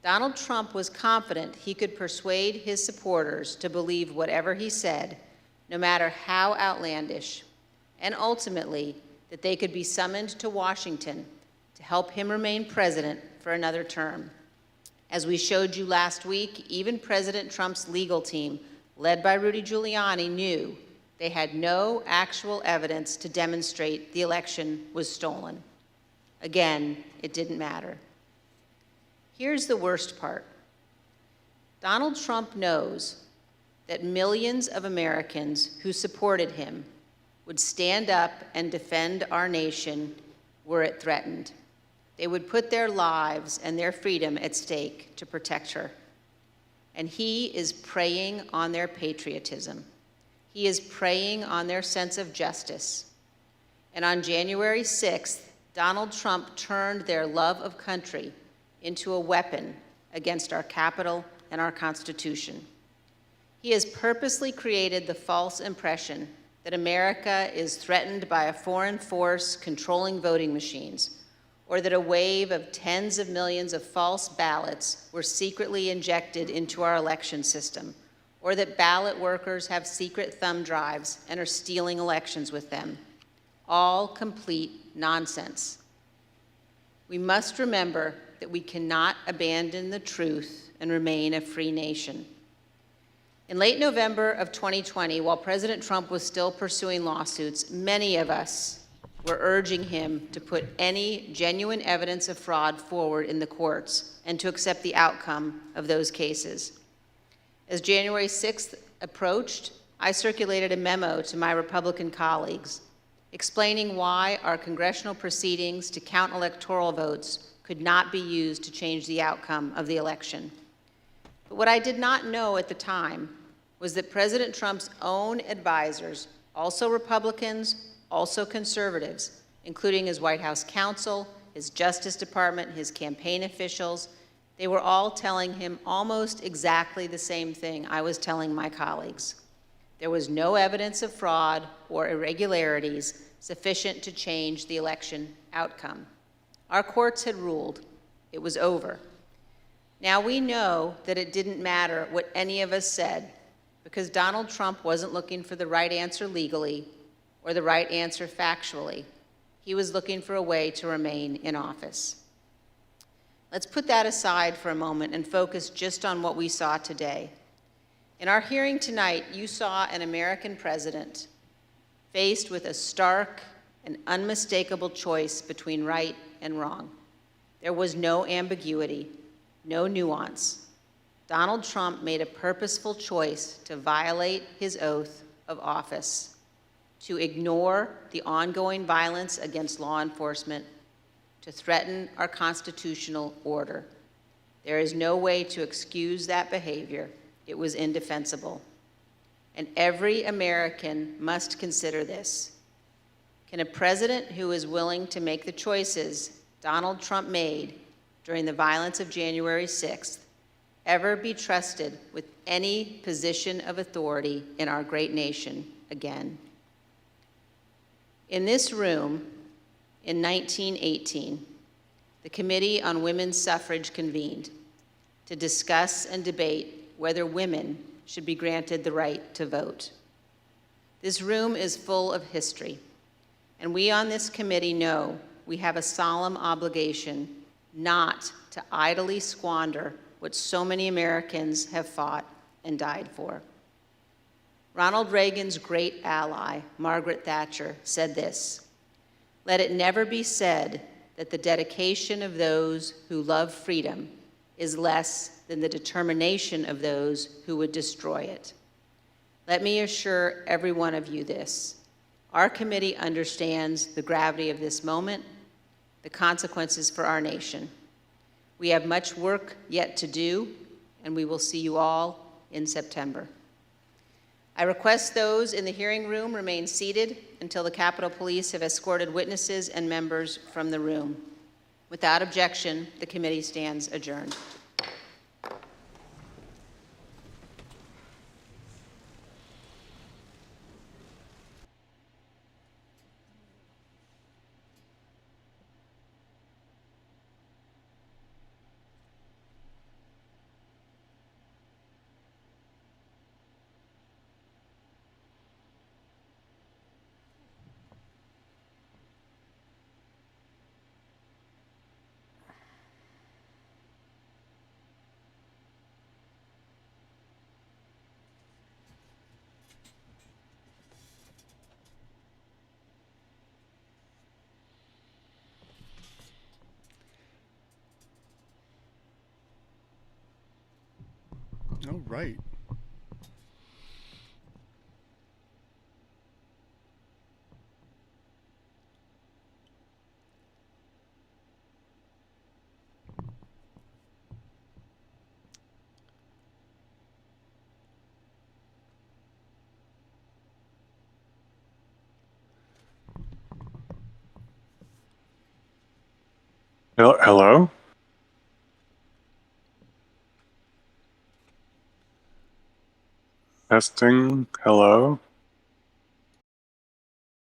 Donald Trump was confident he could persuade his supporters to believe whatever he said, no matter how outlandish, and ultimately that they could be summoned to Washington to help him remain president for another term. As we showed you last week, even President Trump's legal team, led by Rudy Giuliani, knew they had no actual evidence to demonstrate the election was stolen. Again, it didn't matter. Here's the worst part. Donald Trump knows that millions of Americans who supported him would stand up and defend our nation were it threatened. They would put their lives and their freedom at stake to protect her. And he is preying on their patriotism. He is preying on their sense of justice. And on January 6th, Donald Trump turned their love of country into a weapon against our Capitol and our Constitution. He has purposely created the false impression that America is threatened by a foreign force controlling voting machines, or that a wave of tens of millions of false ballots were secretly injected into our election system, or that ballot workers have secret thumb drives and are stealing elections with them. All complete nonsense. We must remember that we cannot abandon the truth and remain a free nation. In late November of 2020, while President Trump was still pursuing lawsuits, many of us were urging him to put any genuine evidence of fraud forward in the courts and to accept the outcome of those cases. As January 6th approached, I circulated a memo to my Republican colleagues explaining why our congressional proceedings to count electoral votes could not be used to change the outcome of the election. But what I did not know at the time was that President Trump's own advisors, also Republicans, also conservatives, including his White House counsel, his Justice Department, his campaign officials, they were all telling him almost exactly the same thing I was telling my colleagues. There was no evidence of fraud or irregularities sufficient to change the election outcome. Our courts had ruled. It was over. Now we know that it didn't matter what any of us said because Donald Trump wasn't looking for the right answer legally or the right answer factually. He was looking for a way to remain in office. Let's put that aside for a moment and focus just on what we saw today. In our hearing tonight, you saw an American president faced with a stark and unmistakable choice between right and wrong. There was no ambiguity, no nuance. Donald Trump made a purposeful choice to violate his oath of office, to ignore the ongoing violence against law enforcement, to threaten our constitutional order. There is no way to excuse that behavior. It was indefensible. And every American must consider this. Can a president who is willing to make the choices Donald Trump made during the violence of January 6th ever be trusted with any position of authority in our great nation again? In this room, in 1918, the Committee on Women's Suffrage convened to discuss and debate whether women should be granted the right to vote. This room is full of history, and we on this committee know we have a solemn obligation not to idly squander what so many Americans have fought and died for. Ronald Reagan's great ally, Margaret Thatcher, said this: "Let it never be said that the dedication of those who love freedom is less than the determination of those who would destroy it." Let me assure every one of you this: our committee understands the gravity of this moment, the consequences for our nation. We have much work yet to do, and we will see you all in September. I request those in the hearing room remain seated until the Capitol Police have escorted witnesses and members from the room. Without objection, the committee stands adjourned. All right. Hello? Testing. Hello?